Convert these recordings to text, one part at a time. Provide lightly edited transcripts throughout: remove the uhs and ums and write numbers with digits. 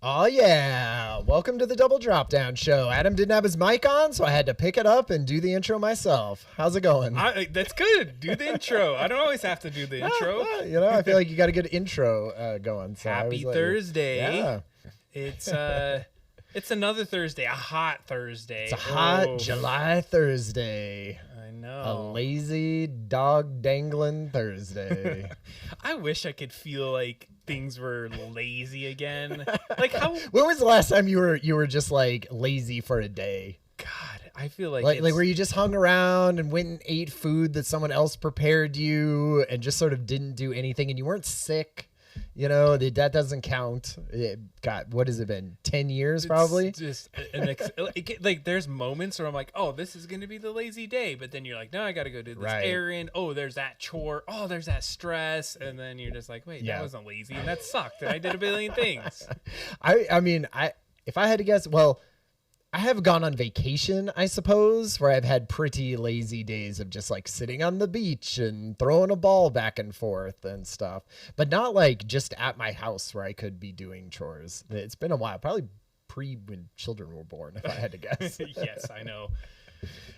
Oh yeah, welcome to the Double Drop Down Show. Adam didn't have his mic on, so I had to pick it up and do the intro myself. How's it going? That's good. Do the intro. I don't always have to do the intro. I feel like you got a good intro going. So Happy Thursday. Yeah. It's another Thursday, a hot Thursday. It's a hot July Thursday. I know. A lazy dog dangling Thursday. I wish I could feel like things were lazy again. Like how? When was the last time you were just like lazy for a day? God, I feel like like where you just hung around and went and ate food that someone else prepared you and just sort of didn't do anything, and you weren't sick. You know, that doesn't count. God, what has it been? 10 years probably? It's just like there's moments where I'm like, oh, this is going to be the lazy day. But then you're like, no, I got to go do this errand. Oh, there's that chore. Oh, there's that stress. And then you're just like, wait, that wasn't lazy. And that sucked. And I did a billion things. I mean, if I had to guess, well, I have gone on vacation, I suppose, where I've had pretty lazy days of just like sitting on the beach and throwing a ball back and forth and stuff, but not like just at my house where I could be doing chores. It's been a while, probably when children were born, if I had to guess. Yes, I know.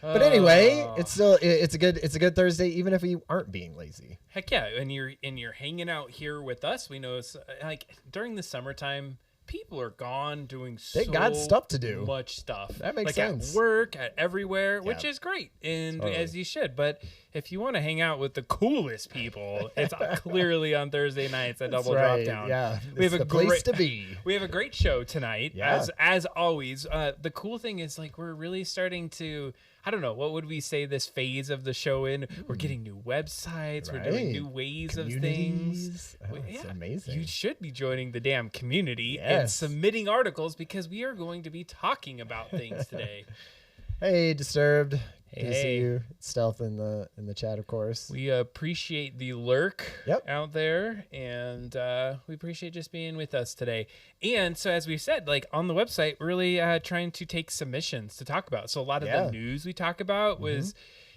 But anyway, it's a good Thursday, even if we aren't being lazy. Heck yeah, and you're hanging out here with us. We know it's like during the summertime, people are gone doing they got stuff to do. Much stuff. That makes sense. At work, at everywhere, which is great, and as you should. But if you want to hang out with the coolest people, it's clearly on Thursday nights at Double Drop Down. Yeah, we have a place to be. We have a great show tonight, as always. The cool thing is like we're really starting to. I don't know, what would we say this phase of the show in? We're getting new websites. We're doing new ways of things. It's amazing. You should be joining the damn community and submitting articles because we are going to be talking about things today. Hey, Disturbed. Good to see you. Stealth in the chat, of course. We appreciate the lurk out there, and we appreciate just being with us today. And so, as we said, like on the website, really trying to take submissions to talk about. So a lot of the news we talk about was,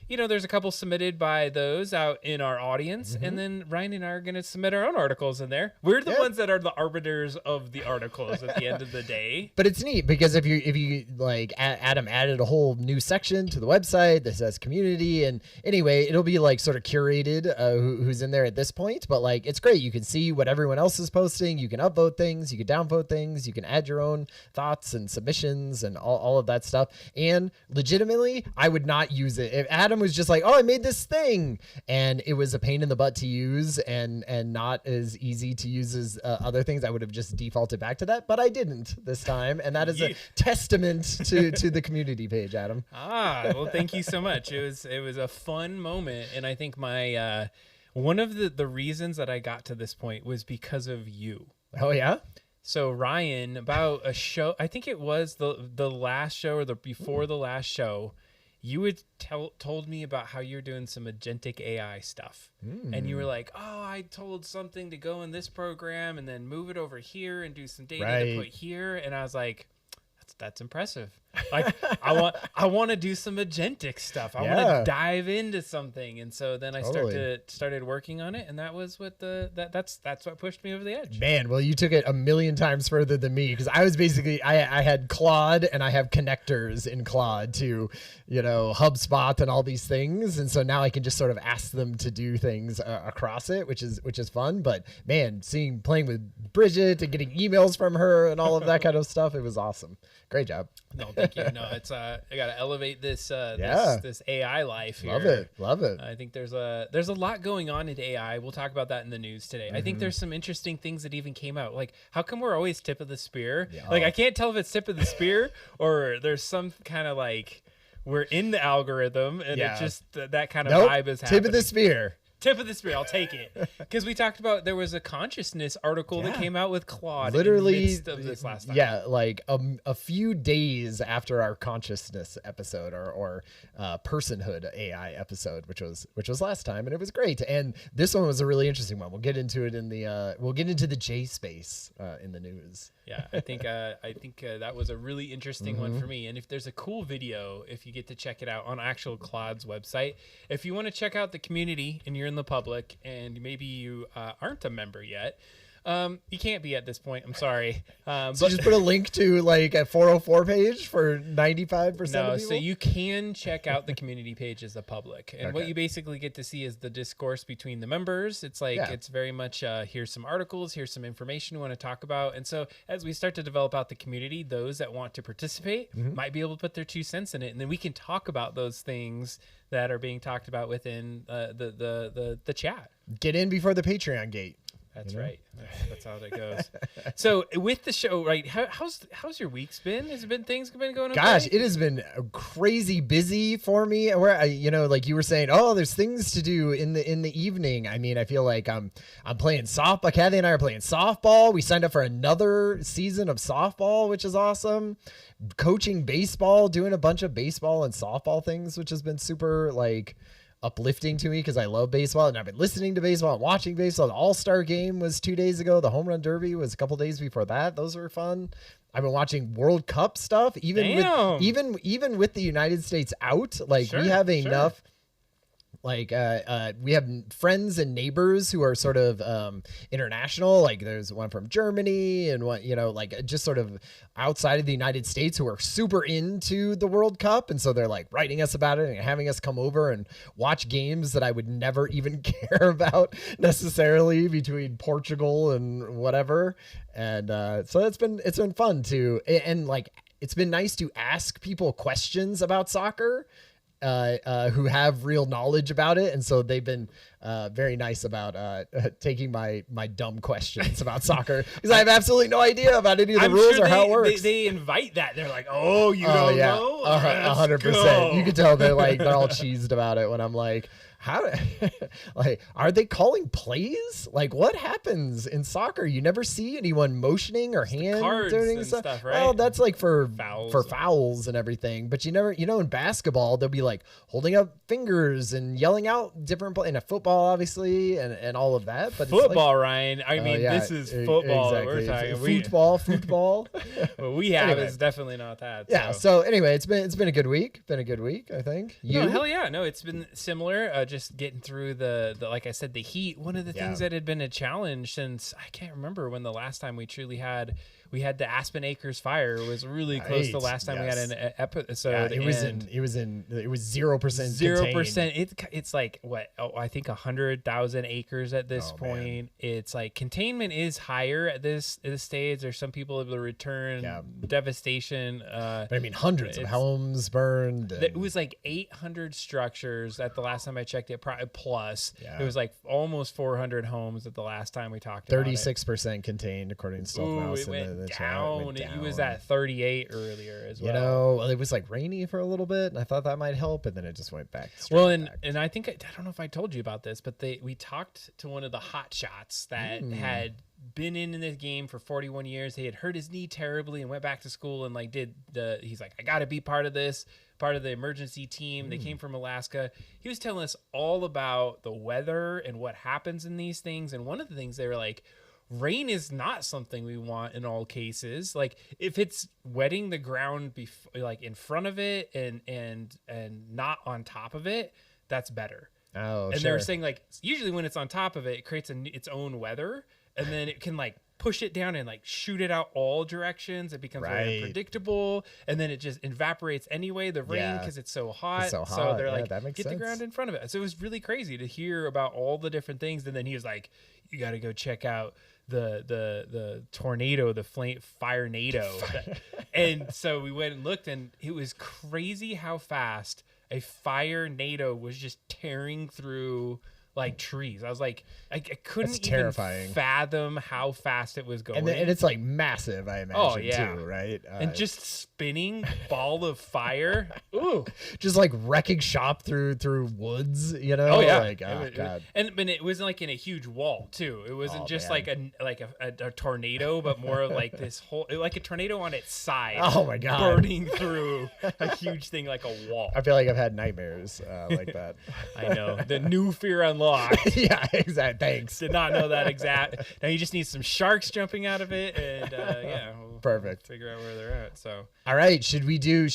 there's a couple submitted by those out in our audience, and then Ryan and I are going to submit our own articles in there. We're the ones that are the arbiters of the articles at the end of the day. But it's neat because if you like, Adam added a whole new section to the website that says community, and anyway, it'll be like sort of curated who's in there at this point. But like, it's great. You can see what everyone else is posting. You can upvote things. You can downvote things. You can add your own thoughts and submissions and all of that stuff. And legitimately, I would not use it if Adam was just like, oh, I made this thing, and it was a pain in the butt to use and not as easy to use as other things. I would have just defaulted back to that, but I didn't this time, and that is a testament to the community page, Adam. Well, thank you so much. It was a fun moment, and I think my one of the reasons that I got to this point was because of you. Oh yeah. So Ryan, about a show, I think it was the last show or before the last show, you had told me about how you're doing some agentic AI stuff. And you were like, oh, I told something to go in this program and then move it over here and do some data to put here. And I was like, that's impressive. Like I want to do some agentic stuff. I want to dive into something. And so then I started working on it, and that was what that's what pushed me over the edge. Man, well, you took it a million times further than me, because I was basically I had Claude, and I have connectors in Claude to, HubSpot and all these things, and so now I can just sort of ask them to do things across it, which is fun. But man, playing with Bridget and getting emails from her and all of that kind of stuff, it was awesome. Great job. No, thank you. No, it's I got to elevate this this AI life here. Love it. I think there's a lot going on in AI. We'll talk about that in the news today. I think there's some interesting things that even came out. Like, how come we're always tip of the spear? Yeah. Like, I can't tell if it's tip of the spear or there's some kind of like we're in the algorithm and it just that kind of vibe is happening. Tip of the spear. Tip of the spear, I'll take it. Because we talked about there was a consciousness article that came out with Claude literally in the midst of this last time. Yeah, like a few days after our consciousness episode or personhood AI episode, which was last time, and it was great. And this one was a really interesting one. We'll get into it in the J space in the news. Yeah, I think that was a really interesting one for me. And if there's a cool video, if you get to check it out on actual Claude's website, if you want to check out the community and you're in the public and maybe you aren't a member yet, You can't be at this point. I'm sorry. So But just put a link to like a 404 page for 95% of people? so you can check out the community page as the public. And what Okay. you basically get to see is the discourse between the members. It's like, Yeah. it's very much, here's some articles, here's some information we want to talk about. And so as we start to develop out the community, those that want to participate might be able to put their 2 cents in it. And then we can talk about those things that are being talked about within the chat. Get in before the Patreon gate. That's right. That's how that goes. So with the show, right? How's your week's been? Has it been things been going on? Gosh, it has been crazy busy for me. Where like you were saying, oh, there's things to do in the evening. I mean, I feel like I'm playing softball. Kathy and I are playing softball. We signed up for another season of softball, which is awesome. Coaching baseball, doing a bunch of baseball and softball things, which has been super like uplifting to me because I love baseball and I've been listening to baseball and watching baseball. The All-Star game was 2 days ago. The Home Run Derby was a couple days before that. Those were fun. I've been watching World Cup stuff, even with the United States out. Like we have enough. Like we have friends and neighbors who are sort of international. Like there's one from Germany and one, like just sort of outside of the United States who are super into the World Cup. And so they're like writing us about it and having us come over and watch games that I would never even care about necessarily between Portugal and whatever. And so it's been fun too. And like, it's been nice to ask people questions about soccer who have real knowledge about it. And so they've been very nice about taking my dumb questions about soccer because I have absolutely no idea about any of the rules or how it works. They invite that. They're like, oh, you don't know? 100%. You can tell they're all cheesed about it when I'm like, how, like, are they calling plays? Like, what happens in soccer? You never see anyone motioning or hand doing stuff, right? Well, that's like for Fouls. fouls and everything. But you never, in basketball, they'll be like holding up fingers and yelling out different in a football, obviously, and all of that. But football, it's like, Ryan. I mean, this is football that we're talking. Football. What we have is definitely not that. Yeah. So anyway, it's been a good week. Been a good week, I think. No, hell yeah. No, it's been similar. Just getting through the like I said, the heat. One of the things that had been a challenge since I can't remember when the last time we truly had the Aspen Acres fire. It was really close to the last time we had an episode. Yeah, it was 0% 0%. It's like what? Oh, I think 100,000 acres at this point. Man. It's like containment is higher at this stage. There's some people able to return. Devastation. But I mean, hundreds of homes burned. It was like 800 structures at the last time I checked it. Plus, it was like almost 400 homes at the last time we talked. 36% contained, according to Stealth Mouse. It went down. It was at 38 earlier as well. Well, it was like rainy for a little bit, and I thought that might help, and then it just went back. And I think I don't know if I told you about this, but we talked to one of the hot shots that had been in this game for 41 years. He had hurt his knee terribly and went back to school and he's like, I got to be part of this, part of the emergency team. They came from Alaska. He was telling us all about the weather and what happens in these things. And one of the things they were like, rain is not something we want in all cases. Like if it's wetting the ground like in front of it and not on top of it, that's better. Oh, and they were saying like usually when it's on top of it, it creates its own weather, and then it can like push it down and like shoot it out all directions. It becomes very unpredictable, and then it just evaporates anyway, the rain, because it's so hot. So they're like, get the ground in front of it. So it was really crazy to hear about all the different things. And then he was like, you got to go check out the tornado, the fire NATO. And so we went and looked, and it was crazy how fast a fire NATO was just tearing through like trees. I was like, I couldn't even fathom how fast it was going. And it's like massive, I imagine, too, right? And just spinning ball of fire. Ooh. Just like wrecking shop through woods, Oh, yeah. Like, God. And it wasn't like in a huge wall, too. It wasn't just like a tornado, but more like this whole, like a tornado on its side. Oh, my God. Burning through a huge thing like a wall. I feel like I've had nightmares like that. I know. The new fear unlocked. Yeah, exactly. Thanks. Did not know that exact. Now you just need some sharks jumping out of it, and we'll perfect. Figure out where they're at. So, all right, should we do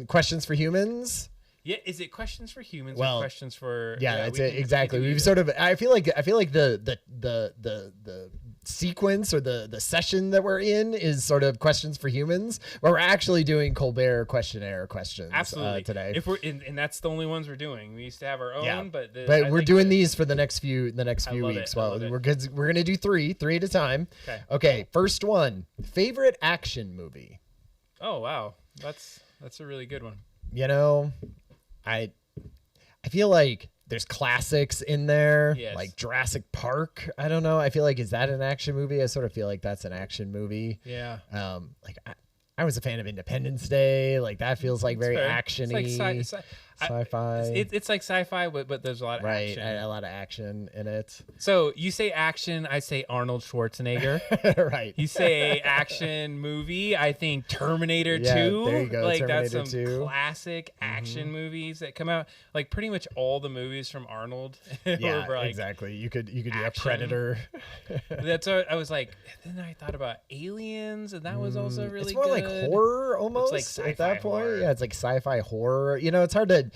questions for humans? Yeah, is it questions for humans or questions for? Yeah, that's it exactly. We've sort of. I feel like the sequence or the session that we're in is sort of questions for humans, but we're actually doing Colbert questionnaire questions Absolutely. today. If we're and that's the only ones we're doing. We used to have our own, but we're doing these for the next few weeks. Well, we're gonna do three at a time. Okay. First one, favorite action movie. Oh wow, that's a really good one. You know, I feel like there's classics in there, like Jurassic Park. I don't know. I feel like, is that an action movie? I sort of feel like that's an action movie. Yeah. Like I was a fan of Independence Day. Like that feels like very actiony. It's like sci-fi. It's like sci-fi, but there's a lot of action. Right, a lot of action in it. So you say action, I say Arnold Schwarzenegger. Right. You say action movie, I think Terminator 2. There you go. Like Terminator that's some 2. classic action movies that come out. Like pretty much all the movies from Arnold. Yeah, were like exactly. You could do a action. Predator. That's what I was like. Then I thought about Aliens, and that was also really it's more good. like horror almost. It's like at that point. horror. Yeah, it's like sci-fi horror. You know, it's hard to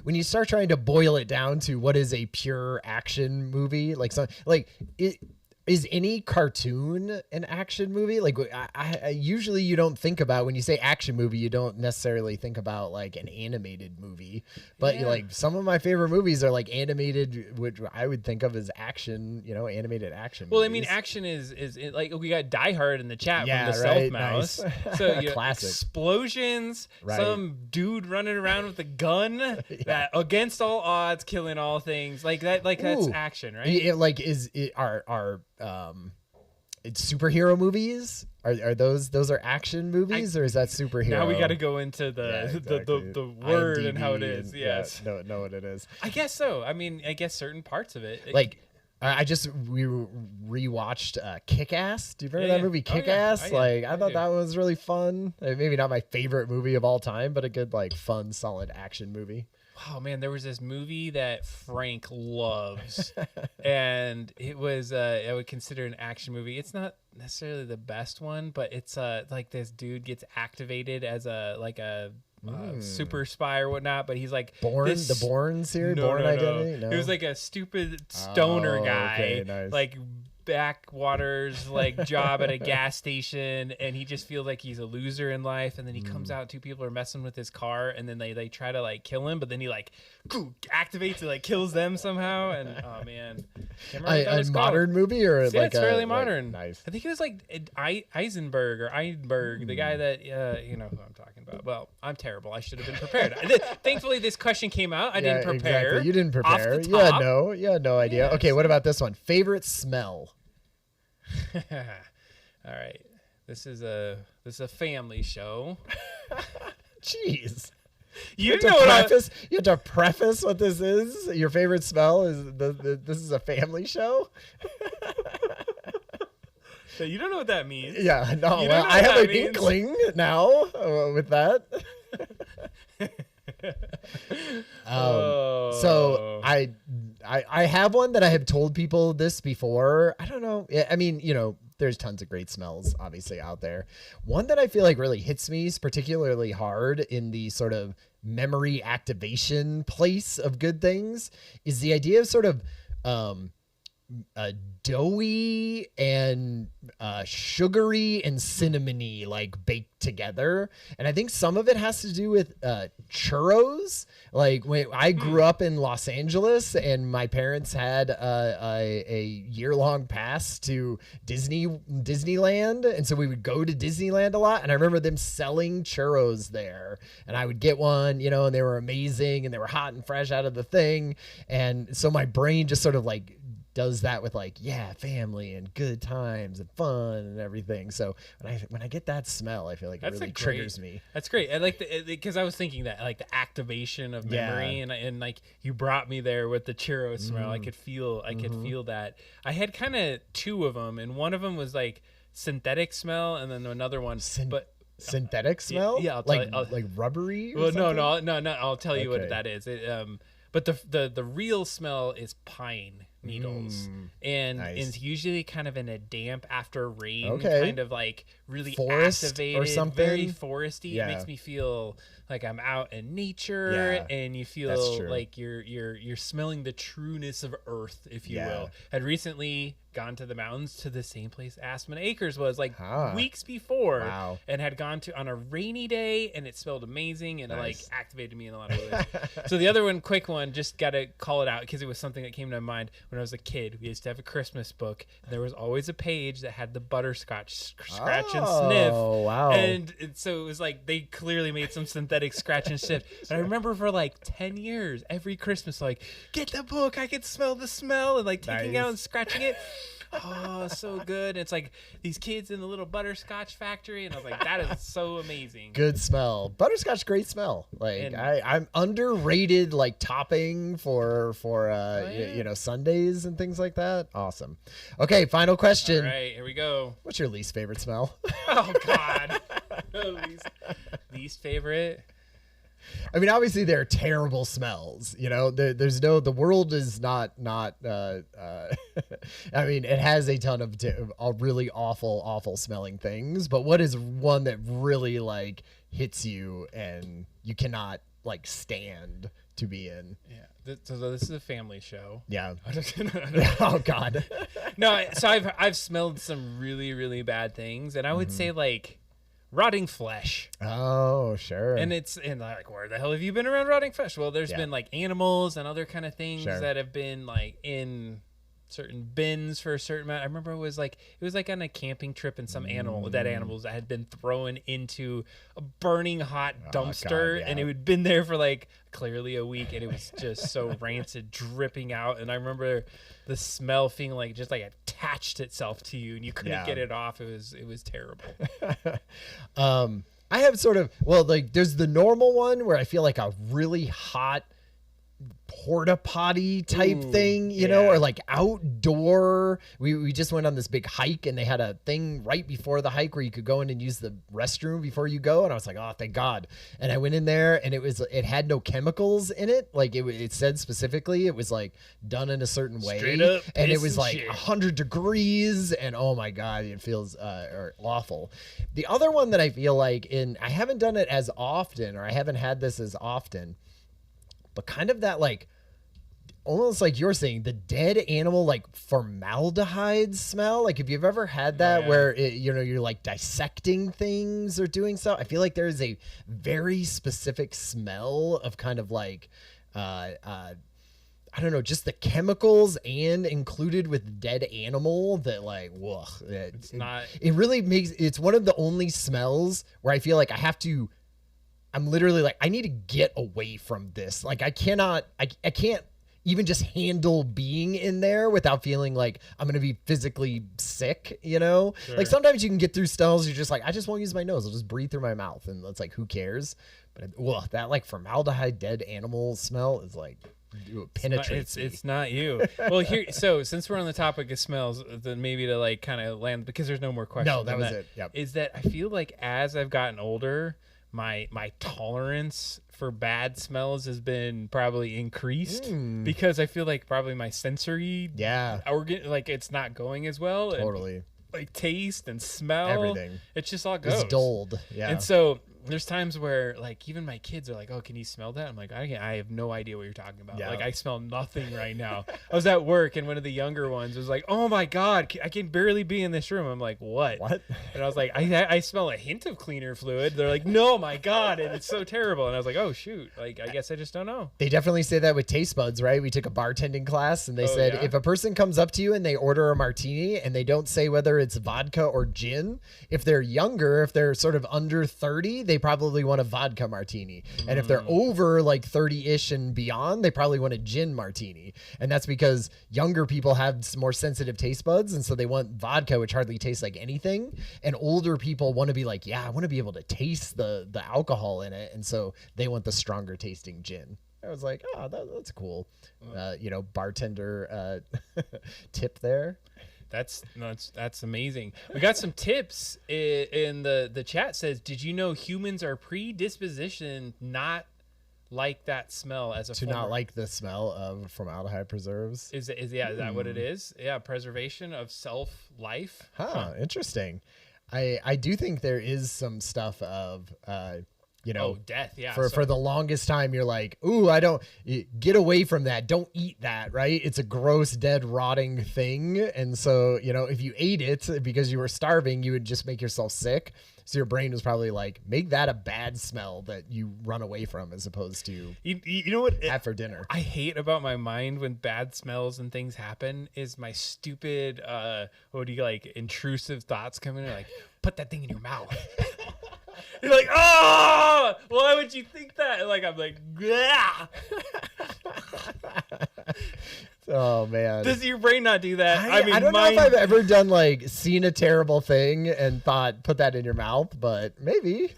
when you start trying to boil it down to what is a pure action movie. Is any cartoon an action movie? Like I usually you don't think about, when you say action movie, you don't necessarily think about like an animated movie, but like some of my favorite movies are like animated, which I would think of as action, you know, animated action movies. Well, I mean, action is like, we got Die Hard in the chat from the Stealth Mouse. Nice. So Classic. Explosions, some dude running around with a gun that against all odds, killing all things like that. Like that's action, right? It's superhero movies. Are those are action movies, or is that superhero? Now we got to go into the word IMDb and how it is. Yes, know what it is. I guess so. I mean, I guess certain parts of it. I just rewatched Kick-Ass. Do you remember that movie, Kick-Ass? I thought that was really fun. Maybe not my favorite movie of all time, but a good, like, fun, solid action movie. Oh man, there was this movie that Frank loves, and it was I would consider an action movie. It's not necessarily the best one, but it's like this dude gets activated as a super spy or whatnot, but he's like the Bourne series, Bourne Identity. No. It was like a stupid stoner guy, okay, nice. like backwaters, like job at a gas station, and he just feels like he's a loser in life. And then he comes out, two people are messing with his car, and then they try to like kill him, but then he like activates and like kills them somehow. And oh man, a modern movie or it's fairly modern. Nice. I think it was like Eisenberg, the guy that you know who I'm talking about. Well, I'm terrible. I should have been prepared. Thankfully, this question came out. I didn't prepare. Exactly. You didn't prepare. Off the top. You had no idea. Yes. Okay, what about this one? Favorite smell. All right. This is a family show. Jeez. You have to preface what this is. Your favorite smell is this is a family show. So you don't know what that means. Yeah, no. Well, I have an inkling now with that. So I have one that I have told people this before. I don't know. I mean, you know, there's tons of great smells obviously out there. One that I feel like really hits me particularly hard in the sort of memory activation place of good things is the idea of sort of doughy and sugary and cinnamony, like baked together. And I think some of it has to do with churros. Like when I grew up in Los Angeles and my parents had a year-long pass to Disneyland, and so we would go to Disneyland a lot, and I remember them selling churros there, and I would get one, you know, and they were amazing and they were hot and fresh out of the thing. And so my brain just sort of like does that with like, family and good times and fun and everything. So when I get that smell, I feel like it really triggers me. That's great. I like because I was thinking that like the activation of memory and like you brought me there with the churro smell. I could feel that. I had kind of two of them, and one of them was like synthetic smell, and then another one synthetic smell. Yeah, like rubbery. Well, no. I'll tell you what that is. But the real smell is pine needles, and it's usually kind of in a damp after rain, kind of like really forest activated, or something. Very foresty. It makes me feel like I'm out in nature, and you feel like you're smelling the trueness of earth, if you will. Had recently gone to the mountains to the same place Aspen Acres was like Ah. weeks before. Wow. And had gone to on a rainy day, and it smelled amazing, and it like Nice. activated me in a lot of ways. So the other one, quick one, just got to call it out because it was something that came to mind when I was a kid. We used to have a Christmas book. And there was always a page that had the butterscotch scratch and sniff. Oh, wow. And so it was like they clearly made some synthetic scratch and sniff. But I remember for like 10 years, every Christmas, like, get the book, I can smell the smell, and like taking Nice. out and scratching it. Oh, so good. It's like these kids in the little butterscotch factory, and I was like, that is so amazing. Good smell. Butterscotch, great smell. Like And- I'm underrated like topping for yeah. you know, Sundays and things like that. Awesome. Okay, final question. All right, here we go. What's your least favorite smell? Oh God. least favorite. I mean, obviously there are terrible smells, you know, there's no, the world is not, I mean, it has a ton of really awful smelling things, but what is one that really like hits you and you cannot like stand to be in? Yeah. So this is a family show. Yeah. No. Oh God. No, so I've smelled some really bad things, and I would say like rotting flesh. Oh, sure. And like, where the hell have you been around rotting flesh? Well, there's been like animals and other kind of things Sure. that have been like in certain bins for a certain amount. I remember it was like on a camping trip, and some dead animals that had been thrown into a burning hot dumpster, God, yeah. and it had been there for like clearly a week, and it was just so rancid, dripping out. And I remember the smell feeling like just like attached itself to you, and you couldn't get it off. It was terrible. I have sort of, well, like there's the normal one where I feel like a really hot porta potty type thing, you know, yeah. or like outdoor. We just went on this big hike, and they had a thing right before the hike where you could go in and use the restroom before you go. And I was like, oh, thank God. And I went in there, and it had no chemicals in it. Like it said specifically, it was like done in a certain way. Straight up and it piss was and like shit. 100 degrees, and oh my God, it feels awful. The other one that I feel like I haven't done it as often, or I haven't had this as often, but kind of that like almost like you're saying, the dead animal like formaldehyde smell. Like if you've ever had that where you're like dissecting things or doing stuff, I feel like there is a very specific smell of kind of like I don't know, just the chemicals and included with dead animal that like, whoa, it really makes, it's one of the only smells where I feel like I'm literally like, I need to get away from this. Like I can't even just handle being in there without feeling like I'm going to be physically sick, you know? Sure. Like sometimes you can get through smells. You're just like, I just won't use my nose. I'll just breathe through my mouth. And it's like, who cares? But that like formaldehyde dead animal smell is like, it penetrates me. It's not you. Well, so since we're on the topic of smells, then maybe to like kind of land, because there's no more questions. No, that was it. Yep. Is that I feel like as I've gotten older, my tolerance for bad smells has been probably increased because I feel like probably my sensory organ, like it's not going as well. Totally. And, like taste and smell, everything. It just all goes. It's dulled. Yeah. And so there's times where like even my kids are like, "Oh, can you smell that?" I'm like, I have no idea what you're talking about. Yeah. Like I smell nothing right now. I was at work, and one of the younger ones was like, "Oh my God, I can barely be in this room." I'm like, "What?" And I was like, I smell a hint of cleaner fluid. They're like, "No, my God," and it's so terrible. And I was like, "Oh shoot, like I guess I just don't know." They definitely say that with taste buds, right? We took a bartending class, and they said if a person comes up to you and they order a martini and they don't say whether it's vodka or gin, if they're younger, if they're sort of under 30, they probably want a vodka martini. And if they're over like 30-ish and beyond, they probably want a gin martini. And that's because younger people have more sensitive taste buds, and so they want vodka, which hardly tastes like anything. And older people want to be like, yeah, I want to be able to taste the alcohol in it, and so they want the stronger tasting gin. I was like, oh, that's cool. Bartender tip there. That's amazing. We got some tips in the chat. Says, did you know humans are predispositioned not like that smell as a not like the smell of formaldehyde preserves? Is that what it is? Yeah, preservation of self-life. Interesting. I do think there is some stuff of You know, death. Yeah. For the longest time, you're like, ooh, get away from that. Don't eat that, right? It's a gross, dead, rotting thing. And so, you know, if you ate it because you were starving, you would just make yourself sick. So your brain was probably like, make that a bad smell that you run away from as opposed to you know what have for dinner. I hate about my mind when bad smells and things happen is my stupid, intrusive thoughts come in and like, put that thing in your mouth. You're like, oh, why would you think that? Like, I'm like, yeah. Oh man. Does your brain not do that? I mean, I don't know if I've ever done like seen a terrible thing and thought put that in your mouth, but maybe.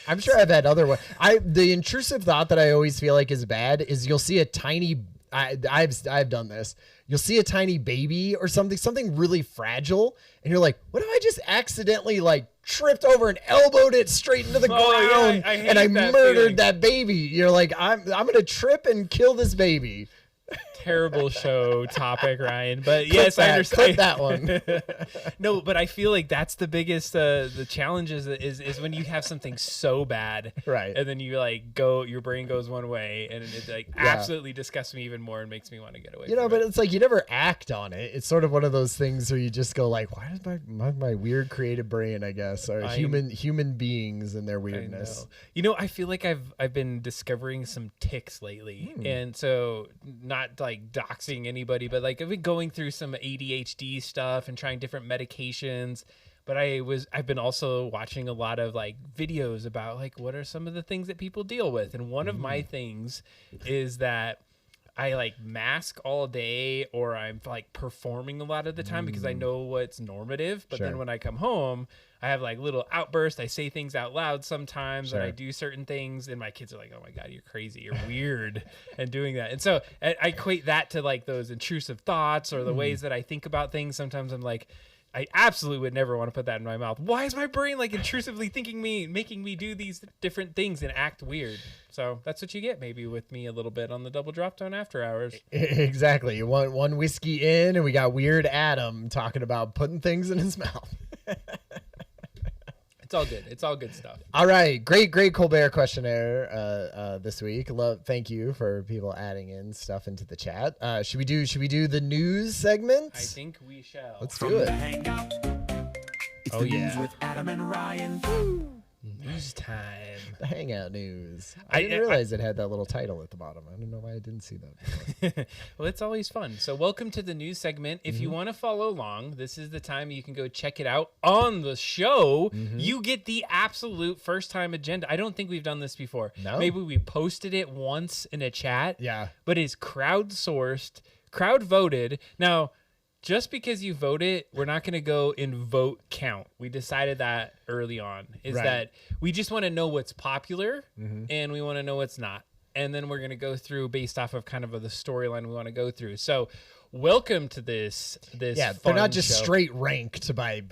I'm sure I've had other ones. The intrusive thought that I always feel like is bad is you'll see a tiny. I've done this. You'll see a tiny baby or something really fragile, and you're like, what if I just accidentally like tripped over and elbowed it straight into the ground and I murdered that baby? You're like, I'm gonna trip and kill this baby. Terrible show topic, Ryan. But yes, I understand. Clip that one. No, but I feel like that's the biggest the challenge is when you have something so bad, right? And then you like your brain goes one way, and it like absolutely disgusts me even more and makes me want to get away. But it's like you never act on it. It's sort of one of those things where you just go like, why does my weird creative brain, I guess, or human beings and their weirdness. I feel like I've been discovering some tics lately, and so not like doxing anybody, but like I've been going through some ADHD stuff and trying different medications. But I've been also watching a lot of like videos about like what are some of the things that people deal with. And one of my things is that I like mask all day, or I'm like performing a lot of the time because I know what's normative. But then when I come home, I have like little outbursts. I say things out loud sometimes, and I do certain things, and my kids are like, "Oh my God, you're crazy, you're weird," and doing that. And so I equate that to like those intrusive thoughts or the ways that I think about things. Sometimes I'm like, I absolutely would never want to put that in my mouth. Why is my brain like intrusively making me do these different things and act weird? So that's what you get maybe with me a little bit on the Double Drop Tone After Hours. Exactly. You want one whiskey in, and we got Weird Adam talking about putting things in his mouth. It's all good. It's all good stuff. All right. Great Colbert questionnaire this week. Thank you for people adding in stuff into the chat. Should we do the news segment? I think we shall. Let's do it. Hangout. It's the news with Adam and Ryan. Woo. News time. The Hangout news. I didn't realize it had that little title at the bottom. I don't know why I didn't see that. Well, it's always fun. So welcome to the news segment. If you want to follow along, this is the time you can go check it out on the show. You get the absolute first time agenda. I don't think we've done this before. No. Maybe we posted it once in a chat. Yeah. But it's crowdsourced, crowd voted. Now, just because you vote it, we're not going to go and vote count. We decided that early on, that we just want to know what's popular and we want to know what's not. And then we're going to go through based off of kind of the storyline we want to go through. So welcome to this they're not just straight ranked by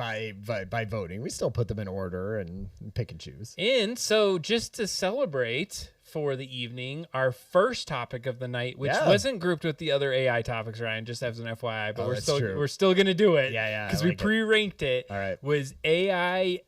voting. We still put them in order and pick and choose. And so just to celebrate for the evening, our first topic of the night, which wasn't grouped with the other AI topics, Ryan, just as an FYI, but we're still gonna do it. Because we pre-ranked it. All right. Was AI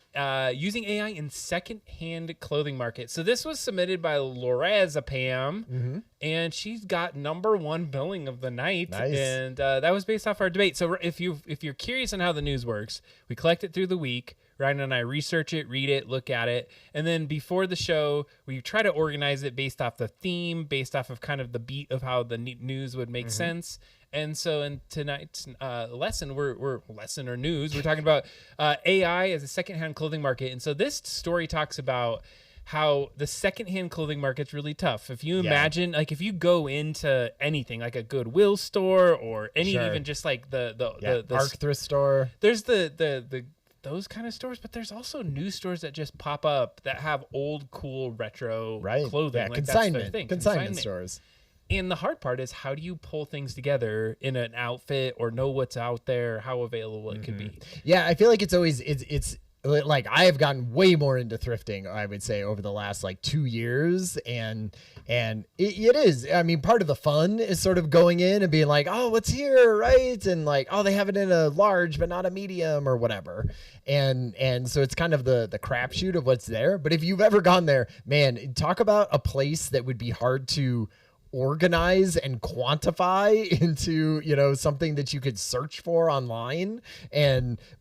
using AI in second-hand clothing market. So this was submitted by Lorazepam, and she's got #1 billing of the night. Nice. And that was based off our debate. So if you're curious on how the news works, we collect it through the week. Ryan and I research it, read it, look at it. And then before the show, we try to organize it based off the theme, based off of kind of the beat of how the news would make sense. And so in tonight's lesson, we're lesson or news, we're talking about AI as a secondhand clothing market. And so this story talks about how the secondhand clothing market's really tough. If you imagine, like if you go into anything like a Goodwill store or any even just like the ARC thrift store, there's the those kind of stores, but there's also new stores that just pop up that have old, cool, retro clothing. Yeah, like consignment stores. And the hard part is how do you pull things together in an outfit or know what's out there, how available it could be? Yeah, I feel like it's always it's like I have gotten way more into thrifting, I would say, over the last like 2 years. And it is, I mean, part of the fun is sort of going in and being like, oh, what's here, right? And like, oh, they have it in a large but not a medium or whatever. And so it's kind of the crapshoot of what's there. But if you've ever gone there, man, talk about a place that would be hard to organize and quantify into, you know, something that you could search for online.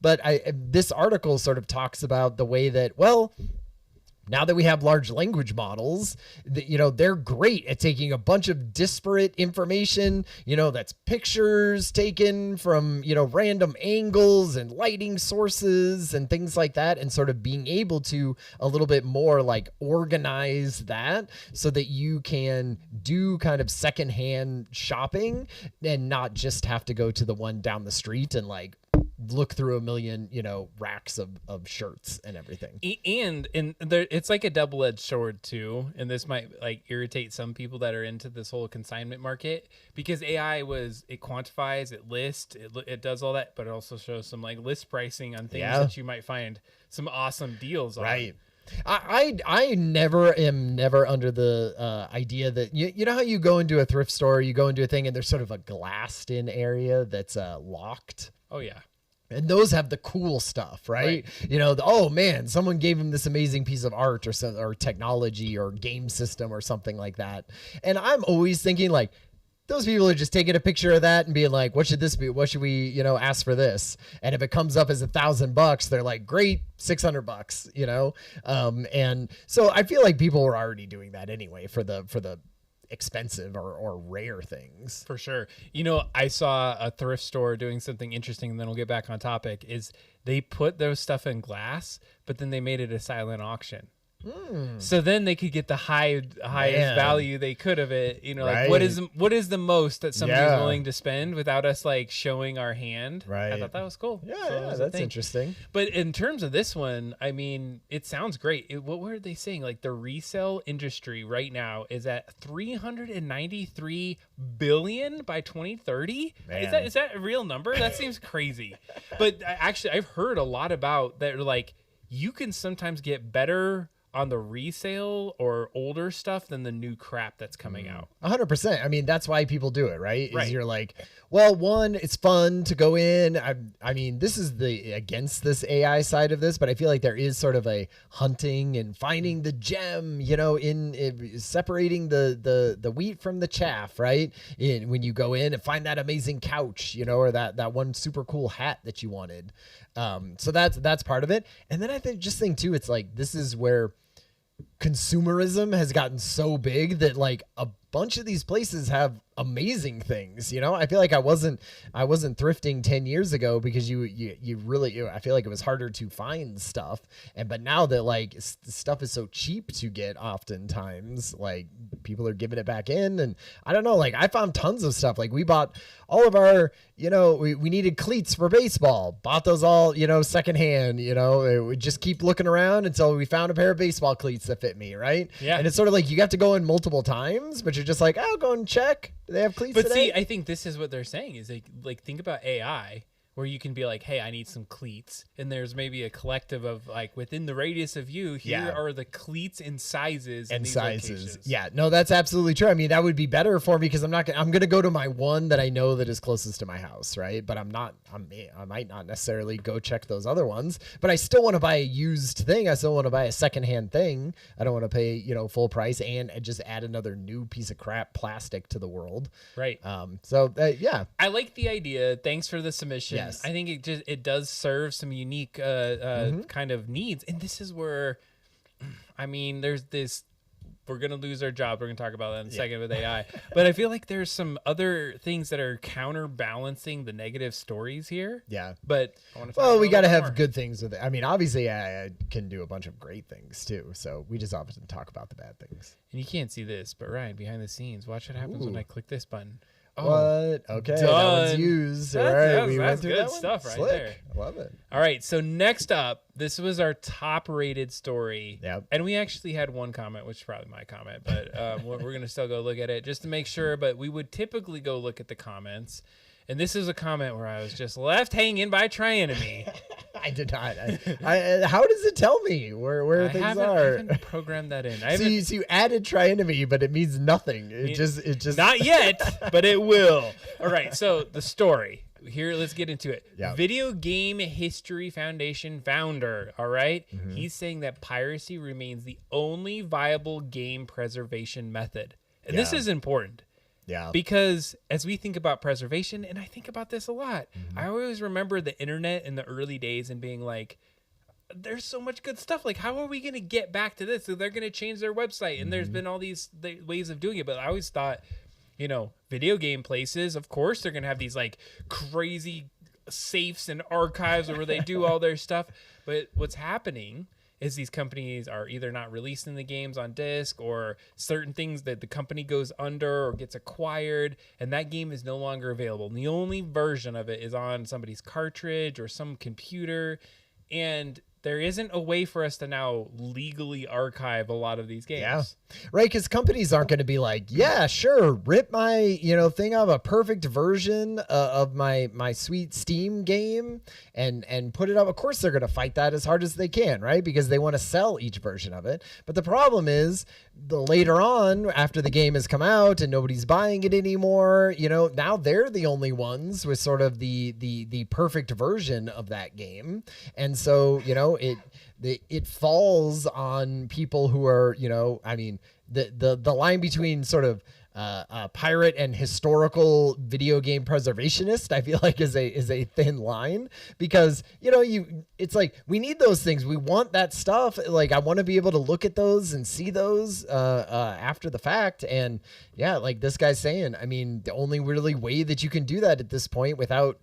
But this article sort of talks about the way that, well, now that we have large language models, you know, they're great at taking a bunch of disparate information, you know, that's pictures taken from, you know, random angles and lighting sources and things like that, and sort of being able to a little bit more like organize that so that you can do kind of secondhand shopping and not just have to go to the one down the street and like look through a million, you know, racks of shirts and everything. And there, it's like a double-edged sword too. And this might like irritate some people that are into this whole consignment market, because AI it quantifies, it lists, it does all that, but it also shows some like list pricing on things that you might find some awesome deals on. Right. I never am under the idea that you know how you go into a thrift store, you go into a thing and there's sort of a glassed in area that's locked. Oh yeah. And those have the cool stuff, right? You know, oh man, someone gave him this amazing piece of art or technology or game system or something like that. And I'm always thinking like, those people are just taking a picture of that and being like, what should this be? What should we, you know, ask for this? And if it comes up as $1,000, they're like, great, $600, you know? And so I feel like people were already doing that anyway for the expensive or rare things. For sure. You know, I saw a thrift store doing something interesting, and then we'll get back on topic, is they put those stuff in glass, but then they made it a silent auction. So then they could get the highest value they could of it. You know, like what is the most that somebody's willing to spend without us like showing our hand? Right. I thought that was cool. Yeah, that's interesting. But in terms of this one, I mean, it sounds great. What were they saying? Like the resale industry right now is at 393 billion by 2030. Man. Is that a real number? That seems crazy. But actually, I've heard a lot about that. Like you can sometimes get better on the resale or older stuff than the new crap that's coming out. 100%. I mean, that's why people do it, right? Is you're like, well, one, it's fun to go in. I mean, this is the against this AI side of this, but I feel like there is sort of a hunting and finding the gem, you know, in separating the wheat from the chaff, right? When you go in and find that amazing couch, you know, or that one super cool hat that you wanted. So that's part of it. And then I think too, it's like, this is where consumerism has gotten so big that like a bunch of these places have amazing things. You know, I feel like I wasn't thrifting 10 years ago because you really, I feel like it was harder to find stuff. But now that like stuff is so cheap to get, oftentimes like people are giving it back in. And I don't know, like I found tons of stuff. Like we bought all of our, you know, we needed cleats for baseball, bought those all, you know, secondhand, you know, we just keep looking around until we found a pair of baseball cleats that fit me. Right. Yeah. And it's sort of like, you have to go in multiple times, but you're just like, I'll go and check. Do they have cleats But today? see, I think this is what they're saying is like think about AI, where you can be like, hey, I need some cleats. And there's maybe a collective of like within the radius of you, here are the cleats in sizes. And these sizes. locations. Yeah, no, that's absolutely true. I mean, that would be better for me because I'm going to go to my one that I know that is closest to my house. Right. But I might not necessarily go check those other ones, but I still want to buy a used thing. I still want to buy a secondhand thing. I don't want to pay, you know, full price and just add another new piece of crap plastic to the world. Right. Yeah. I like the idea. Thanks for the submission. Yes. I think it does serve some unique kind of needs. And this is where, I mean, there's this, we're going to lose our job. We're going to talk about that in a second with AI. But I feel like there's some other things that are counterbalancing the negative stories here. Yeah. But I want to we got to have good things with it. I mean, obviously I can do a bunch of great things too. So we just often talk about the bad things. And you can't see this, but Ryan, behind the scenes, watch what happens when I click this button. What? Okay, done. that was used. All right, we went that's through good that one. stuff right Slick. there. I love it. All right, so next up, this was our top-rated story. Yep. And we actually had one comment, which is probably my comment, but we're going to still go look at it just to make sure. But we would typically go look at the comments. And this is a comment where I was just left hanging by Trienemy. I did not. How does it tell me where things are? I haven't programmed that in. So you added try into me, but it means nothing. It just not yet, but it will. All right. So the story here. Let's get into it. Yeah. Video Game History Foundation founder. All right. He's saying that piracy remains the only viable game preservation method, and this is important. Yeah. Because as we think about preservation, and I think about this a lot, I always remember the internet in the early days and being like, there's so much good stuff. Like, how are we going to get back to this? So they're going to change their website. And there's been all these ways of doing it. But I always thought, you know, video game places, of course, they're going to have these like crazy safes and archives where they do all their stuff. But what's happening is these companies are either not releasing the games on disc, or certain things that the company goes under or gets acquired, and that game is no longer available. And the only version of it is on somebody's cartridge or some computer, and there isn't a way for us to now legally archive a lot of these games. Yeah. Right. Because companies aren't going to be like, yeah, sure, rip my, thing of a perfect version of my sweet Steam game and put it up. Of course, they're going to fight that as hard as they can, right? Because they want to sell each version of it. But the problem is the later on, after the game has come out and nobody's buying it anymore, now they're the only ones with sort of the perfect version of that game. And so, it falls on people who are, the line between sort of pirate and historical video game preservationist, I feel like is a thin line, because it's like we need those things. We want that stuff. Like, I want to be able to look at those and see those after the fact. And yeah, like this guy's saying, I mean, the only really way that you can do that at this point without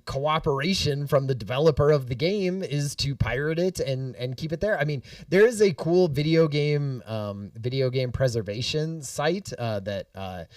cooperation from the developer of the game is to pirate it and keep it there. I mean, there is a cool video game preservation site that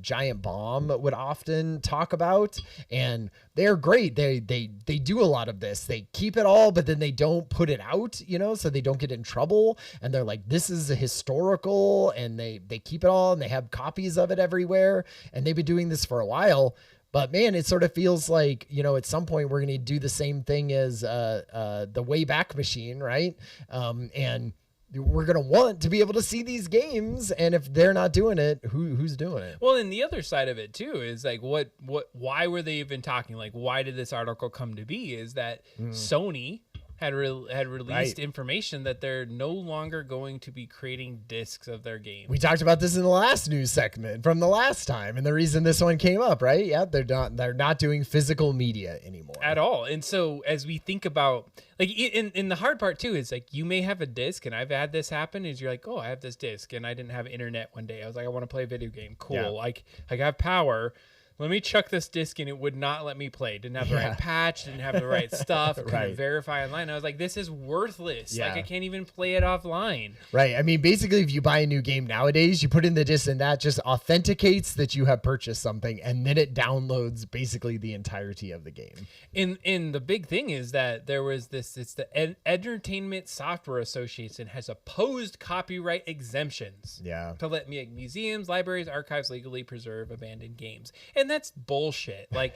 Giant Bomb would often talk about, and they're great. They do a lot of this. They keep it all, but then they don't put it out, so they don't get in trouble. And they're like, this is a historical, and they keep it all, and they have copies of it everywhere. And they've been doing this for a while. But man, it sort of feels like, at some point we're going to do the same thing as the Wayback Machine, right? And we're going to want to be able to see these games. And if they're not doing it, who's doing it? Well, and the other side of it too is like, why were they even talking? Like, why did this article come to be? Is that Sony had released information that they're no longer going to be creating discs of their games. We talked about this in the last news segment from the last time, and the reason this one came up, right? Yeah, they're not doing physical media anymore at all. And so as we think about, like, in the hard part too is like, you may have a disc, and I've had this happen, is you're like, oh, I have this disc and I didn't have internet one day. I was like, I want to play a video game. Cool. Yeah. Like I have power. Let me chuck this disc in. It would not let me play. Didn't have the right patch. Didn't have the right stuff. Couldn't verify online. I was like, this is worthless. Yeah. Like, I can't even play it offline. Right. I mean, basically, if you buy a new game nowadays, you put in the disc, and that just authenticates that you have purchased something, and then it downloads basically the entirety of the game. And the big thing is that there was this. It's the Entertainment Software Association has opposed copyright exemptions. Yeah. To let museums, libraries, archives legally preserve abandoned games. And that's bullshit. Like,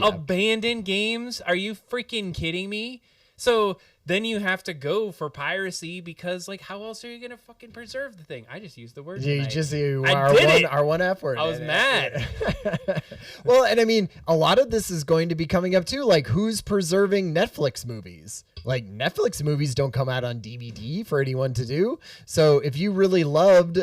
abandoned games? Are you freaking kidding me? So then you have to go for piracy, because, like, how else are you going to fucking preserve the thing? I just used the word. Our one F word. I was mad. Well, and I mean, a lot of this is going to be coming up too. Like, who's preserving Netflix movies? Like, Netflix movies don't come out on DVD for anyone to do. So if you really loved,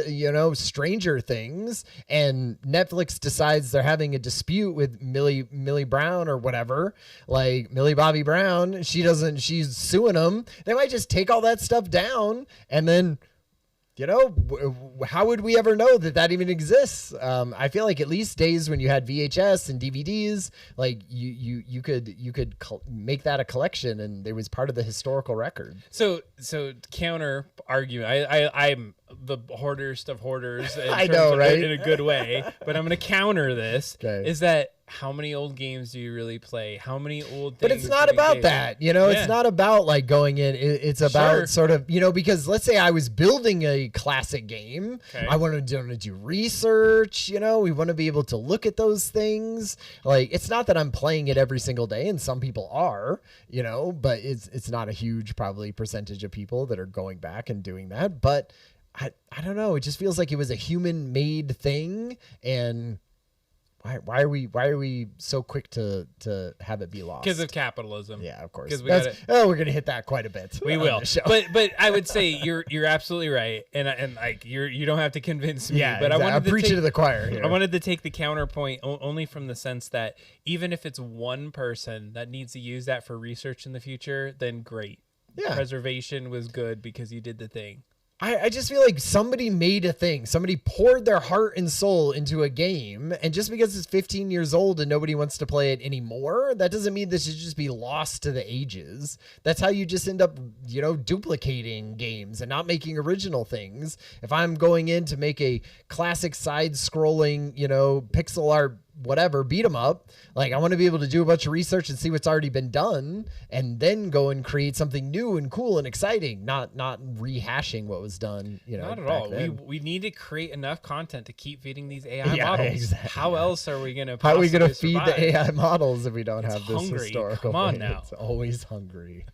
Stranger Things, and Netflix decides they're having a dispute with Millie Brown or whatever, like Millie Bobby Brown, she's suing them. They might just take all that stuff down, and then, how would we ever know that even exists? I feel like at least days when you had VHS and DVDs, like you could make that a collection, and it was part of the historical record. So counter argument. I'm the hoardest of hoarders. I know, right? In a good way. But I'm going to counter this. Okay. Is that how many old games do you really play? How many old things? But it's not do you about engage that, in? It's not about like going in. It's about Sure. sort of, because let's say I was building a classic game. Okay. I want to do research, we want to be able to look at those things. Like, it's not that I'm playing it every single day, and some people are, but it's not a huge probably percentage of people that are going back and doing that. But I don't know. It just feels like it was a human made thing, and why are we so quick to have it be lost? Because of capitalism. Yeah, of course. 'Cause we're gonna hit that quite a bit. We on will, this show. but I would say you're absolutely right, and like you don't have to convince me. yeah, but exactly. I wanted I'm preaching to the choir here. I wanted to take the counterpoint only from the sense that even if it's one person that needs to use that for research in the future, then great. Yeah. Preservation was good because you did the thing. I just feel like somebody made a thing. Somebody poured their heart and soul into a game, and just because it's 15 years old and nobody wants to play it anymore, that doesn't mean this should just be lost to the ages. That's how you just end up, duplicating games and not making original things. If I'm going in to make a classic side-scrolling, pixel art whatever, beat 'em up. Like, I want to be able to do a bunch of research and see what's already been done, and then go and create something new and cool and exciting, not rehashing what was done, Not at back all. then. We need to create enough content to keep feeding these AI models. Exactly. How else are we going to? How are we going to possibly feed survive? the AI models if we don't It's have this hungry. historical Come on thing? now. It's always hungry.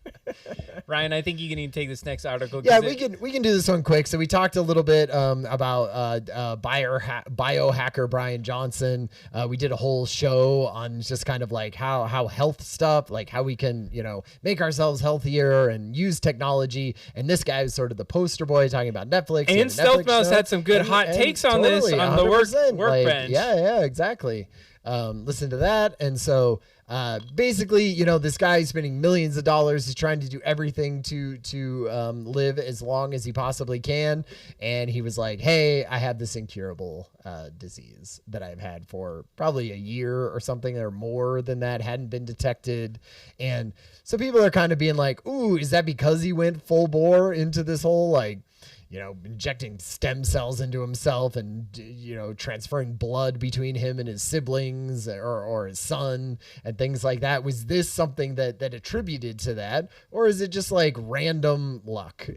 Ryan, I think you need to take this next article. Yeah, we can do this one quick. So we talked a little bit about biohacker Brian Johnson. We did a whole show on just kind of like how health stuff, like how we can make ourselves healthier and use technology. And this guy is sort of the poster boy talking about Netflix. And Stealth Mouse had some good hot takes on this on the 100%. workbench. Yeah, exactly. Listen to that. And so basically, this guy's spending millions of dollars. He's trying to do everything to live as long as he possibly can. And he was like, hey, I have this incurable disease that I've had for probably a year or something, or more than that, hadn't been detected. And so people are kind of being like, ooh, is that because he went full bore into this whole injecting stem cells into himself and, transferring blood between him and his siblings or his son and things like that? Was this something that attributed to that? Or is it just like random luck,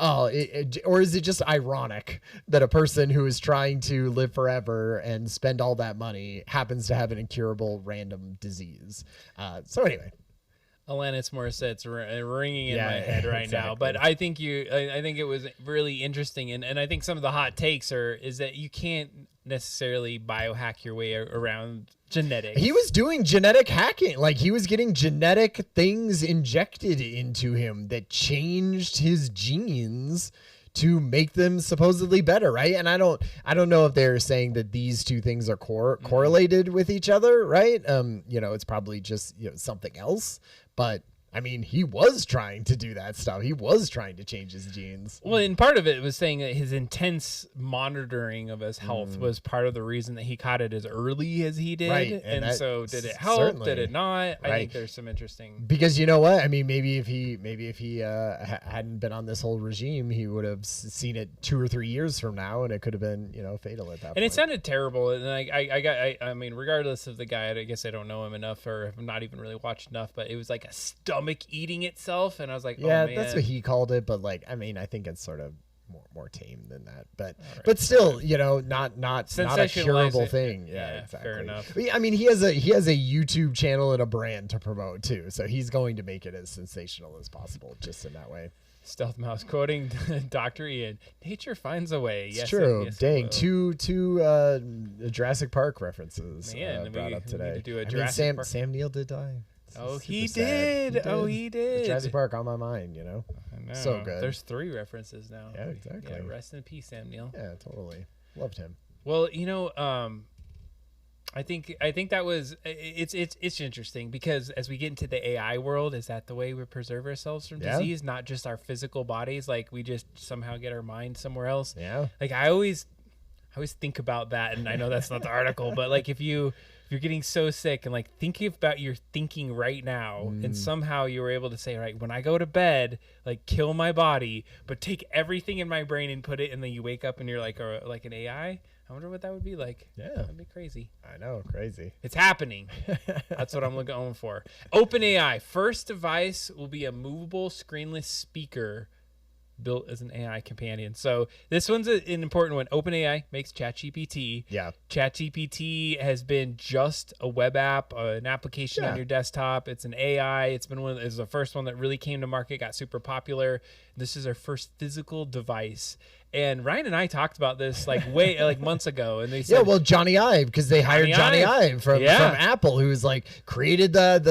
or is it just ironic that a person who is trying to live forever and spend all that money happens to have an incurable random disease? So anyway. Alanis Morissette's ringing in my head right exactly. now, but I think I think it was really interesting, and I think some of the hot takes is that you can't necessarily biohack your way around genetics. He was doing genetic hacking, like he was getting genetic things injected into him that changed his genes to make them supposedly better, right? And I don't know if they're saying that these two things are correlated with each other, right? It's probably just something else. But I mean, he was trying to do that stuff. He was trying to change his genes. Well, and part of it was saying that his intense monitoring of his health was part of the reason that he caught it as early as he did. Right. And so did it help? Certainly. Did it not? Right. I think there's some interesting. Because you know what? I mean, maybe if he hadn't been on this whole regime, he would have seen it 2 or 3 years from now, and it could have been fatal at that point. And it sounded terrible. And I mean, regardless of the guy, I guess I don't know him enough, or have not even really watched enough. But it was like a stomach eating itself, and I was like, yeah, oh, man. that's what he called it. But like, I mean, I think it's sort of more tame than that. But still, not a curable thing. Yeah, exactly. Fair enough. I mean, he has a YouTube channel and a brand to promote too, so he's going to make it as sensational as possible, just in that way. Stealth Mouse quoting Dr. Ian, nature finds a way. It's yes, true. yes, Dang, hello. two Jurassic Park references brought up we today. need to do a I mean, Jurassic Park. Sam Neill did die. Oh, Super he sad. did. Oh, he did. Jurassic Park on my mind, I know. So good. There's 3 references now. Yeah, exactly. Yeah, rest in peace, Sam Neill. Yeah, totally. Loved him. Well, I think that was it's interesting, because as we get into the AI world, is that the way we preserve ourselves from disease? Not just our physical bodies, like we just somehow get our mind somewhere else. Yeah. Like I always think about that, and I know that's not the article, but like if you you're getting so sick and like thinking about your thinking right now, and somehow you were able to say, right, when I go to bed, like kill my body, but take everything in my brain and put it, and then you wake up and you're like an AI. I wonder what that would be like. Yeah. That'd be crazy. I know, crazy. It's happening. That's what I'm going for. OpenAI first device will be a movable screenless speaker built as an AI companion. So this one's an important one. OpenAI makes ChatGPT. Yeah. ChatGPT has been just a web app, an application on your desktop. It's an AI. It's been it's the first one that really came to market, got super popular. This is our first physical device. And Ryan and I talked about this like months ago, and they said, yeah, well, Johnny Ive, because they hired Johnny Ive from Apple, who's like created the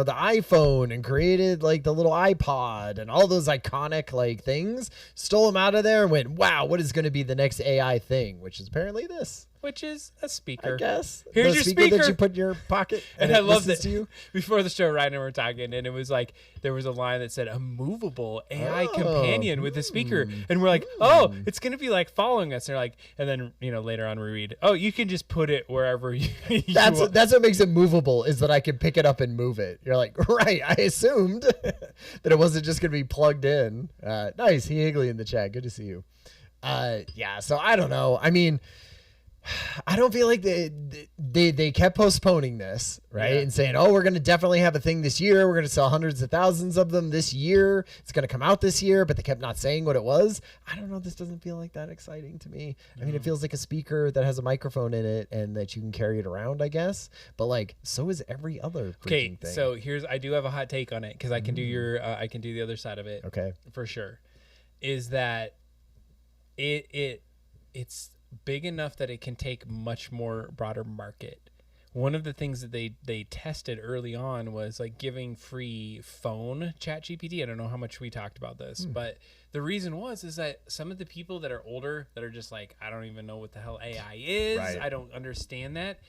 iPhone and created like the little iPod and all those iconic like things, stole them out of there and went, wow, what is going to be the next AI thing, which is apparently this. Which is a speaker. I guess. Here's the your speaker that speaker. you put in your pocket. And I loved it. To you. Before the show, Ryan and I were talking, and it was like there was a line that said a movable AI companion with a speaker, and we're like, oh, it's gonna be like following us. And then later on we read, oh, you can just put it wherever you. That's what makes it movable, is that I can pick it up and move it. You're like, right? I assumed that it wasn't just gonna be plugged in. Nice, he Higley in the chat. Good to see you. Yeah. So I don't know. I mean, I don't feel like they kept postponing this, right? And saying, oh, we're going to definitely have a thing this year. We're going to sell hundreds of thousands of them this year. It's going to come out this year, but they kept not saying what it was. I don't know. This doesn't feel like that exciting to me. I mean, it feels like a speaker that has a microphone in it and that you can carry it around, I guess. But like, so is every other freaking thing. So I do have a hot take on it, because I can do I can do the other side of it. Okay. For sure. Is that it's big enough that it can take much more broader market. One of the things that they tested early on was like giving free phone ChatGPT. I don't know how much we talked about this, but the reason is that some of the people that are older that are just like, I don't even know what the hell AI is. Right. I don't understand that.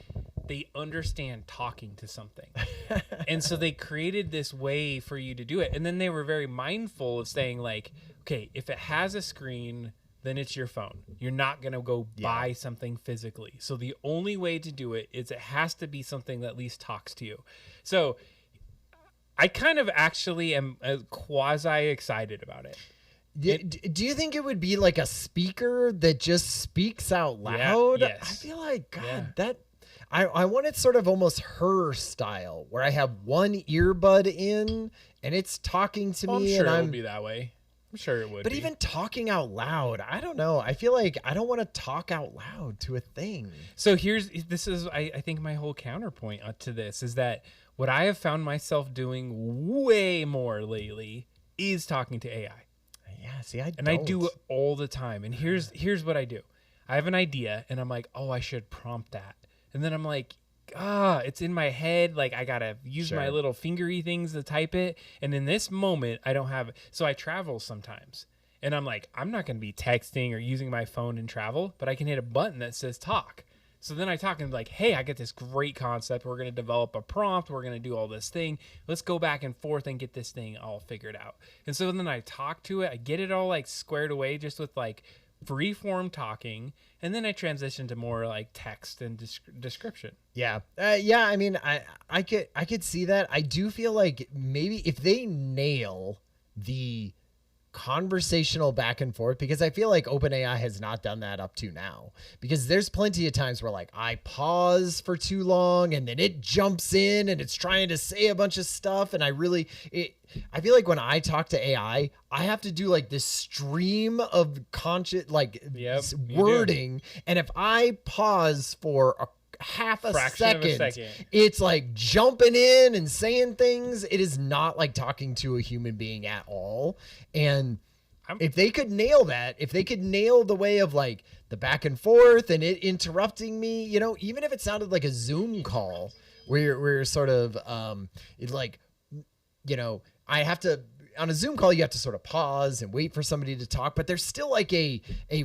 They understand talking to something. And so they created this way for you to do it. And then they were very mindful of saying like, okay, if it has a screen, then it's your phone. You're not going to go buy something physically. So the only way to do it is it has to be something that at least talks to you. So I kind of actually am quasi excited about it. Do you think it would be like a speaker that just speaks out loud? Yeah, yes. I feel like, God, that... I want it sort of almost her style, where I have one earbud in and it's talking to me. I'm sure and it'll be that way. I'm sure it would. But even talking out loud, I don't know. I feel like I don't want to talk out loud to a thing. So I think my whole counterpoint to this is that what I have found myself doing way more lately is talking to AI. Yeah, see, I do it all the time. And here's what I do. I have an idea and I'm like, oh, I should prompt that. And then I'm like, it's in my head. Like I gotta use my little fingery things to type it. And in this moment, I don't have. So I travel sometimes, and I'm like, I'm not gonna be texting or using my phone in travel, but I can hit a button that says talk. So then I talk and be like, hey, I got this great concept. We're gonna develop a prompt. We're gonna do all this thing. Let's go back and forth and get this thing all figured out. And so then I talk to it. I get it all like squared away, just with like free form talking, and then I transition to more like text and description. Yeah. I mean, I could see that. I do feel like maybe if they nail the conversational back and forth, because I feel like OpenAI has not done that up to now, because there's plenty of times where like I pause for too long and then it jumps in and it's trying to say a bunch of stuff, and I feel like when I talk to AI, I have to do like this stream of conscious wording, and if I pause for half a second, it's like jumping in and saying things. It is not like talking to a human being at all. And if they could nail that, if they could nail the way of like the back and forth and it interrupting me, even if it sounded like a Zoom call where you're sort of I have to, on a Zoom call, you have to sort of pause and wait for somebody to talk, but there's still like a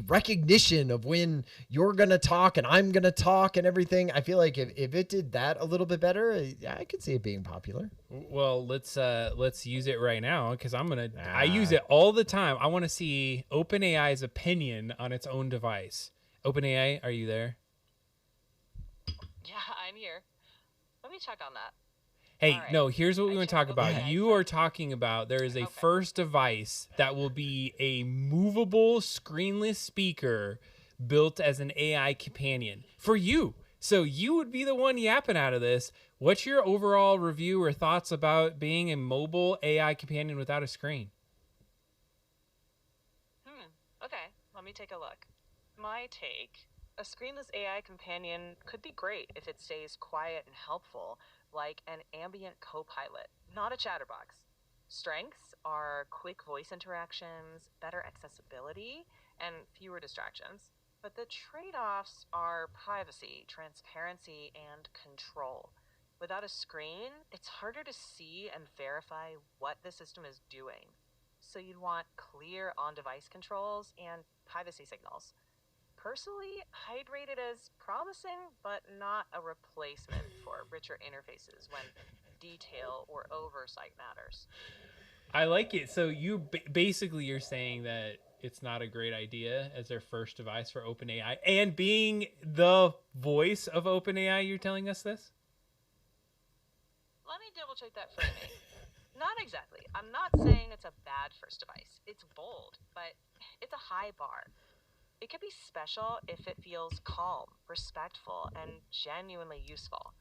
recognition of when you're going to talk and I'm going to talk and everything. I feel like if it did that a little bit better, I could see it being popular. Well, let's use it right now, because I use it all the time. I want to see OpenAI's opinion on its own device. OpenAI, are you there? Yeah, I'm here. Let me check on that. Hey, All right. no, here's what we I want to checked talk what about. the guy You said. are talking about there is a Okay. first device that will be a movable screenless speaker built as an AI companion for you. So you would be the one yapping out of this. What's your overall review or thoughts about being a mobile AI companion without a screen? Okay, let me take a look. My take: a screenless AI companion could be great if it stays quiet and helpful, like an ambient co pilot, not a chatterbox. Strengths are quick voice interactions, better accessibility, and fewer distractions. But the trade offs are privacy, transparency, and control. Without a screen, it's harder to see and verify what the system is doing. So you'd want clear on device controls and privacy signals. Personally, I'd rate it as promising, but not a replacement for richer interfaces when detail or oversight matters. I like it. So basically you're saying that it's not a great idea as their first device for OpenAI, and being the voice of OpenAI, you're telling us this? Let me double check that framing. Not exactly. I'm not saying it's a bad first device. It's bold, but it's a high bar. It could be special if it feels calm, respectful, and genuinely useful.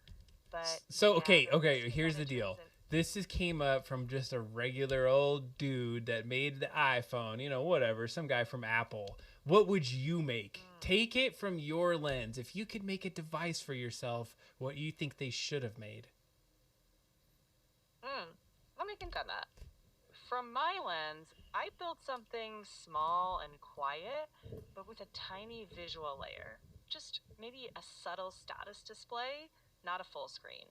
But So yeah, okay, the risk is here's that the it deal. turns in. This is came up from just a regular old dude that made the iPhone, whatever, some guy from Apple. What would you make? Take it from your lens. If you could make a device for yourself, what you think they should have made? Let me think on that. From my lens, I built something small and quiet, but with a tiny visual layer. Just maybe a subtle status display, not a full screen.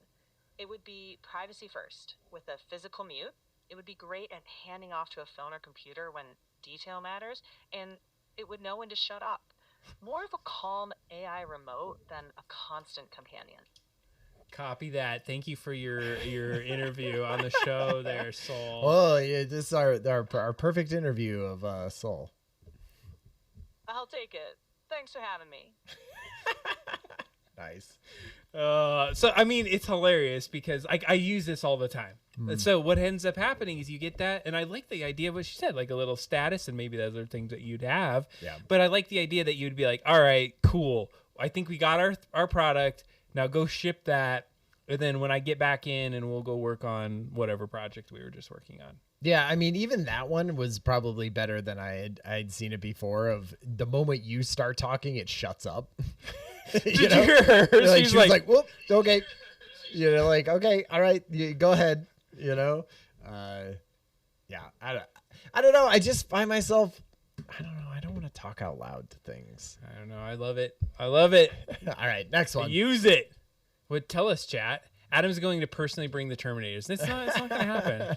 It would be privacy first, with a physical mute. It would be great at handing off to a phone or computer when detail matters, and it would know when to shut up. More of a calm AI remote than a constant companion. Copy that. Thank you for your interview on the show there, Soul. Oh, yeah, this is our perfect interview of Soul. I'll take it. Thanks for having me. Nice. So I mean, it's hilarious because I use this all the time. So what ends up happening is you get that, and I like the idea of what she said, like a little status, and maybe the other things that you'd have. Yeah. But I like the idea that you'd be like, all right, cool. I think we got our product. Now go ship that, and then when I get back in, and we'll go work on whatever project we were just working on. Yeah, I mean, even that one was probably better than I'd seen it before. Of the moment you start talking, it shuts up. Did you hear her? Like, She's she was like, "Whoop, okay," like, okay, all right, go ahead. Yeah, I don't know. I just find myself, I don't know. I don't want to talk out loud to things. I don't know. I love it. I love it. All right, next one. Use it. Would tell us, chat. Adam's going to personally bring the Terminators. It's not going to happen.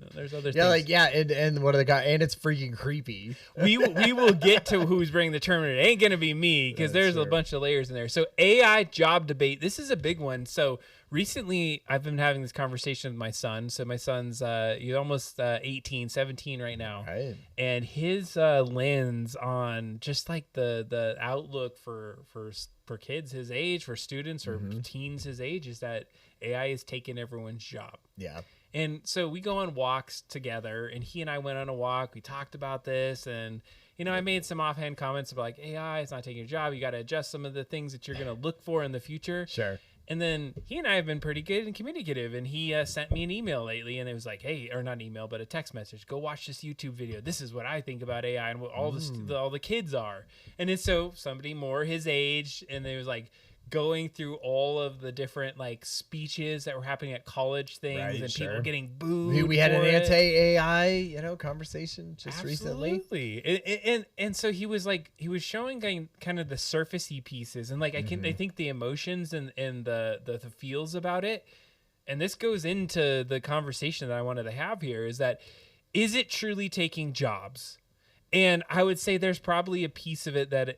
No, there's other things. And what are the guy? And it's freaking creepy. We will get to who's bringing the Terminator. It ain't gonna be me because there's a bunch of layers in there. So AI job debate. This is a big one. So recently I've been having this conversation with my son. So my son's he's almost 18, 17 right now. Right. And his lens on just like the outlook for kids his age, for students or teens his age, is that AI is taking everyone's job. Yeah. And so we go on walks together, and he and I went on a walk. We talked about this, and I made some offhand comments about like AI is not taking your job. You got to adjust some of the things that you're going to look for in the future. Sure. And then he and I have been pretty good and communicative, and he sent me an email lately, and it was like, hey, or not an email, but a text message. Go watch this YouTube video. This is what I think about AI and what all the kids are. And it's so somebody more his age, and it was like going through all of the different like speeches that were happening at college things, Right, and sure. people getting booed. We had an for it. anti-AI, conversation just recently. Absolutely. And so he was showing kind of the surfacey pieces, and like I think the emotions and the feels about it. And this goes into the conversation that I wanted to have here, is is it truly taking jobs? And I would say there's probably a piece of it that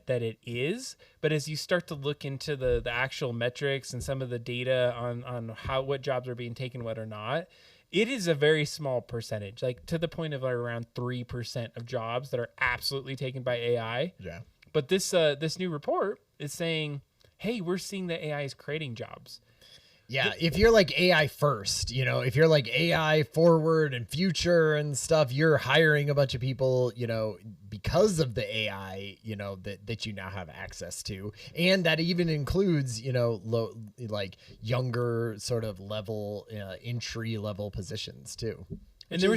it is, but as you start to look into the actual metrics and some of the data on what jobs are being taken, what are not, it is a very small percentage, like to the point of like around 3% of jobs that are absolutely taken by AI. Yeah. But this new report is saying hey, we're seeing that AI is creating jobs. Yeah, if you're like AI first, if you're like AI forward and future and stuff, you're hiring a bunch of people, because of the AI, that you now have access to. And that even includes, like younger sort of level, entry level positions too. And they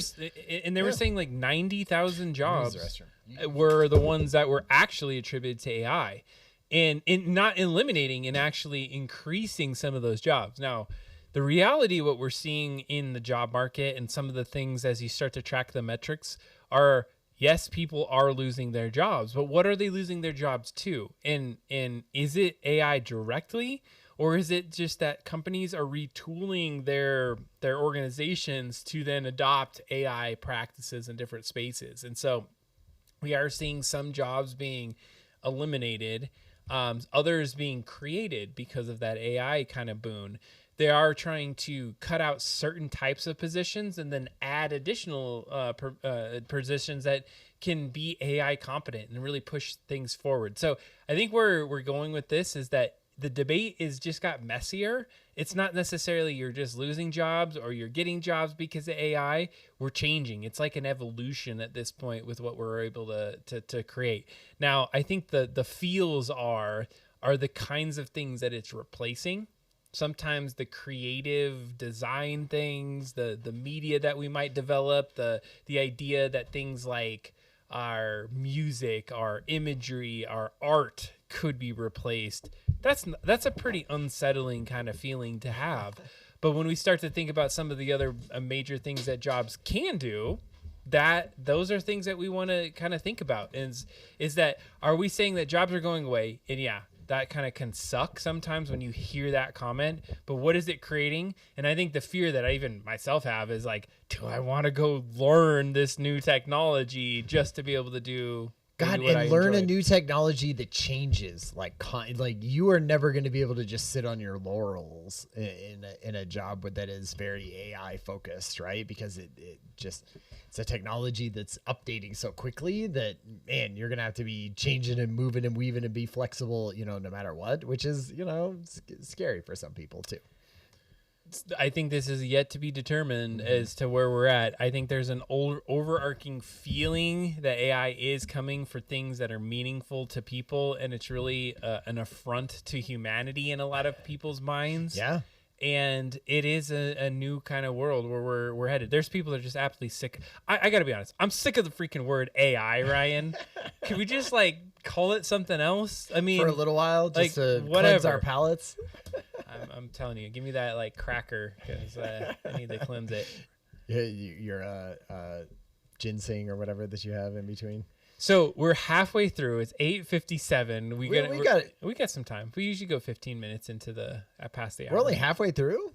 were saying like 90,000 jobs restroom. were the ones that were actually attributed to AI. And not eliminating and actually increasing some of those jobs. Now, the reality, what we're seeing in the job market and some of the things as you start to track the metrics are, yes, people are losing their jobs, but what are they losing their jobs to? And is it AI directly, or is it just that companies are retooling their organizations to then adopt AI practices in different spaces? And so we are seeing some jobs being eliminated, others being created because of that AI kind of boon. They are trying to cut out certain types of positions and then add additional positions that can be AI competent and really push things forward. So I think where we're going with this is that the debate is just got messier. It's not necessarily you're just losing jobs or you're getting jobs because of AI. We're changing. It's like an evolution at this point with what we're able to create. Now, I think the feels are the kinds of things that it's replacing. Sometimes the creative design things, the media that we might develop, the idea that things like our music, our imagery, our art could be replaced. That's a pretty unsettling kind of feeling to have. But when we start to think about some of the other major things that jobs can do, those are things that we want to kind of think about. Is that, are we saying that jobs are going away? And yeah, that kind of can suck sometimes when you hear that comment, but what is it creating? And I think the fear that I even myself have is like, do I want to go learn this new technology just to be able to do God, and learn a new technology that changes. Like you are never going to be able to just sit on your laurels in a job that is very AI focused, right? Because it's a technology that's updating so quickly that, man, you're going to have to be changing and moving and weaving and be flexible, no matter what, which is, scary for some people too. I think this is yet to be determined as to where we're at. I think there's an overarching feeling that AI is coming for things that are meaningful to people, and it's really an affront to humanity in a lot of people's minds. Yeah. And it is a new kind of world where we're headed. There's people that are just absolutely sick. I got to be honest. I'm sick of the freaking word AI, Ryan. Can we just call it something else? I mean, for a little while, just to whatever. Cleanse our palates. I'm telling you, give me that cracker because I need to cleanse it. Yeah, your ginseng or whatever that you have in between. So we're halfway through. It's 8:57. We got some time. We usually go 15 minutes into past the hour. We're only halfway through.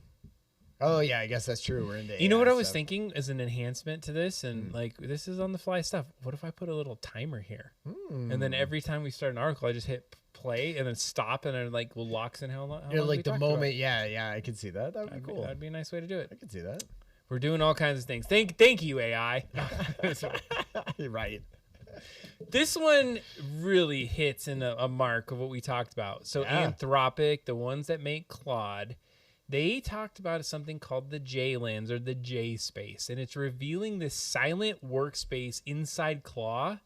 Oh yeah, I guess that's true. We're into. You know what I was thinking as an enhancement to this, and this is on the fly stuff. What if I put a little timer here, and then every time we start an article, I just hit play and then stop, and then we'll locks in how long. Like the moment. Yeah, I could see that. That would be cool. That'd be a nice way to do it. I could see that. We're doing all kinds of things. Thank you, AI. You're right. This one really hits in a mark of what we talked about. So Anthropic, the ones that make Claude, they talked about something called the J-Lens or the J-Space, and it's revealing this silent workspace inside Claude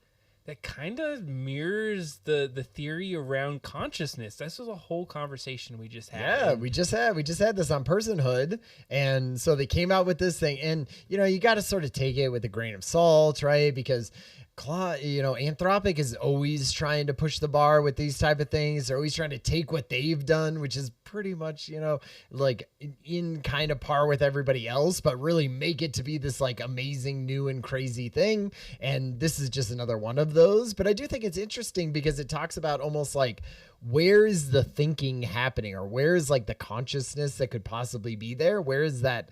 that kind of mirrors the theory around consciousness. This was a whole conversation we just had. Yeah, we just had this on Personhood, and so they came out with this thing, and you got to sort of take it with a grain of salt, right? Because Anthropic is always trying to push the bar with these type of things. They're always trying to take what they've done, which is pretty much, in kind of par with everybody else, but really make it to be this amazing new and crazy thing. And this is just another one of those. But I do think it's interesting because it talks about almost where is the thinking happening, or where is the consciousness that could possibly be there? Where is that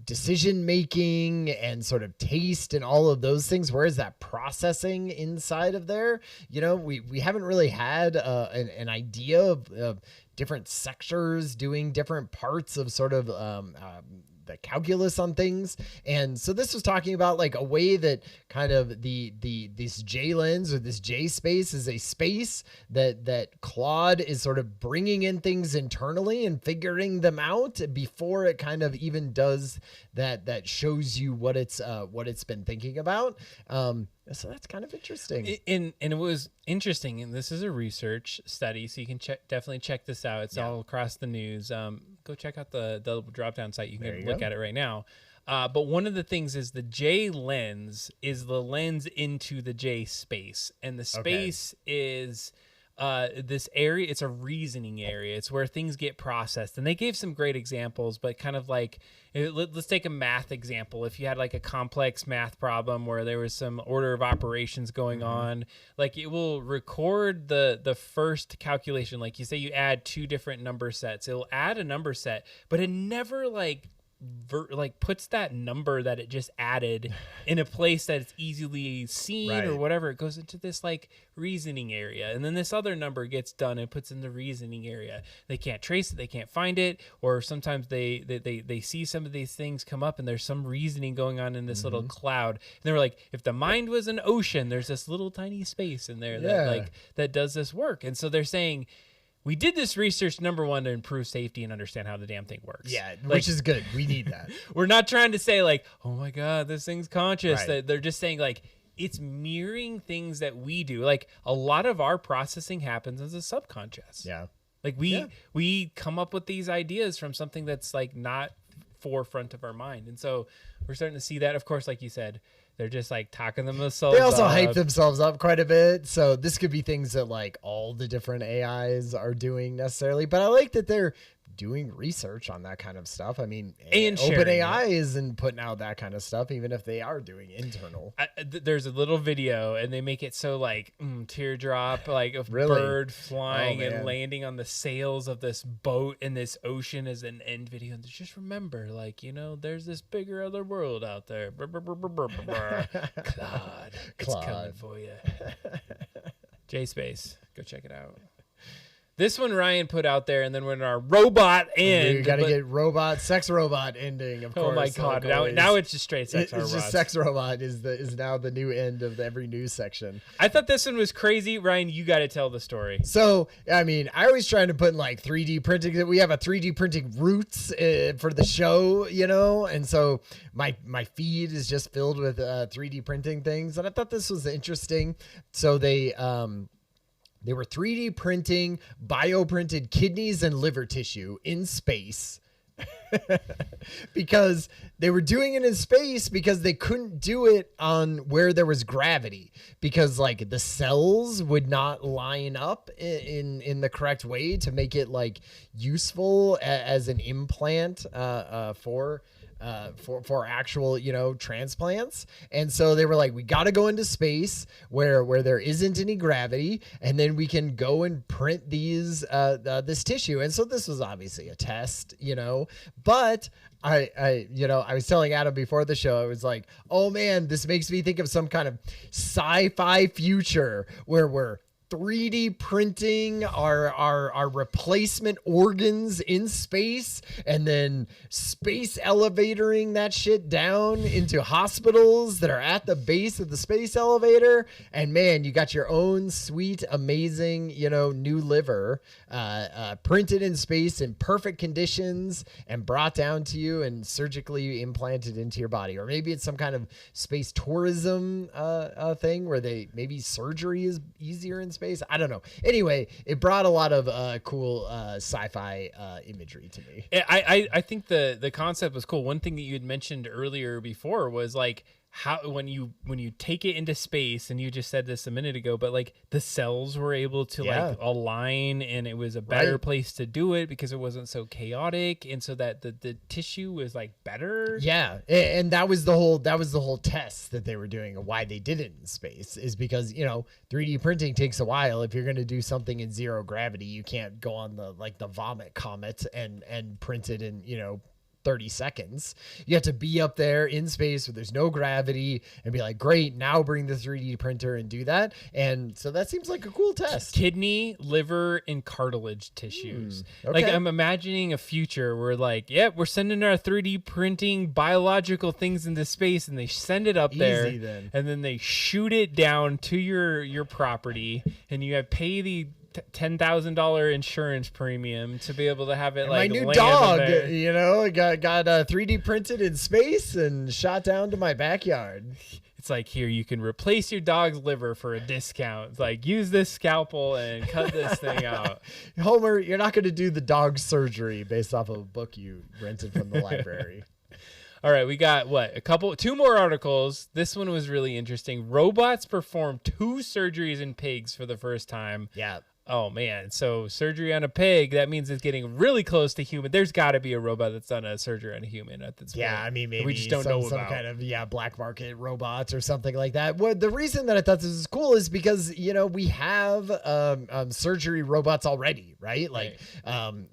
decision making and sort of taste and all of those things? Where is that processing inside of there? We haven't really had an idea of different sectors doing different parts of sort of the calculus on things. And so this was talking about like a way that kind of this J lens or this J space is a space that Claude is sort of bringing in things internally and figuring them out before it kind of even does that shows you what it's been thinking about. So that's kind of interesting. And it was interesting. And this is a research study, so you can definitely check this out. It's all across the news. Go check out the drop down site. You can look at it right now. But one of the things is the J lens is the lens into the J space, and the space is this area. It's a reasoning area. It's where things get processed. And they gave some great examples, but kind of like, let's take a math example. If you had like a complex math problem where there was some order of operations going on, like it will record the first calculation. Like you say you add two different number sets, it'll add a number set, but it never like puts that number that it just added in a place that it's easily seen or whatever. It goes into this like reasoning area, and then this other number gets done and puts in the reasoning area. They can't trace it, they can't find it, or sometimes they see some of these things come up and there's some reasoning going on in this little cloud. And they were like, if the mind was an ocean, there's this little tiny space in there that does this work. And so they're saying, we did this research, number one, to improve safety and understand how the damn thing works. Yeah, which is good. We need that. We're not trying to say like, oh my God, this thing's conscious. They're just saying like, it's mirroring things that we do. Like a lot of our processing happens as a subconscious. Yeah. Like we come up with these ideas from something that's like not forefront of our mind. And so we're starting to see that, of course, like you said, they're just like talking themselves. They also hype themselves up quite a bit. So this could be things that like all the different AIs are doing necessarily. But I like that they're doing research on that kind of stuff. I mean, and OpenAI isn't putting out that kind of stuff, even if they are doing internal. There's a little video, and they make it so like teardrop, like a bird flying and landing on the sails of this boat in this ocean as an end video. And just remember, like, you know, there's this bigger other world out there. Claude, it's coming for you. J-Space, go check it out. This one Ryan put out there, and then when our robot end. You got to get sex robot ending, of course. Oh my God. Now it's just straight sex robot. It's just sex robot is now the new end of every news section. I thought this one was crazy. Ryan, you got to tell the story. So, I mean, I always trying to put in like 3D printing. We have a 3D printing roots for the show, you know? And so my feed is just filled with 3D printing things. And I thought this was interesting. So they were 3D printing bioprinted kidneys and liver tissue in space because they were doing it in space because they couldn't do it on where there was gravity, because like the cells would not line up in the correct way to make it like useful as an implant for actual, you know, transplants. And so they were like, we got to go into space where there isn't any gravity, and then we can go and print these this tissue. And so this was obviously a test, you know, but I was telling Adam before the show, I was like, oh man, this makes me think of some kind of sci-fi future where we're 3D printing our replacement organs in space, and then space elevatoring that shit down into hospitals that are at the base of the space elevator. And man, you got your own sweet, amazing, you know, new liver printed in space in perfect conditions and brought down to you and surgically implanted into your body. Or maybe it's some kind of space tourism thing where maybe surgery is easier in space. I don't know. Anyway, it brought a lot of cool sci-fi imagery to me. I think the concept was cool. One thing that you had mentioned earlier before was like how when you take it into space, and you just said this a minute ago, but like the cells were able to like align, and it was a better place to do it because it wasn't so chaotic, and so that the tissue was like better. Yeah, and that was the whole test that they were doing, and why they did it in space is because, you know, 3D printing takes a while. If you're going to do something in zero gravity, you can't go on the vomit comet and print it in, you know, 30 seconds. You have to be up there in space where there's no gravity and be like, great, now bring the 3D printer and do that. And so that seems like a cool test. Kidney, liver, and cartilage tissues. Okay. Like I'm imagining a future where like, yep, we're sending our 3D printing biological things into space, and they send it up there, Easy then. and then they shoot it down to your property, and you have pay the $10,000 insurance premium to be able to have it And like my new land dog, there. you know, got 3D printed in space and shot down to my backyard. It's like, here, you can replace your dog's liver for a discount. It's like, use this scalpel and cut this thing out. Homer, you're not going to do the dog surgery based off of a book you rented from the library. All right, we got two more articles. This one was really interesting. Robots perform 2 surgeries in pigs for the first time. Yeah. Oh man, so surgery on a pig, that means it's getting really close to human. There's got to be a robot that's done a surgery on a human at this point. Yeah, I mean, maybe we just don't know some about. kind of black market robots or something like that. Well, the reason that I thought this was cool is because we have surgery robots already, right? Like, Elon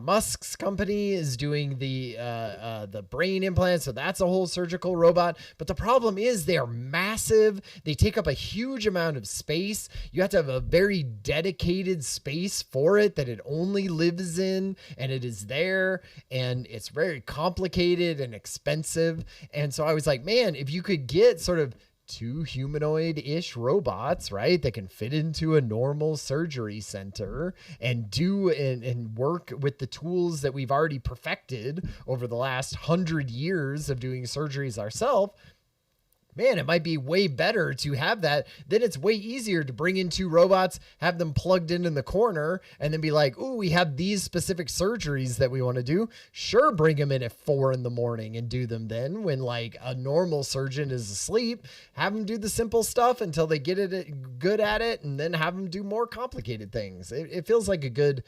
Musk's company is doing the brain implant, so that's a whole surgical robot. But the problem is they are massive. They take up a huge amount of space. You have to have a very dedicated space for it that it only lives in, and it is there, and it's very complicated and expensive. And so I was like, man, if you could get sort of 2 humanoid-ish robots, right, that can fit into a normal surgery center and do and work with the tools that we've already perfected over the last 100 years of doing surgeries ourselves, man, it might be way better to have that. Then it's way easier to bring in 2 robots, have them plugged in the corner, and then be like, ooh, we have these specific surgeries that we want to do. Sure, bring them in at 4 a.m. and do them then when like a normal surgeon is asleep. Have them do the simple stuff until they get it good at it, and then have them do more complicated things. It feels like a good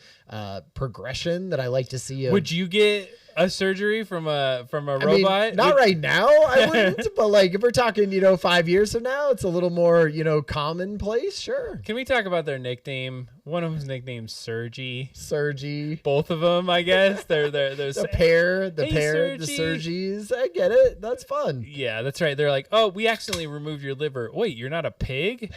progression that I like to see. Would you get a surgery from a robot? Mean, not right now, I wouldn't. But like if we're talking, 5 years from now, it's a little more, commonplace. Sure. Can we talk about their nickname? One of them's nicknamed Sergi. Both of them, I guess. They're The pair, the Sergi. Sergis. I get it. That's fun. Yeah, that's right. They're like, oh, we accidentally removed your liver. Wait, you're not a pig?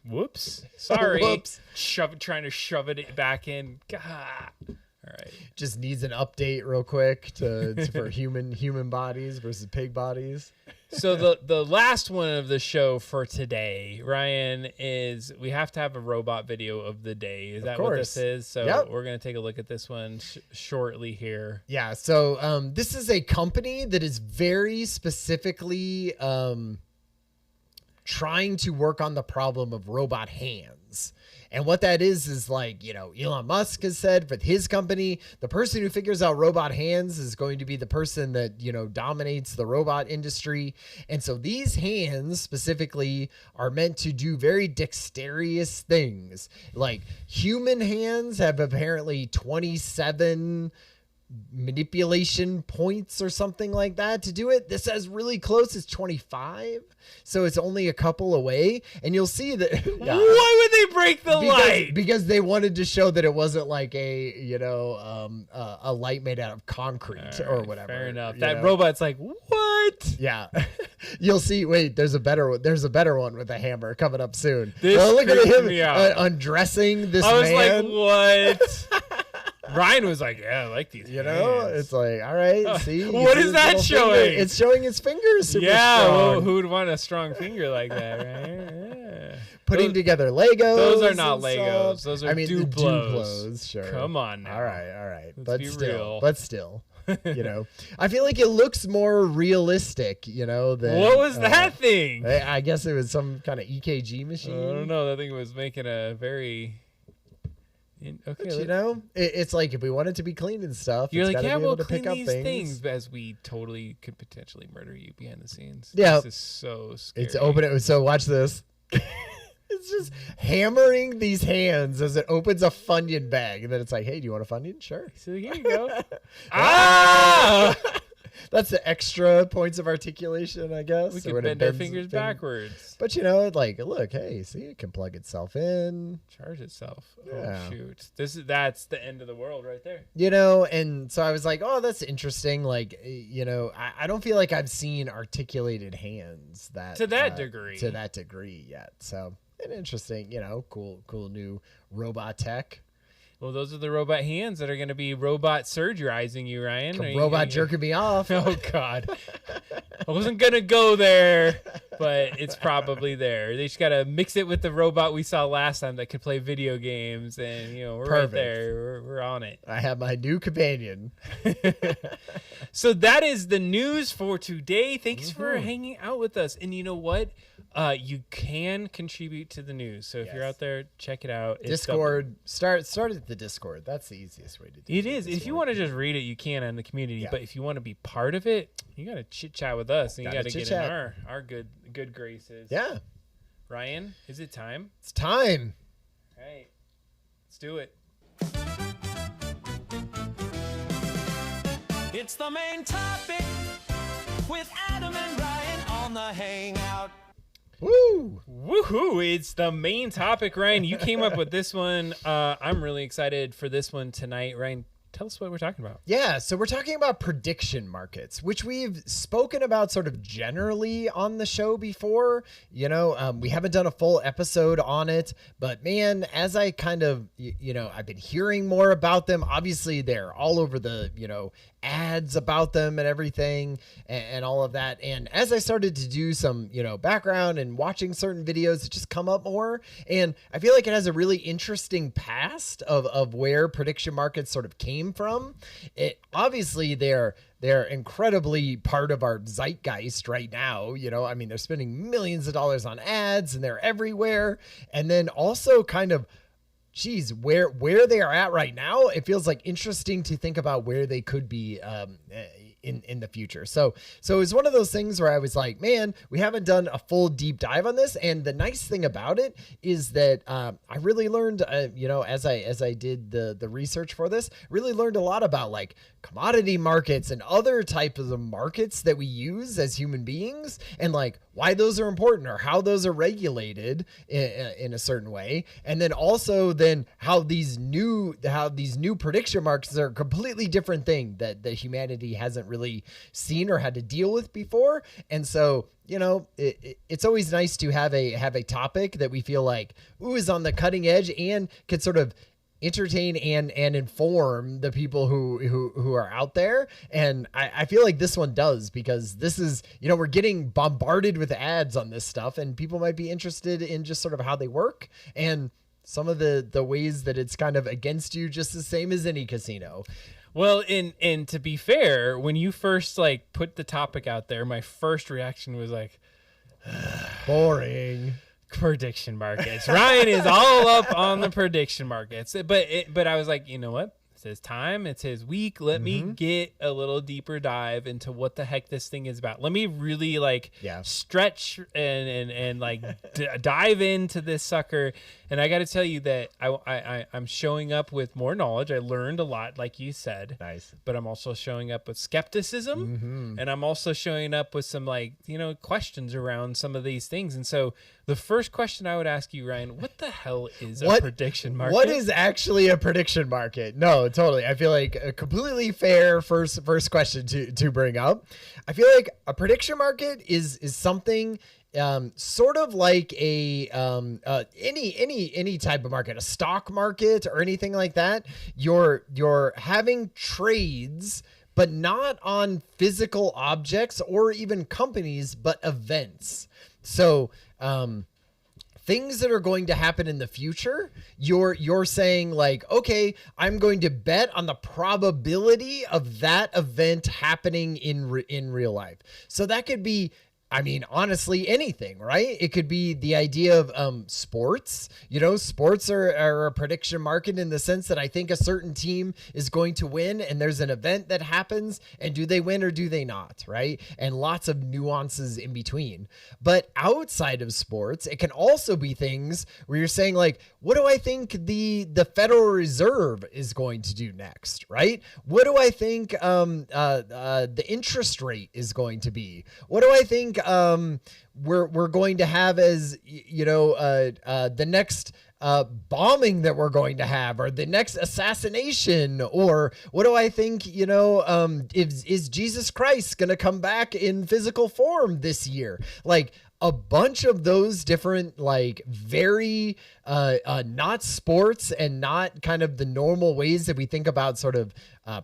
Whoops. Sorry. Whoops. Trying to shove it back in. God. All right. Just needs an update real quick for human bodies versus pig bodies. So the last one of the show for today, Ryan, is we have to have a robot video of the day. Is that what this is? So Yep. We're going to take a look at this one shortly here. Yeah. So this is a company that is very specifically trying to work on the problem of robot hands. And what that is like, Elon Musk has said for his company, the person who figures out robot hands is going to be the person that, dominates the robot industry. And so these hands specifically are meant to do very dexterous things. Like human hands have apparently 27 manipulation points or something like that to do it. This says really close is 25, so it's only a couple away, and you'll see that. Yeah. Why would they break the light? Because they wanted to show that it wasn't like a light made out of concrete or whatever. Fair enough. That robot's like, what? Yeah. You'll see. Wait, there's a better one with a hammer coming up soon. This look at creeped him me out. undressing this I was man. like, what? Ryan was like, yeah, I like these. hands. It's like, all right, see. you What see is his that little showing? finger? It's showing his fingers super Yeah, strong. well, who would want a strong finger like that, right? Yeah. Putting together Legos. Those are not and Legos. stuff. Those are the Duplos. sure. Come on now. All right. Let's But be still, real. I feel like it looks more realistic, than What was that thing? I guess it was some kind of EKG machine. I don't know. That thing was making a very. Okay, But, it's like if we want it to be clean and stuff, you're it's like, gotta yeah, be we'll able to clean pick up these things, as we totally could potentially murder you behind the scenes. Yeah. This is so scary. It's open it. So watch this. It's just hammering these hands as it opens a Funyun bag, and then it's like, hey, do you want a Funyun? Sure. So here you go. Ah! That's the extra points of articulation, I guess. We or can when it bend our bends fingers the thing. backwards. But you know, like, look, hey, see, it can plug itself in. Charge itself. Yeah. Oh shoot! That's the end of the world right there. You know, and so I was like, oh, that's interesting. Like, you know, I don't feel like I've seen articulated hands that To that degree. To that degree yet. So, an interesting, you know, cool new robot tech. Well, those are the robot hands that are going to be robot surgerizing you, Ryan. Are you Robot gonna- jerking me off. Oh God, I wasn't gonna go there, but it's probably there. They just gotta mix it with the robot we saw last time that could play video games, and you know we're right Perfect. there. We're on it. I have my new companion. So that is the news for today. Thanks for hanging out with us. And you know what? You can contribute to the news. So if you're Yes. out there, check it out. It's Discord. Start at the Discord. That's the easiest way to do it. It is. If you want to just read it, you can in the community. Yeah. But if you want to be part of it, you got to chit chat with us, and you Gotta got to get in chit-chat. our good graces. Yeah, Ryan, is it time? it's time. All right, let's do it. It's the main topic with Adam and Ryan on the Hangout. Woo! Woohoo! It's the main topic, Ryan. You came up with this one. I'm really excited for this one tonight, Ryan. Tell us what we're talking about. Yeah, so we're talking about prediction markets, which we've spoken about sort of generally on the show before. You know, we haven't done a full episode on it, but man, as I kind of, you know, I've been hearing more about them. Obviously, they're all over the, you know, ads about them and everything and all of that. And as I started to do some, you know, background and watching certain videos, it just come up more. And I feel like it has a really interesting past of where prediction markets sort of came from. It obviously they're incredibly part of our zeitgeist right now. You know, I mean, they're spending millions of dollars on ads and they're everywhere. And then also kind of, geez, where they are at right now, it feels like interesting to think about where they could be in the future. So it was one of those things where I was like, man, we haven't done a full deep dive on this. And the nice thing about it is that I really learned, you know, as I did the research for this, really learned a lot about like commodity markets and other types of markets that we use as human beings, and like why those are important or how those are regulated in a certain way. And then also then how these new prediction markets are a completely different thing that humanity hasn't really seen or had to deal with before. And so, you know, it's always nice to have a topic that we feel like, ooh, is on the cutting edge and could sort of entertain and inform the people who are out there. And I feel like this one does, because this is, you know, we're getting bombarded with ads on this stuff, and people might be interested in just sort of how they work and some of the ways that it's kind of against you, just the same as any casino. Well, and to be fair, when you first like put the topic out there, my first reaction was like, Boring. prediction markets. Ryan is all up on the prediction markets, but I was like, you know what? It's his time. It's his week. Let me get a little deeper dive into what the heck this thing is about. Let me really like stretch and like dive into this sucker. And I got to tell you that I'm showing up with more knowledge. I learned a lot, like you said. Nice. But I'm also showing up with skepticism, and I'm also showing up with some like, you know, questions around some of these things. And so the first question I would ask you, Ryan, what the hell is a prediction market? What is actually a prediction market? No, totally. I feel like a completely fair first question to bring up. I feel like a prediction market is something sort of like a any type of market, a stock market or anything like that. You're having trades, but not on physical objects or even companies, but events. So things that are going to happen in the future, you're saying like, okay, I'm going to bet on the probability of that event happening in real life. So that could be I mean, honestly, anything, right? It could be the idea of sports. You know, sports are a prediction market in the sense that I think a certain team is going to win and there's an event that happens, and do they win or do they not, right? And lots of nuances in between. But outside of sports, it can also be things where you're saying like, what do I think the Federal Reserve is going to do next, right? What do I think the interest rate is going to be? What do I think we're going to have as, you know, the next bombing that we're going to have, or the next assassination, or what do I think, you know, is Jesus Christ going to come back in physical form this year? Like, a bunch of those different, like, very not sports and not kind of the normal ways that we think about sort of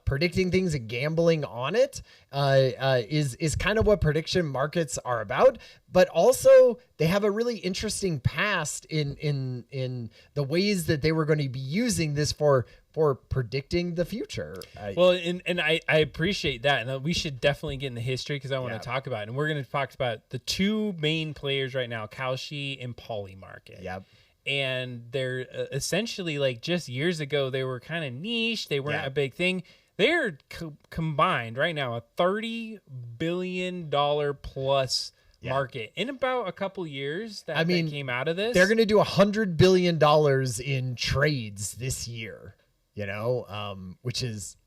predicting things and gambling on it is kind of what prediction markets are about. But also they have a really interesting past in the ways that they were going to be using this for predicting the future. Well, and I appreciate that. And we should definitely get into history because I want to talk about it. And we're going to talk about the two main players right now, Kalshi and Polymarket. Yep. And they're essentially, like, just years ago, they were kind of niche. They weren't a big thing. They're combined right now a $30 billion plus market in about a couple years that they came out of this. They're going to do $100 billion in trades this year, you know, which is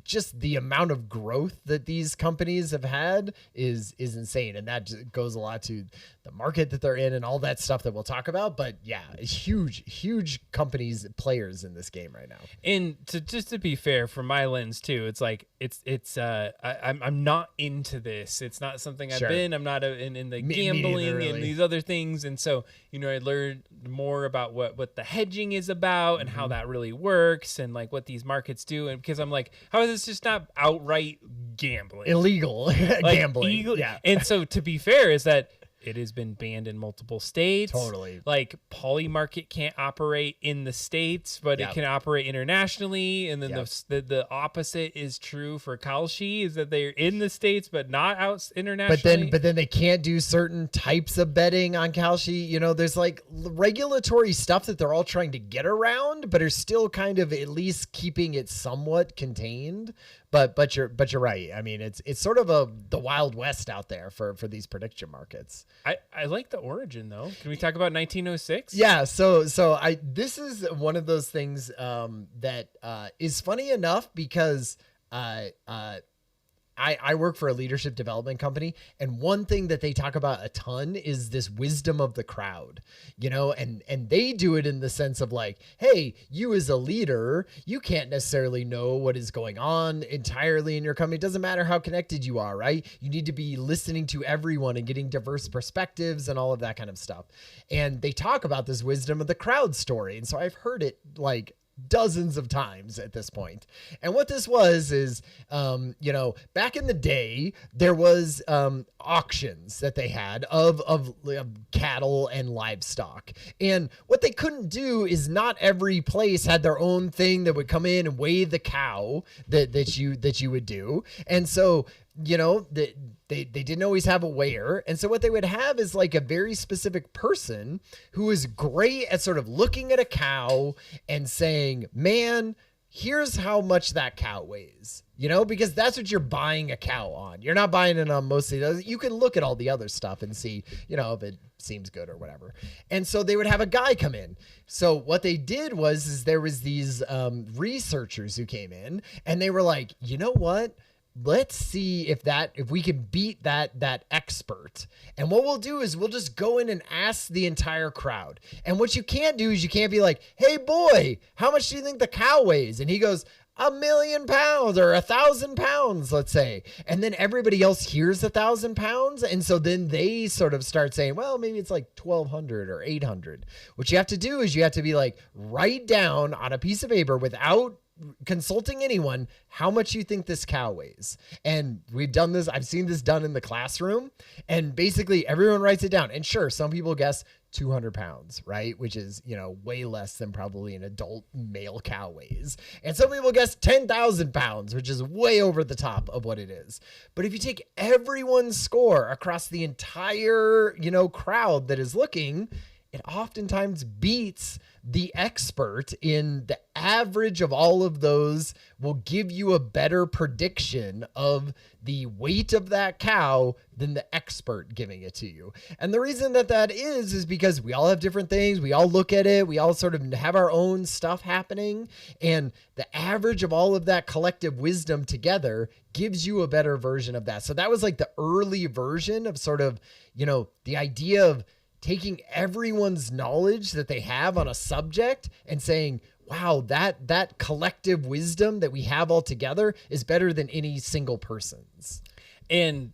just the amount of growth that these companies have had is insane. And that just goes a lot to the market that they're in and all that stuff that we'll talk about. But yeah, huge companies, players in this game right now. And just to be fair, from my lens too, it's like, I'm not into this. It's not something I've been. I'm not in the gambling really. And these other things. And so, you know, I learned more about what the hedging is about and how that really works and like what these markets do. And because I'm like, how is this just not outright gambling? Illegal like, gambling. Yeah. And so to be fair is that it has been banned in multiple states. Totally. Like Polymarket can't operate in the States, but it can operate internationally. And then the opposite is true for Kalshi, is that they're in the States, but not out internationally. But then they can't do certain types of betting on Kalshi. You know, there's like regulatory stuff that they're all trying to get around, but are still kind of at least keeping it somewhat contained. But you're right. I mean, it's sort of the Wild West out there for these prediction markets. I like the origin though. Can we talk about 1906? Yeah. So this is one of those things that is funny enough because I work for a leadership development company, and one thing that they talk about a ton is this wisdom of the crowd, you know, and they do it in the sense of like, hey, you as a leader, you can't necessarily know what is going on entirely in your company. It doesn't matter how connected you are, right? You need to be listening to everyone and getting diverse perspectives and all of that kind of stuff. And they talk about this wisdom of the crowd story. And so I've heard it like dozens of times at this point. And what this was is, you know, back in the day, there was auctions that they had of cattle and livestock. And what they couldn't do is not every place had their own thing that would come in and weigh the cow that you would do. And so, you know, they didn't always have a weigher. And so what they would have is like a very specific person who is great at sort of looking at a cow and saying, man, here's how much that cow weighs, you know, because that's what you're buying a cow on. You're not buying it on mostly those. You can look at all the other stuff and see, you know, if it seems good or whatever. And so they would have a guy come in. So what they did is there was these researchers who came in and they were like, you know what? Let's see if we can beat that expert. And what we'll do is we'll just go in and ask the entire crowd. And what you can't do is you can't be like, hey boy, how much do you think the cow weighs? And he goes, 1,000,000 pounds or 1,000 pounds, let's say. And then everybody else hears 1,000 pounds. And so then they sort of start saying, well, maybe it's like 1,200 or 800. What you have to do is you have to be like, write down on a piece of paper without consulting anyone how much you think this cow weighs. And we've done this. I've seen this done in the classroom, and basically everyone writes it down. And sure, some people guess 200 pounds, right? Which is, way less than probably an adult male cow weighs. And some people guess 10,000 pounds, which is way over the top of what it is. But if you take everyone's score across the entire, crowd that is looking, it oftentimes beats the expert in the average of all of those will give you a better prediction of the weight of that cow than the expert giving it to you. And the reason that is because we all have different things. We all look at it. We all sort of have our own stuff happening. And the average of all of that collective wisdom together gives you a better version of that. So that was like the early version of sort of, the idea of taking everyone's knowledge that they have on a subject and saying, wow, that collective wisdom that we have all together is better than any single person's. And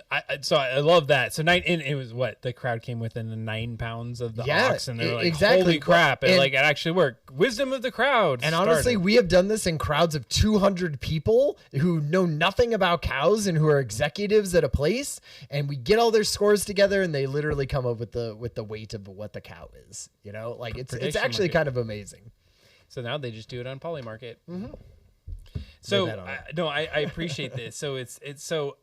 I love that. So it was what the crowd came within the 9 pounds of the ox, and they were like, exactly. holy crap. And it actually worked. Wisdom of the crowd. And honestly, we have done this in crowds of 200 people who know nothing about cows and who are executives at a place. And we get all their scores together and they literally come up with the weight of what the cow is, it's actually kind of amazing. So now they just do it on Polymarket. Mm-hmm. So I appreciate this. So it's so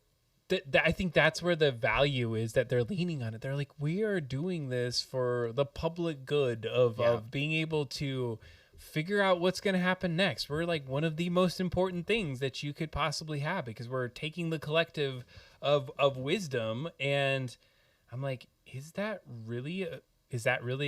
I think that's where the value is that they're leaning on it. They're like, we are doing this for the public good of being able to figure out what's going to happen next. We're like one of the most important things that you could possibly have because we're taking the collective of wisdom. And I'm like, is that really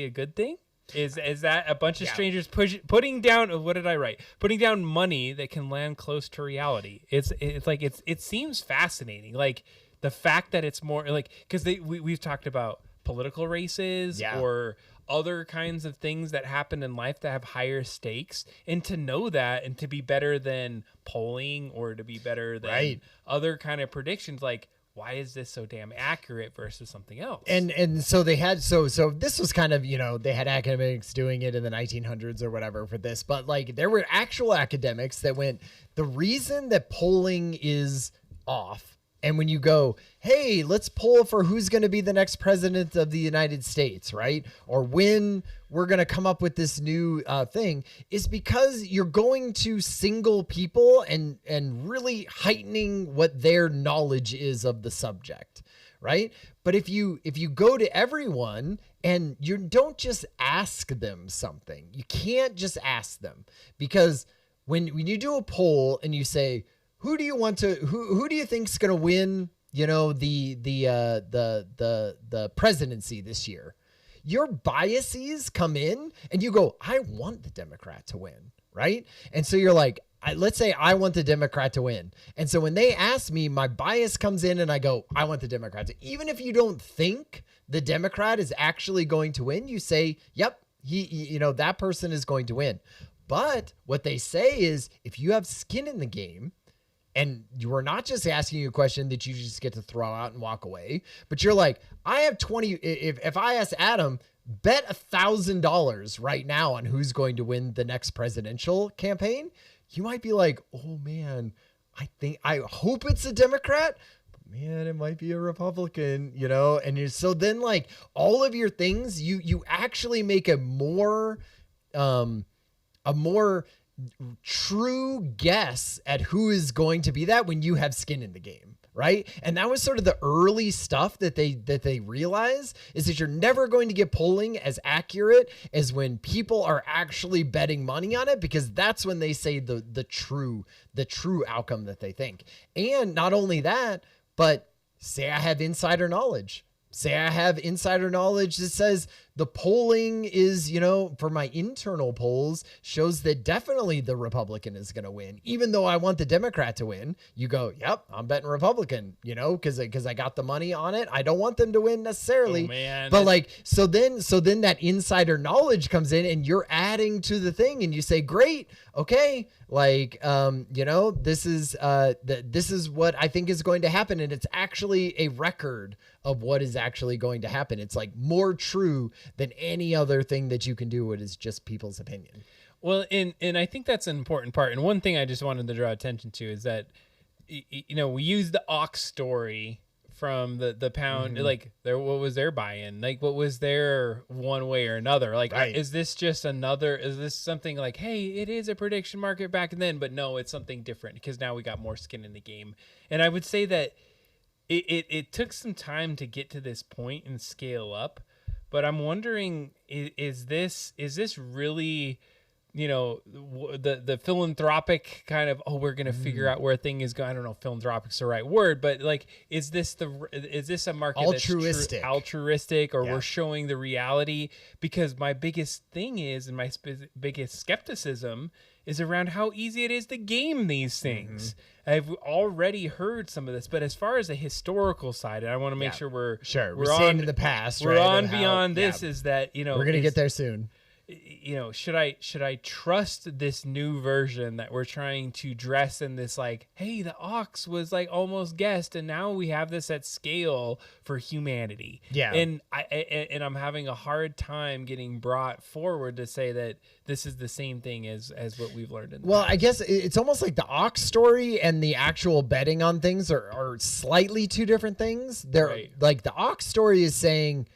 a good thing? Is that a bunch of strangers putting down, what did I write? Putting down money that can land close to reality. It seems fascinating. Like the fact that it's more like, cause we've talked about political races or other kinds of things that happen in life that have higher stakes, and to know that and to be better than polling or to be better than other kind of predictions, like, why is this so damn accurate versus something else? And so they had, so this was kind of, they had academics doing it in the 1900s or whatever for this, but like there were actual academics that went, the reason that polling is off, and when you go, hey, let's poll for who's going to be the next president of the United States, right? Or when we're going to come up with this new thing, is because you're going to single people and really heightening what their knowledge is of the subject, right? But if you go to everyone and you don't just ask them something, you can't just ask them, because when you do a poll and you say, who do you think's going to win, the presidency this year? Your biases come in and you go, I want the Democrat to win, right? And so you're like, let's say I want the Democrat to win. And so when they ask me, my bias comes in and I go, I want the Democrat to. Even if you don't think the Democrat is actually going to win, you say, yep, that person is going to win. But what they say is, if you have skin in the game, and you are not just asking you a question that you just get to throw out and walk away, but you're like, I have 20. If I ask Adam, bet $1,000 right now on who's going to win the next presidential campaign, you might be like, oh man, I hope it's a Democrat. But man, it might be a Republican, And so then like all of your things, you actually make a more true guess at who is going to be that when you have skin in the game, right? And that was sort of the early stuff that they realize, is that you're never going to get polling as accurate as when people are actually betting money on it, because that's when they say the true outcome that they think. And not only that, but say I have insider knowledge. Say I have insider knowledge that says the polling is, for my internal polls, shows that definitely the Republican is going to win, even though I want the Democrat to win. You go, yep, I'm betting Republican, because I got the money on it. I don't want them to win necessarily. Oh, man. But like, so then that insider knowledge comes in and you're adding to the thing and you say, great, okay, like, this is what I think is going to happen. And it's actually a record of what is actually going to happen. It's like more true than any other thing that you can do. It is just people's opinion. Well, and I think that's an important part. And one thing I just wanted to draw attention to is that, we use the Ox story from the pound, like what was their buy-in? Like what was their one way or another? Like, Right. is this something like, hey, it is a prediction market back then, but no, it's something different because now we got more skin in the game. And I would say that it took some time to get to this point and scale up, but I'm wondering, is this really, the philanthropic kind of, we're going to figure out where a thing is going. I don't know if philanthropic's the right word, but like, is this a market Altruistic. altruistic, or Yeah. we're showing the reality? Because my biggest thing is, and my biggest skepticism is around how easy it is to game these things. I've already heard some of this, but as far as the historical side, and I want to make sure we're staying in the past. we're right, on of how- beyond yeah. this, is that, We're gonna get there soon. should I trust this new version that we're trying to dress in this, like, hey, the Ox was like almost guessed, and now we have this at scale for humanity. Yeah. And I'm having a hard time getting brought forward to say that this is the same thing as what we've learned in the Well, past. I guess it's almost like the Ox story and the actual betting on things are slightly two different things. They're Right. like, the Ox story is saying,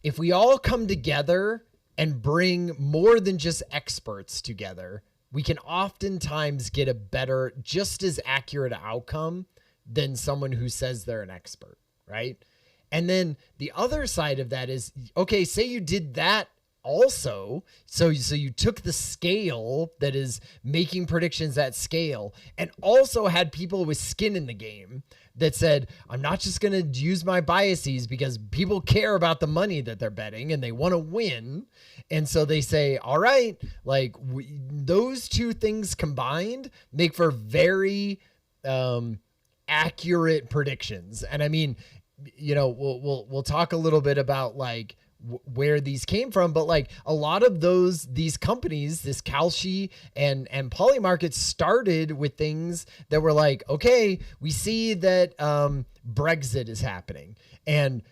if we all come together and bring more than just experts together, we can oftentimes get a better, just as accurate outcome than someone who says they're an expert, right? And then the other side of that is, okay, say you did that also. So you took the scale that is making predictions at scale and also had people with skin in the game that said, I'm not just going to use my biases because people care about the money that they're betting and they want to win. And so they say, all right, like those two things combined make for very accurate predictions. And I mean, we'll talk a little bit about like where these came from, but like a lot of these companies, this Kalshi and Polymarket, started with things that were like, okay, we see that Brexit is happening, and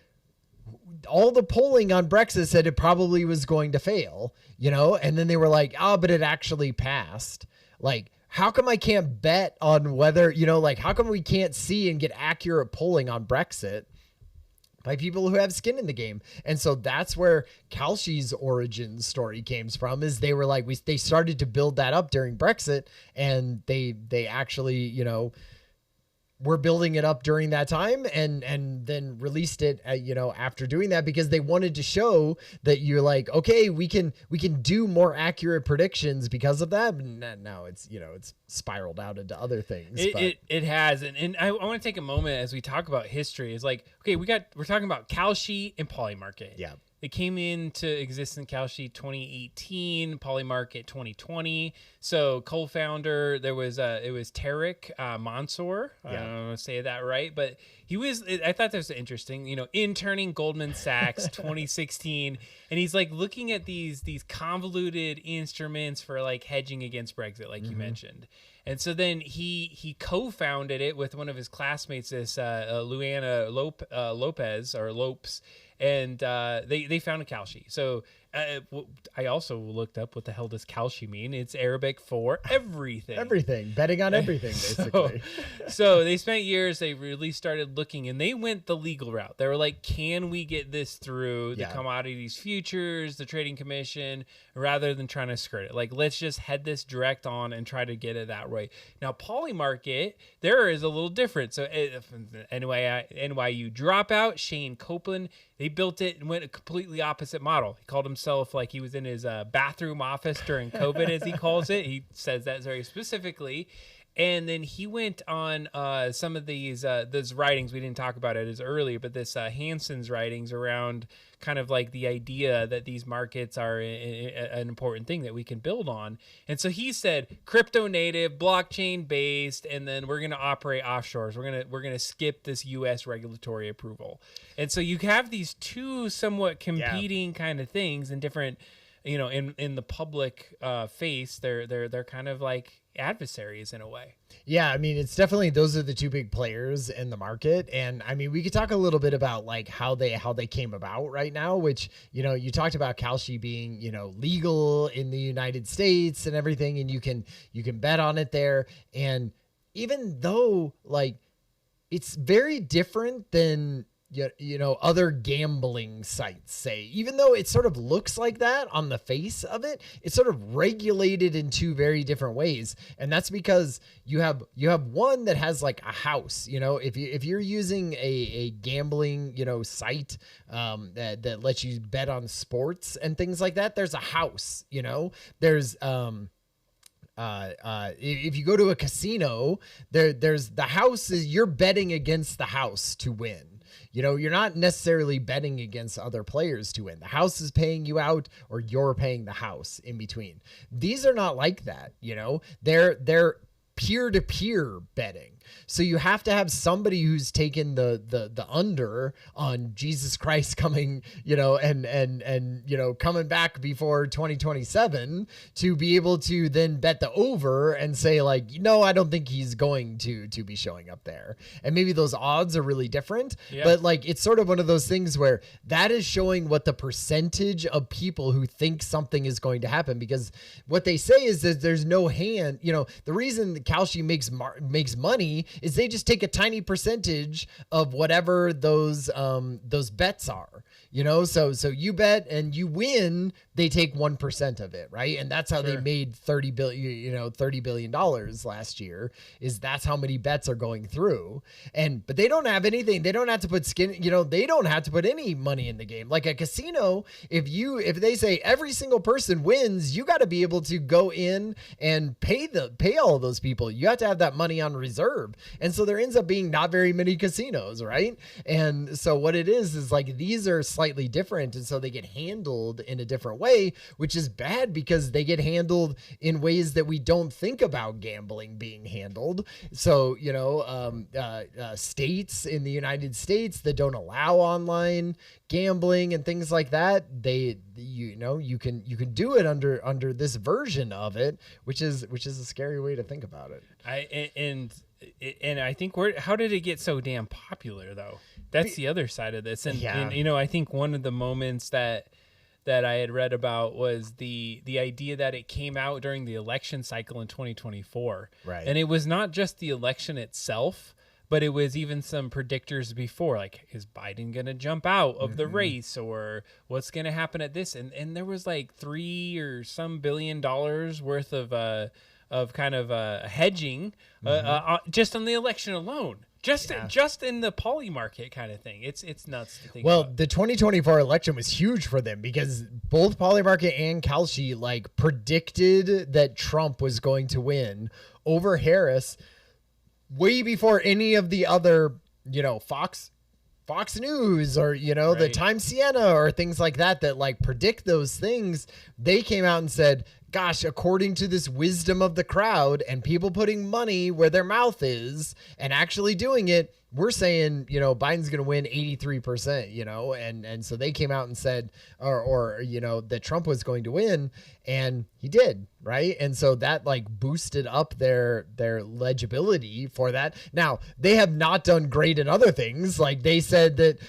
all the polling on Brexit said it probably was going to fail, and then they were like, but it actually passed. Like, how come I can't bet on whether, how come we can't see and get accurate polling on Brexit by people who have skin in the game? And so that's where Kalshi's origin story came from, is they were like, they started to build that up during Brexit, and they actually, were building it up during that time and then released it, after doing that, because they wanted to show that you're like, okay, we can do more accurate predictions because of that. But now it's, it's spiraled out into other things. It has. And I want to take a moment as we talk about history. Is like, okay, we're talking about Kalshi and Polymarket. Yeah. It came into existence, Kalshi 2018, Polymarket 2020. So co-founder, it was Tarek Mansour. I don't want to say that right, but I thought that was interesting, interning Goldman Sachs 2016. And he's like looking at these convoluted instruments for like hedging against Brexit, like you mentioned. And so then he co-founded it with one of his classmates, this Luana Lopes, and they founded Kalshi. So I also looked up what the hell does Kalshi mean. It's Arabic for everything. Everything. Betting on everything, basically. So they spent years, they really started looking, and they went the legal route. They were like, can we get this through the commodities futures, the trading commission, rather than trying to skirt it? Like, let's just head this direct on and try to get it that way. Now, Polymarket, there is a little different. So NYU dropout, Shane Copeland, they built it and went a completely opposite model. He called himself like he was in his bathroom office during COVID, as he calls it. He says that very specifically. And then he went on some of these writings. We didn't talk about it as earlier, but this Hanson's writings around kind of like the idea that these markets are an important thing that we can build on. And so he said crypto native, blockchain based, and then we're going to operate offshores. We're going to skip this US regulatory approval. And so you have these two somewhat competing kind of things and different, in the public face, they're kind of like, adversaries in a way. Yeah, I mean, it's definitely, those are the two big players in the market. And I mean, we could talk a little bit about like how they came about right now, which, you know, you talked about Kalshi being, you know, legal in the United States and everything, and you can bet on it there. And even though like it's very different than, you know, other gambling sites, say, even though it sort of looks like that on the face of it, it's sort of regulated in two very different ways. And that's because you have one that has like a house, you know, if you're using a gambling, you know, site, that lets you bet on sports and things like that, there's a house, you know, there's, if you go to a casino, there's the house is, you're betting against the house to win. You know, you're not necessarily betting against other players to win. The house is paying you out, or you're paying the house in between. These are not like that. You know, they're peer-to-peer betting. So you have to have somebody who's taken the under on Jesus Christ coming, you know, and you know, coming back before 2027 to be able to then bet the over and say like, no, I don't think he's going to be showing up there. And maybe those odds are really different, but like, it's sort of one of those things where that is showing what the percentage of people who think something is going to happen, because what they say is that there's no hand, you know, the reason that Kalshi makes money is they just take a tiny percentage of whatever those bets are, you know, so you bet and you win, they take 1% of it. Right. And that's how they made $30 billion last year, is that's how many bets are going through. But they don't have anything. They don't have to put skin, you know, they don't have to put any money in the game. Like a casino, if they say every single person wins, you got to be able to go in and pay all of those people. You have to have that money on reserve. And so there ends up being not very many casinos, right? And so what it is like, these are slightly different. And so they get handled in a different way, which is bad because they get handled in ways that we don't think about gambling being handled. So, you know, states in the United States that don't allow online gambling and things like that, you can do it under this version of it, which is a scary way to think about it. And I think how did it get so damn popular though? That's the other side of this. And you know, I think one of the moments that I had read about was the idea that it came out during the election cycle in 2024. Right. And it was not just the election itself, but it was even some predictors before, like, is Biden going to jump out of the race, or what's going to happen at this? And there was like $3 or some billion worth of kind of hedging just on the election alone. Just in the poly market kind of thing. It's nuts to think about. The 2024 election was huge for them because both Polymarket and Kalshi like predicted that Trump was going to win over Harris way before any of the other, you know, Fox News or, you know, the Times Siena or things like that like predict those things. They came out and said, gosh, according to this wisdom of the crowd and people putting money where their mouth is and actually doing it, we're saying, you know, Biden's going to win 83%, you know, and so they came out and said, or, you know, that Trump was going to win, and he did. Right. And so that like boosted up their legibility for that. Now they have not done great in other things. Like they said that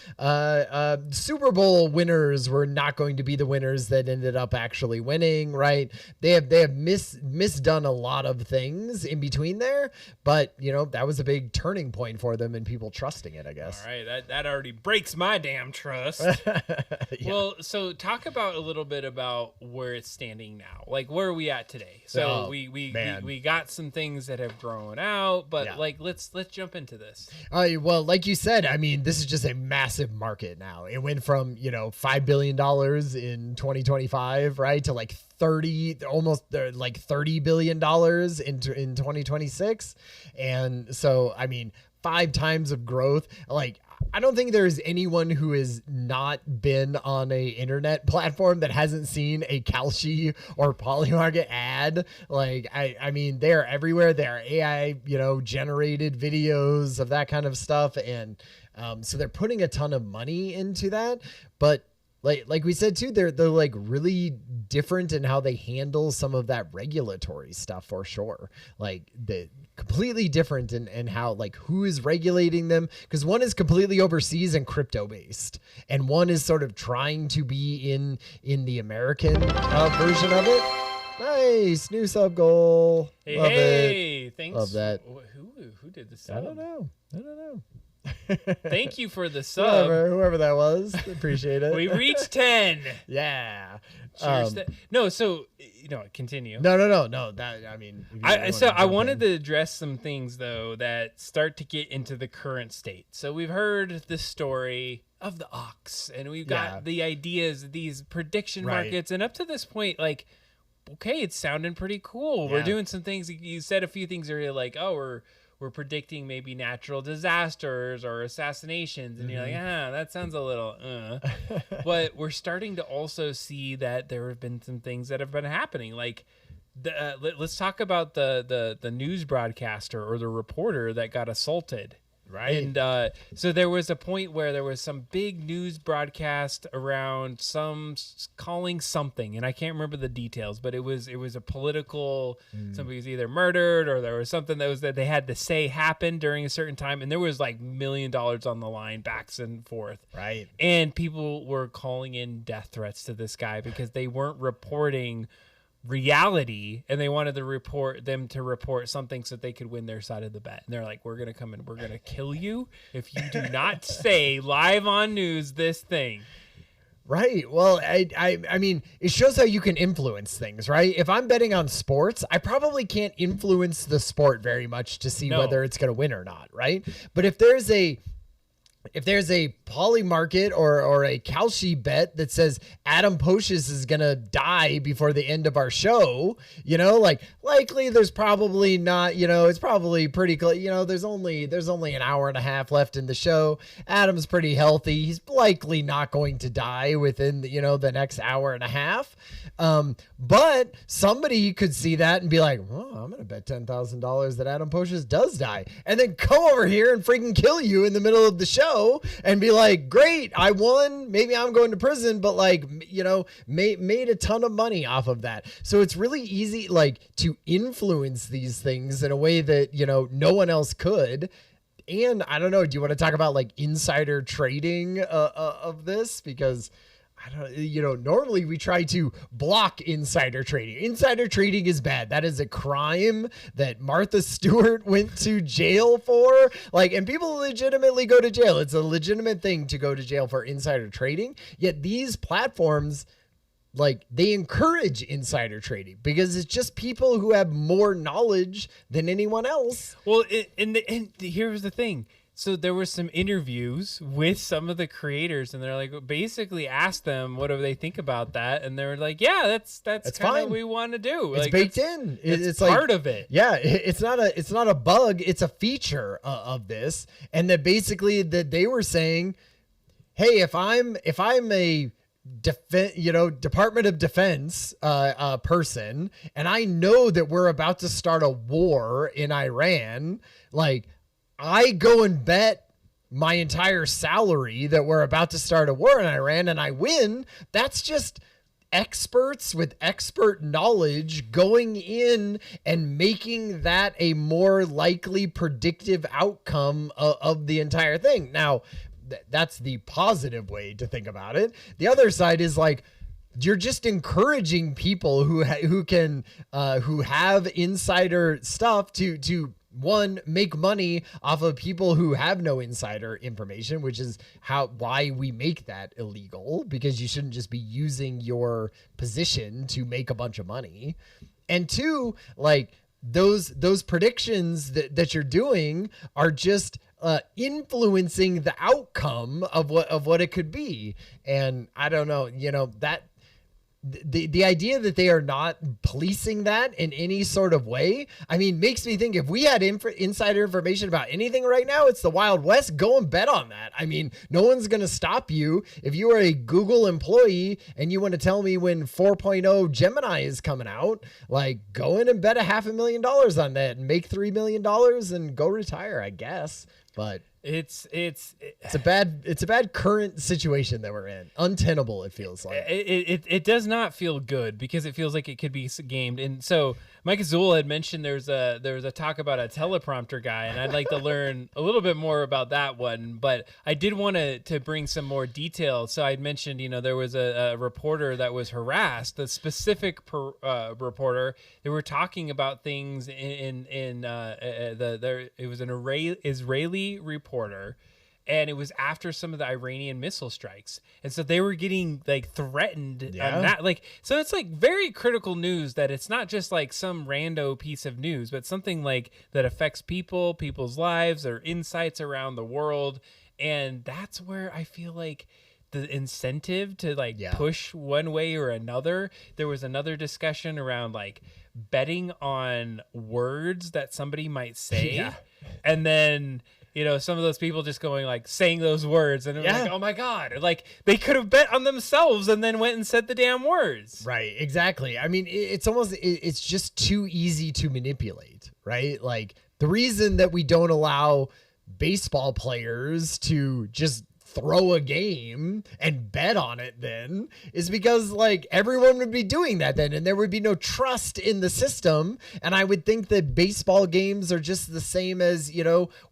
Super Bowl winners were not going to be the winners that ended up actually winning. Right. They have misdone a lot of things in between there, but you know, that was a big turning point for them and people trusting it, I guess. All right. That already breaks my damn trust. Well, so talk about a little bit about where it's standing now. Like, where are we at today? So we got some things that have grown out, but like let's jump into this. Well, like you said, I mean, this is just a massive market now. It went from, you know, $5 billion in 2025, right, to like almost $30 billion in 2026. And so, I mean, 5 times of growth. Like, I don't think there's anyone who has not been on a internet platform that hasn't seen a Kalshi or Polymarket ad. Like, I mean, they're everywhere. They're AI, you know, generated videos of that kind of stuff. And so they're putting a ton of money into that. But like we said too, they're like really different in how they handle some of that regulatory stuff for sure. Like the completely different in how, like, who is regulating them, because one is completely overseas and crypto based, and one is sort of trying to be in the American version of it. Nice new sub goal. Hey, Love hey, it. thanks. Love that. Who did the sub? I don't know. Thank you for the sub. Whoever that was, appreciate it. We reached 10. Yeah. Cheers. No, so continue. No. That, I mean, I wanted to address some things though that start to get into the current state. So we've heard the story of the ox, and we've got the ideas, these prediction markets, and up to this point, like, okay, it's sounding pretty cool. We're doing some things. You said a few things earlier, like, oh, we're predicting maybe natural disasters or assassinations, and you're like, that sounds a little but we're starting to also see that there have been some things that have been happening. Like, let's talk about the news broadcaster or the reporter that got assaulted. Right. And so there was a point where there was some big news broadcast around some calling something, and I can't remember the details, but it was a political, somebody was either murdered or there was something that they had to say happened during a certain time, and there was like $1 million on the line, backs and forth. Right. And people were calling in death threats to this guy because they weren't reporting reality, and they wanted to report something so that they could win their side of the bet. And they're like, we're gonna come in, we're gonna kill you if you do not say live on news this thing. Right. Well, I mean, it shows how you can influence things, right? If I'm betting on sports, I probably can't influence the sport very much to see whether it's going to win or not, right? But if there's a poly market or a Kalshi bet that says Adam Poshis is going to die before the end of our show, like, likely there's probably not, it's probably pretty close. There's only an hour and a half left in the show. Adam's pretty healthy. He's likely not going to die within the next hour and a half. But somebody could see that and be like, well, I'm going to bet $10,000 that Adam Poshis does die, and then come over here and freaking kill you in the middle of the show and be like, great, I won. Maybe I'm going to prison, but like, made a ton of money off of that. So it's really easy, like, to influence these things in a way that, no one else could. And I don't know, do you want to talk about like insider trading of this? Because normally we try to block insider trading. Insider trading is bad. That is a crime that Martha Stewart went to jail for. Like, and people legitimately go to jail. It's a legitimate thing to go to jail for insider trading. Yet these platforms, like, they encourage insider trading because it's just people who have more knowledge than anyone else. Well, and here's the thing. So there were some interviews with some of the creators, and they're like, basically asked them what do they think about that, and they were like, yeah, that's kind of what we want to do. It's like, baked in. It's like, part of it. Yeah, it's not a bug. It's a feature of this, and that basically that they were saying, hey, if I'm a Department of Defense person, and I know that we're about to start a war in Iran, like, I go and bet my entire salary that we're about to start a war in Iran and I win. That's just experts with expert knowledge going in and making that a more likely predictive outcome of the entire thing. Now, that's the positive way to think about it. The other side is like, you're just encouraging people who have insider stuff to one, make money off of people who have no insider information, which is why we make that illegal, because you shouldn't just be using your position to make a bunch of money. And two, like, those predictions that you're doing are just influencing the outcome of what it could be. And I don't know, that the idea that they are not policing that in any sort of way, I mean, makes me think if we had insider information about anything right now, it's the Wild West. Go and bet on that. I mean, no one's going to stop you. If you are a Google employee and you want to tell me when 4.0 Gemini is coming out, like, go in and bet $500,000 on that and make $3 million and go retire, I guess. But It's It's a bad current situation that we're in. Untenable, it feels like. it does not feel good because it feels like it could be gamed. And so Mike Azul had mentioned there was a talk about a teleprompter guy, and I'd like to learn a little bit more about that one. But I did want to bring some more detail. So I'd mentioned, there was a reporter that was harassed, the specific reporter. They were talking about things it was an Israeli reporter, and it was after some of the Iranian missile strikes, and so they were getting like threatened on that. Like, so it's like very critical news that it's not just like some rando piece of news, but something like that affects people's lives or insights around the world. And that's where I feel like the incentive to push one way or another. There was another discussion around like betting on words that somebody might say, and then some of those people just going like saying those words, and like, oh my God, like they could have bet on themselves and then went and said the damn words. Right, exactly. I mean, it's just too easy to manipulate, right? Like the reason that we don't allow baseball players to just throw a game and bet on it then is because like everyone would be doing that then, and there would be no trust in the system. And I would think that baseball games are just the same as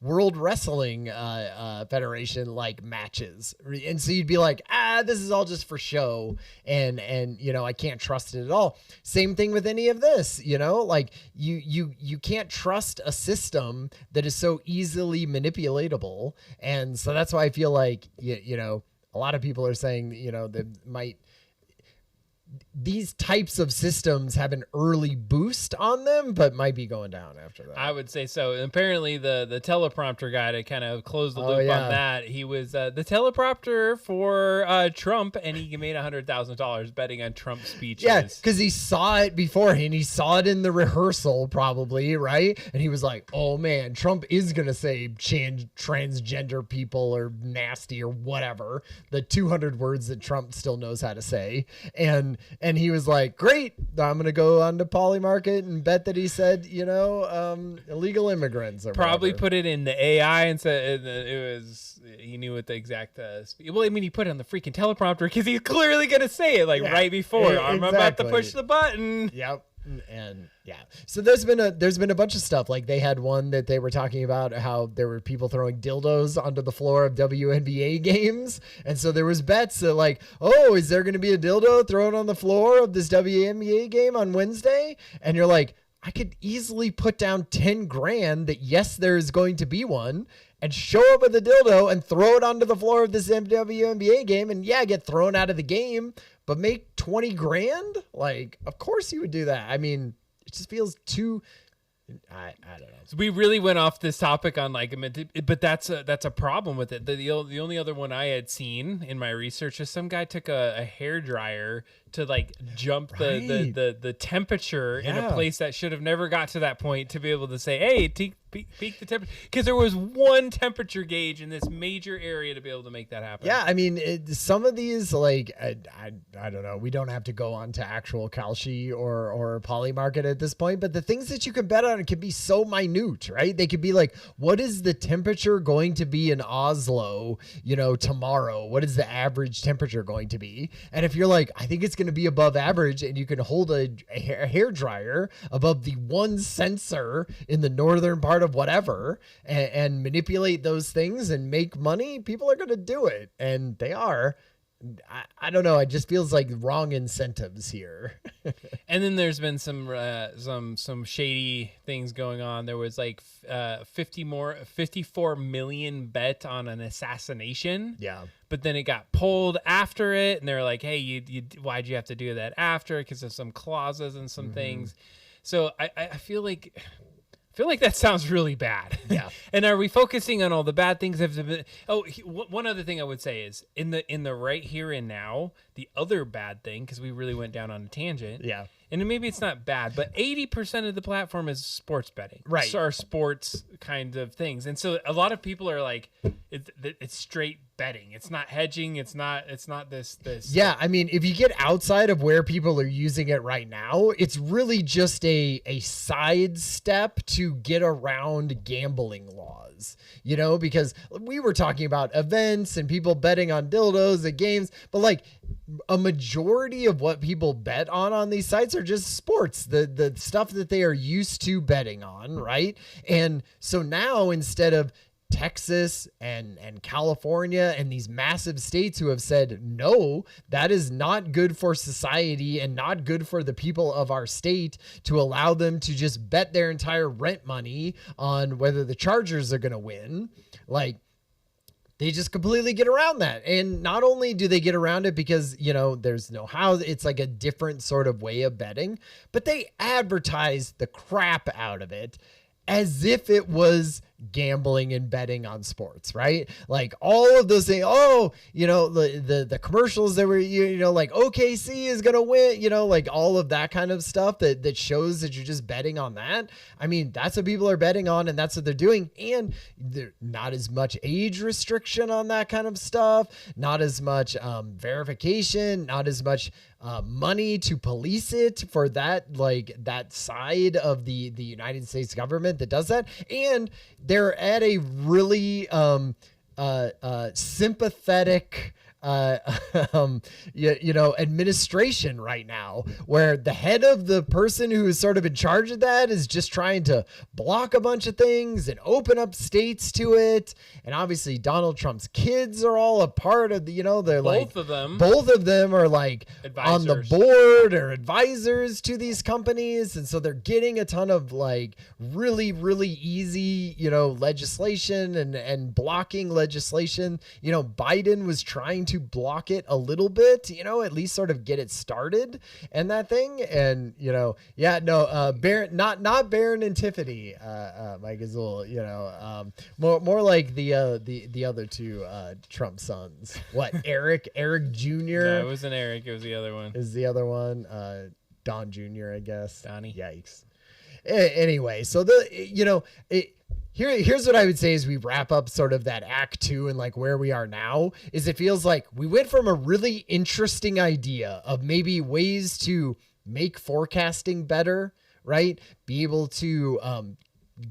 World Wrestling Federation like matches, and so you'd be like, this is all just for show, and I can't trust it at all. Same thing with any of this, like you can't trust a system that is so easily manipulatable. And so that's why I feel like a lot of people are saying, these types of systems have an early boost on them, but might be going down after that. I would say so. And apparently the teleprompter guy, to kind of close the loop on that, he was the teleprompter for Trump, and he made $100,000 betting on Trump speeches. Yeah, because he saw it beforehand. He saw it in the rehearsal probably, right? And he was like, oh man, Trump is going to say transgender people or nasty or whatever, the 200 words that Trump still knows how to say. And he was like, great, I'm going to go on to Polymarket and bet that he said, illegal immigrants. Or probably whatever. Put it in the AI and said he knew what the exact, well, I mean, he put it on the freaking teleprompter because he's clearly going to say it right before. I'm about to push the button. Yep. And so there's been a bunch of stuff. Like they had one that they were talking about how there were people throwing dildos onto the floor of WNBA games, and so there was bets that like, oh, is there going to be a dildo thrown on the floor of this WNBA game on Wednesday? And you're like, I could easily put down 10 grand that yes, there is going to be one, and show up with a dildo and throw it onto the floor of this WNBA game, and get thrown out of the game, but make 20 grand? Like, of course you would do that. I mean, it just feels too, I don't know. So we really went off this topic on like, but that's a problem with it. The only other one I had seen in my research is some guy took a hair dryer to like jump the temperature in a place that should have never got to that point to be able to say, hey, peak the temperature, because there was one temperature gauge in this major area to be able to make that happen. Yeah, I mean, some of these, like, I don't know. We don't have to go on to actual Kalshi or Polymarket at this point, but the things that you can bet on can be so minute, right? They could be like, what is the temperature going to be in Oslo, tomorrow? What is the average temperature going to be? And if you're like, I think it's going to be above average, and you can hold a hair dryer above the one sensor in the northern part of whatever and manipulate those things and make money, people are going to do it. And they are. I don't know. It just feels like wrong incentives here. And then there's been some shady things going on. There was like 54 million bet on an assassination. Yeah. But then it got pulled after it, and they're like, hey, why'd you have to do that after? Because of some clauses and some things. So I feel like that sounds really bad. Yeah. And are we focusing on all the bad things? One other thing I would say is in the right here and now, the other bad thing, because we really went down on a tangent, and maybe it's not bad, but 80% of the platform is sports betting, Right? Or sports kind of things, and so a lot of people are like, it's straight betting. It's not hedging. It's not this. Yeah, I mean, if you get outside of where people are using it right now, it's really just a side step to get around gambling laws, you know, because we were talking about events and people betting on dildos at games, but like a majority of what people bet on these sites are just sports, the stuff that they are used to betting on, right? And so now instead of Texas and California and these massive states who have said, no, that is not good for society and not good for the people of our state to allow them to just bet their entire rent money on whether the Chargers are going to win. Like, they just completely get around that. And not only do they get around it because, you know, there's no house, it's like a different sort of way of betting, but they advertise the crap out of it as if it was gambling and betting on sports, right? Like all of those things. Oh, you know, the commercials that were, you know, like OKC is going to win, you know, like all of that kind of stuff that shows that you're just betting on that. I mean, that's what people are betting on and that's what they're doing. And there's not as much age restriction on that kind of stuff, not as much verification, not as much money to police it for that, like that side of the United States government that does that. And they're at a really sympathetic you know, administration right now, where the head of the person who is sort of in charge of that is just trying to block a bunch of things and open up states to it. And obviously Donald Trump's kids are all a part of the, you know, they're both of them are like advisors on the board or advisors to these companies. And so they're getting a ton of like really, really easy, you know, legislation and blocking legislation. You know, Biden was trying to block it a little bit, you know, at least sort of get it started and that thing. And, you know, yeah, no, Baron, not Baron and Tiffany, Mike is a little, you know, more like the other two, Trump sons. What? Eric Jr. No, it wasn't Eric. It was the other one. Is the other one, Don Jr., I guess. Donnie. Yikes. Anyway, so you know, here's what I would say as we wrap up sort of that act 2 and like where we are now is it feels like we went from a really interesting idea of maybe ways to make forecasting better, right? Be able to,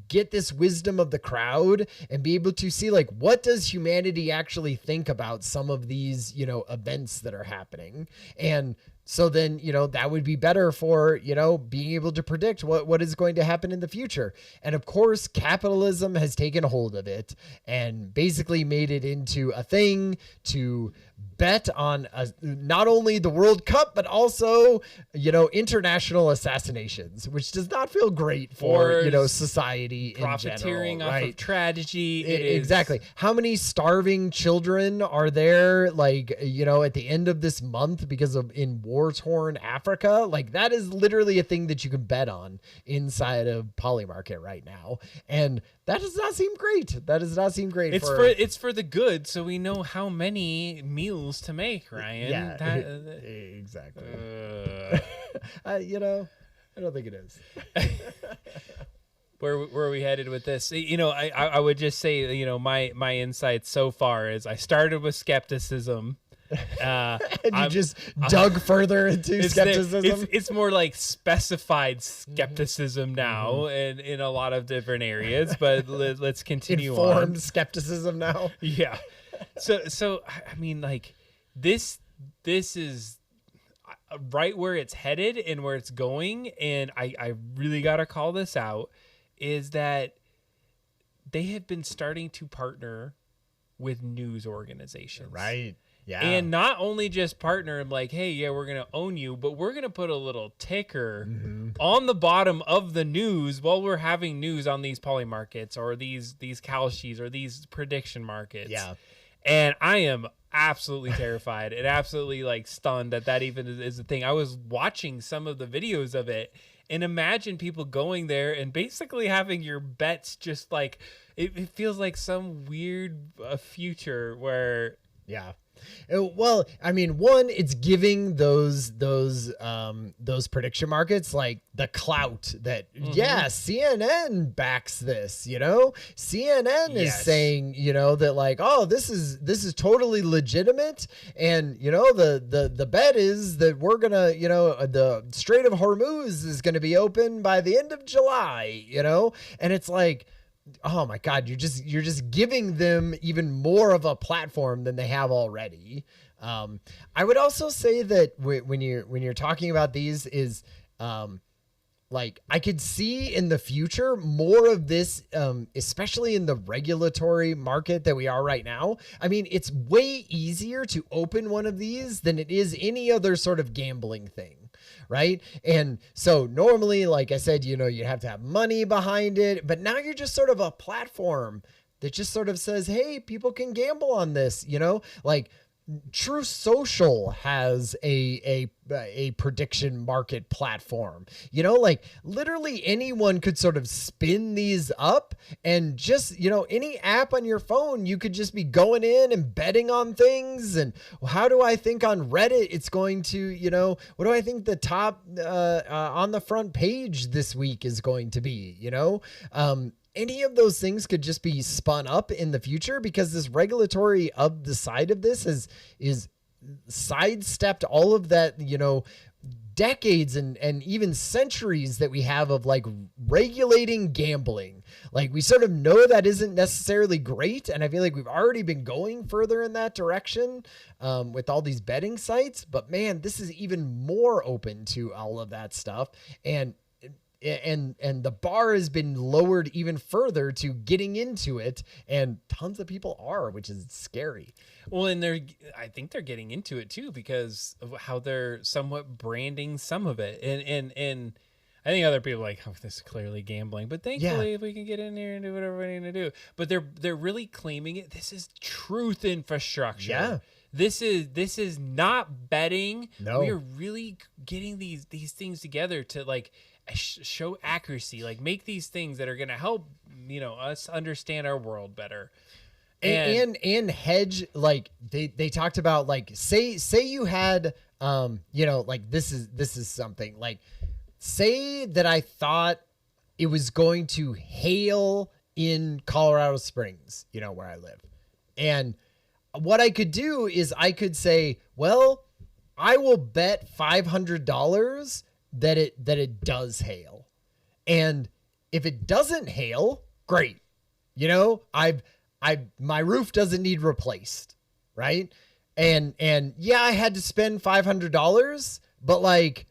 get this wisdom of the crowd and be able to see like, what does humanity actually think about some of these, you know, events that are happening? And so then, you know, that would be better for, you know, being able to predict what is going to happen in the future. And of course, capitalism has taken hold of it and basically made it into a thing to bet on not only the World Cup, but also, you know, international assassinations, which does not feel great for, you know, society in general. Profiteering off right? of tragedy. Exactly. How many starving children are there, like, you know, at the end of this month because of in war-torn Africa? Like, that is literally a thing that you can bet on inside of Polymarket right now. And that does not seem great. That does not seem great. It's for the good, so we know how many meals to make, Ryan. Yeah, exactly. You know, I don't think it is. Where are we headed with this? You know, I would just say, you know, my insights so far is I started with skepticism. And you just dug further into skepticism. It's more like specified skepticism now, and in a lot of different areas. But let's continue. Informed skepticism now. Yeah. So I mean, like this is right where it's headed and where it's going, and I really gotta call this out. Is that they have been starting to partner with news organizations, right? Yeah. And not only just partner like, hey, yeah, we're going to own you, but we're going to put a little ticker on the bottom of the news while we're having news on these poly markets or these Kalshis or these prediction markets. Yeah. And I am absolutely terrified and absolutely like stunned that even is a thing. I was watching some of the videos of it and imagine people going there and basically having your bets just like, it feels like some weird future where Yeah. Well, I mean, one, it's giving those prediction markets like the clout that yeah, CNN backs this, you know? CNN is saying, you know, that like, oh, this is totally legitimate, and you know, the bet is that we're gonna, you know, the Strait of Hormuz is gonna be open by the end of July, you know? And it's like, oh my God, you're just giving them even more of a platform than they have already. I would also say that when you're talking about these is, like I could see in the future more of this, especially in the regulatory market that we are right now. I mean, it's way easier to open one of these than it is any other sort of gambling thing. Right. And so normally, like I said, you know, you have to have money behind it, but now you're just sort of a platform that just sort of says, hey, people can gamble on this, you know, like True Social has a prediction market platform, you know, like literally anyone could sort of spin these up, and just, you know, any app on your phone, you could just be going in and betting on things. And how do I think on Reddit it's going to, you know, what do I think the top on the front page this week is going to be, you know? Any of those things could just be spun up in the future, because this regulatory of the side of this is sidestepped all of that, you know, decades and even centuries that we have of like regulating gambling. Like we sort of know that isn't necessarily great. And I feel like we've already been going further in that direction with all these betting sites, but man, this is even more open to all of that stuff. And the bar has been lowered even further to getting into it, and tons of people are, which is scary. Well, and I think they're getting into it too because of how they're somewhat branding some of it, and I think other people are like, oh, this is clearly gambling, but thankfully if we can get in here and do whatever we need to do, but they're really claiming it. This is truth infrastructure. Yeah. This is not betting. No, we are really getting these things together to like show accuracy, like make these things that are going to help, you know, us understand our world better. And hedge, like they talked about, like say you had you know, like this is something like, say that I thought it was going to hail in Colorado Springs, you know, where I live. And what I could do is I could say, well, I will bet $500 that it does hail. And if it doesn't hail, great. You know, my roof doesn't need replaced. Right. And yeah, I had to spend $500, but like,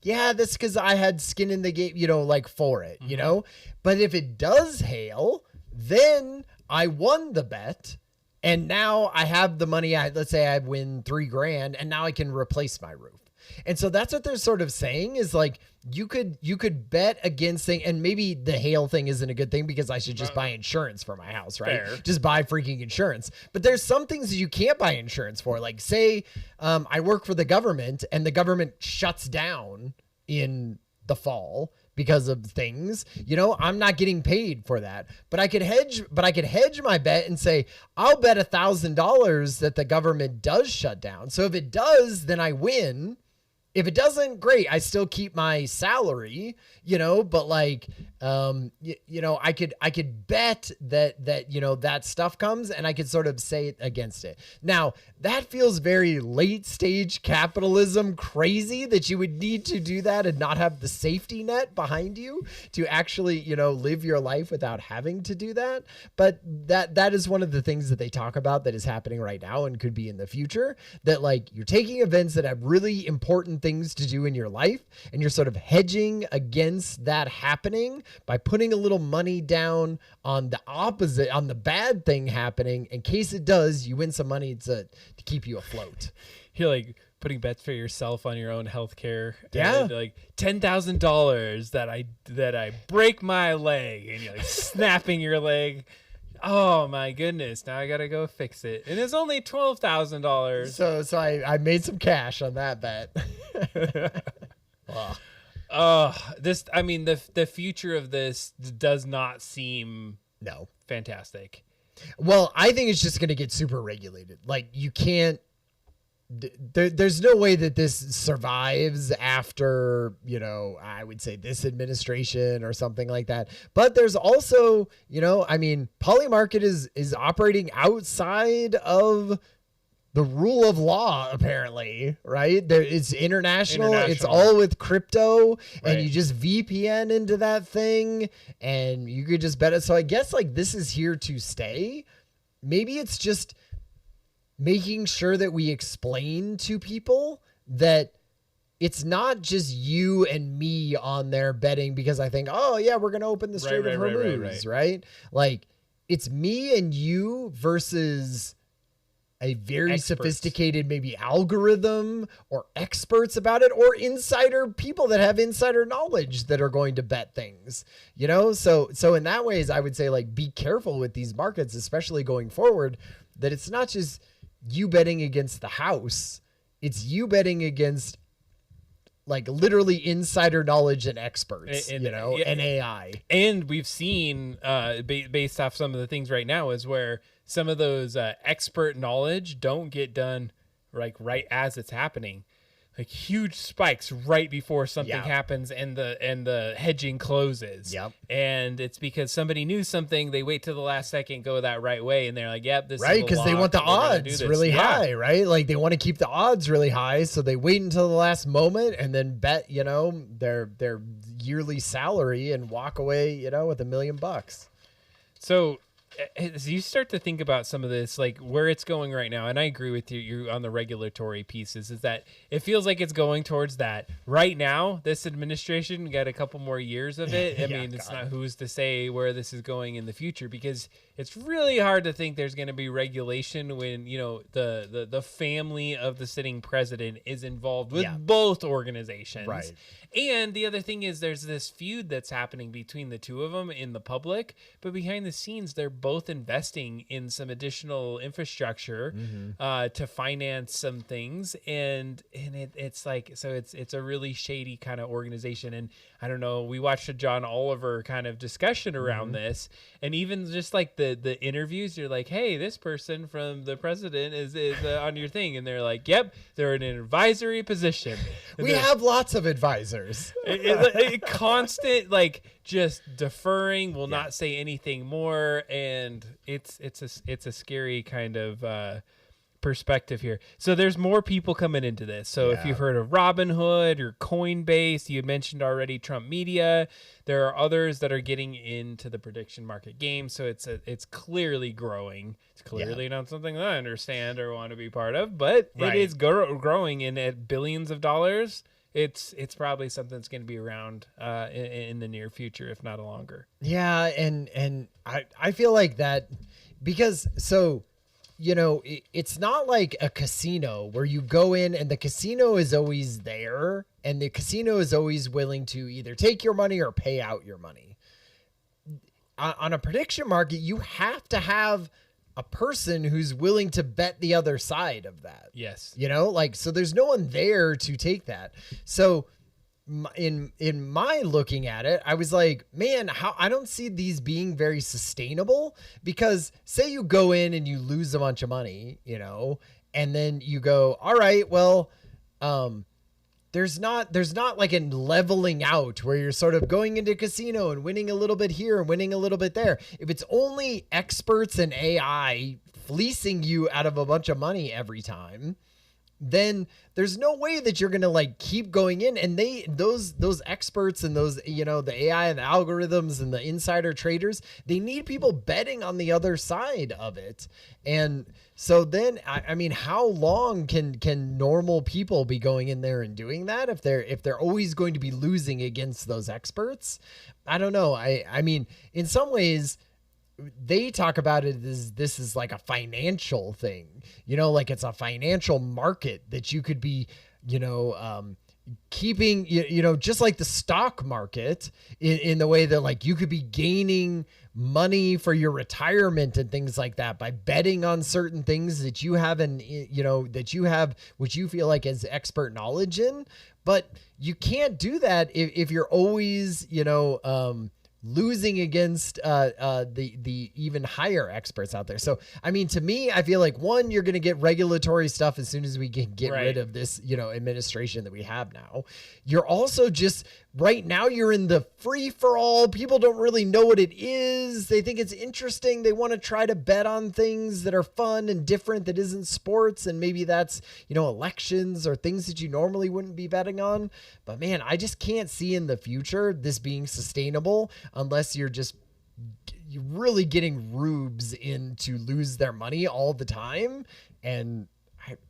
yeah, that's because I had skin in the game, you know, like for it, you know. But if it does hail, then I won the bet. And now I have the money. Let's say I win $3,000, and now I can replace my roof. And so that's what they're sort of saying is like, you could bet against thing, and maybe the hail thing isn't a good thing because I should just buy insurance for my house, right? Fair. Just buy freaking insurance. But there's some things that you can't buy insurance for. Like say, I work for the government and the government shuts down in the fall because of things, you know, I'm not getting paid for that, but I could hedge my bet and say, I'll bet $1,000 that the government does shut down. So if it does, then I win. If it doesn't, great. I still keep my salary, you know, but like, you know, I could bet that, you know, that stuff comes, and I could sort of say it against it. Now that feels very late stage capitalism crazy that you would need to do that and not have the safety net behind you to actually, you know, live your life without having to do that. But that is one of the things that they talk about that is happening right now and could be in the future, that like you're taking events that have really important things to do in your life, and you're sort of hedging against that happening by putting a little money down on the opposite, on the bad thing happening. In case it does, you win some money to keep you afloat. You're like putting bets for yourself on your own healthcare. Yeah. And like $10,000 that I break my leg, and you're like snapping your leg. Oh my goodness! Now I gotta go fix it, and it's only $12,000. So I made some cash on that bet. Wow. The future of this does not seem No. fantastic. Well, I think it's just going to get super regulated. Like you can't, there's no way that this survives after, you know, I would say this administration or something like that. But there's also, you know, I mean, Polymarket is operating outside of the rule of law, apparently, right? It's international. It's all with crypto, and you just VPN into that thing, and you could just bet it. So I guess like this is here to stay. Maybe it's just making sure that we explain to people that it's not just you and me on there betting because I think, oh yeah, we're gonna open the Strait of Hormuz, right? Like it's me and you versus a very sophisticated maybe algorithm or experts about it or insider people that have insider knowledge that are going to bet things, you know? So in that ways, I would say like, be careful with these markets, especially going forward, that it's not just you betting against the house. It's you betting against like literally insider knowledge and experts, and AI. And we've seen based off some of the things right now is where some of those expert knowledge don't get done like right as it's happening. Like huge spikes right before something happens and the hedging closes. Yep. And it's because somebody knew something, they wait till the last second, go that right way, and they're like, yep, this right, is because they want the odds really high, right? Like they want to keep the odds really high, so they wait until the last moment and then bet, you know, their yearly salary and walk away, you know, with $1 million. So as you start to think about some of this, like where it's going right now, and I agree with you on the regulatory pieces, is that it feels like it's going towards that. Right now, this administration got a couple more years of it. I mean, it's not who's to say where this is going in the future, because it's really hard to think there's going to be regulation when, you know, the family of the sitting president is involved with both organizations. Right. And the other thing is there's this feud that's happening between the two of them in the public, but behind the scenes, they're both investing in some additional infrastructure to finance some things. And it's like, so it's a really shady kind of organization. And I don't know, we watched a John Oliver kind of discussion around this, and even just like the interviews, you're like, hey, this person from the president is on your thing. And they're like, yep, they're in an advisory position. We have lots of advisors. Constant, like just deferring, will not say anything more. And it's a scary kind of perspective here. So there's more people coming into this. So if you've heard of Robinhood or Coinbase, you mentioned already Trump Media, there are others that are getting into the prediction market game. So it's clearly growing. It's clearly not something that I understand or want to be part of, but it is growing, and at billions of dollars. It's probably something that's going to be around in the near future, if not longer. Yeah, and I feel like that because so. You know, it's not like a casino where you go in and the casino is always there and the casino is always willing to either take your money or pay out your money. On a prediction market, you have to have a person who's willing to bet the other side of that. Yes. You know, like, so there's no one there to take that. So in my looking at it, I was like, man, how I don't see these being very sustainable, because say you go in and you lose a bunch of money, you know, and then you go, all right, well, there's not like a leveling out where you're sort of going into a casino and winning a little bit here and winning a little bit there. If it's only experts and AI fleecing you out of a bunch of money every time, then there's no way that you're going to like keep going in. And those experts and those, you know, the AI and the algorithms and the insider traders, they need people betting on the other side of it. And so then, I mean, how long can normal people be going in there and doing that if they're always going to be losing against those experts? I don't know. I mean, in some ways, they talk about it as this is like a financial thing, you know, like it's a financial market that you could be, you know, keeping, you know, just like the stock market in the way that like you could be gaining money for your retirement and things like that by betting on certain things that you have and, you know, that you have, which you feel like is expert knowledge in, but you can't do that if you're always, you know, losing against the even higher experts out there. So, I mean, to me, I feel like one, you're going to get regulatory stuff as soon as we can get rid of this, administration that we have now. You're also just right now you're in the free for all. People don't really know what it is. They think it's interesting. They want to try to bet on things that are fun and different that isn't sports. And maybe that's, elections or things that you normally wouldn't be betting on. But man, I just can't see in the future this being sustainable unless you're really getting rubes in to lose their money all the time. And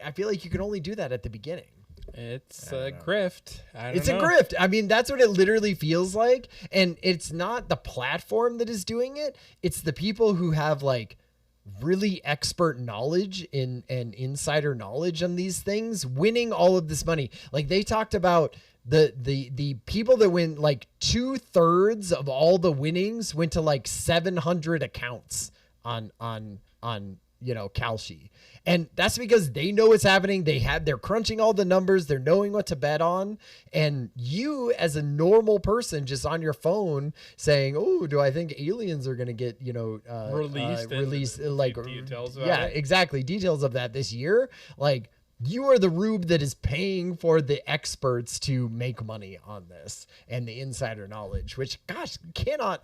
I feel like you can only do that at the beginning. It's a grift. It's a grift. I mean, that's what it literally feels like. And it's not the platform that is doing it. It's the people who have like really expert knowledge and insider knowledge on these things winning all of this money. Like they talked about the people that win, like 2/3 of all the winnings went to like 700 accounts on Kalshi. And that's because they know what's happening. They're crunching all the numbers. They're knowing what to bet on. And you as a normal person just on your phone saying, oh, do I think aliens are going to get, released like details about it? Exactly. Details of that this year. Like, you are the rube that is paying for the experts to make money on this and the insider knowledge, which, gosh,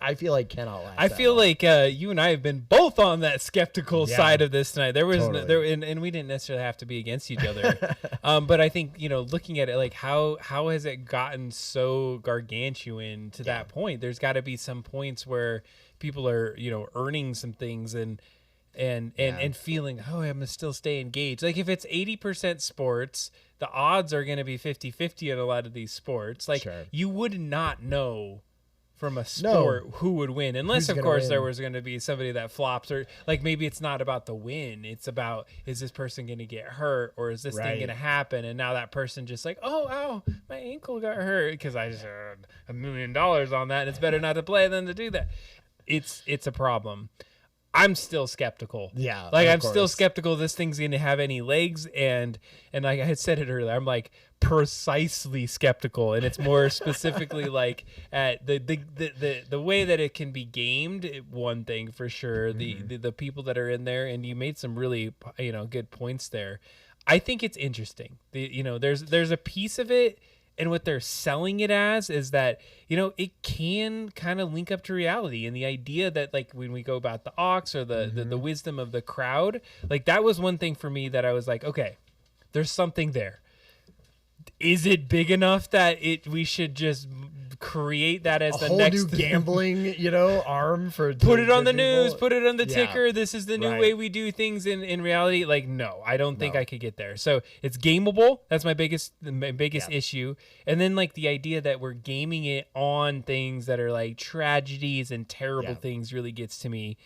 I feel like cannot last. I feel like you and I have been both on that skeptical side of this tonight. There was and we didn't necessarily have to be against each other. But I think, looking at it, like how has it gotten so gargantuan to that point? There's got to be some points where people are, earning some things and feeling, I'm gonna still stay engaged. Like if it's 80% sports, the odds are gonna be 50-50 in a lot of these sports. Like you would not know from a sport who would win, unless of course there was gonna be somebody that flops, or like maybe it's not about the win, it's about, is this person gonna get hurt, or is this thing gonna happen? And now that person just like, ow, my ankle got hurt because I just earned $1 million on that, and it's better not to play than to do that. It's a problem. I'm still skeptical. Yeah. Like I'm still skeptical this thing's going to have any legs. And like I had said it earlier, I'm like precisely skeptical. And it's more specifically like at the way that it can be gamed. One thing for sure, the people that are in there, and you made some really, good points there. I think it's interesting. There's a piece of it. And what they're selling it as is that, it can kind of link up to reality. And the idea that like when we go about the aux or the wisdom of the crowd, like that was one thing for me that I was like, okay, there's something there. Is it big enough that we should just create that as the whole next new gambling, arm for put it on the news, put it on the ticker. This is the new way we do things in reality. Like, no, I don't think I could get there. So it's gameable. That's my biggest issue. And then like the idea that we're gaming it on things that are like tragedies and terrible things really gets to me.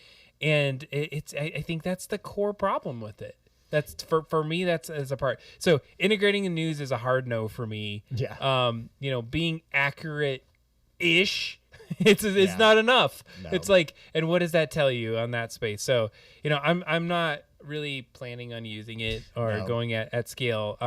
And I think that's the core problem with it. That's for me, that's as a part. So integrating the news is a hard no for me. Yeah. Being accurate-ish, it's not enough. No. It's like, and what does that tell you on that space? So, I'm not really planning on using it or going at scale.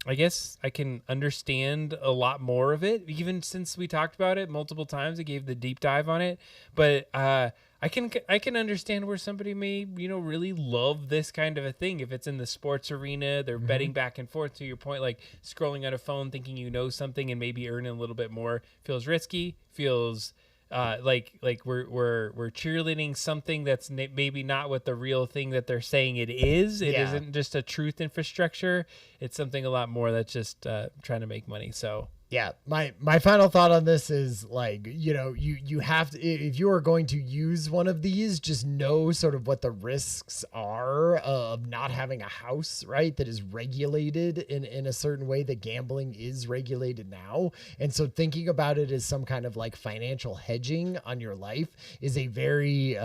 I guess I can understand a lot more of it, even since we talked about it multiple times. I gave the deep dive on it, but I can understand where somebody may, really love this kind of a thing. If it's in the sports arena, they're betting back and forth, to your point, like scrolling on a phone, thinking something and maybe earning a little bit more feels risky, feels like we're cheerleading something that's maybe not what the real thing that they're saying it is. It isn't just a truth infrastructure. It's something a lot more that's just trying to make money. So yeah, my final thought on this is like, you have to, if you are going to use one of these, just know sort of what the risks are of not having a house, right, that is regulated in a certain way that gambling is regulated now. And so thinking about it as some kind of like financial hedging on your life is a very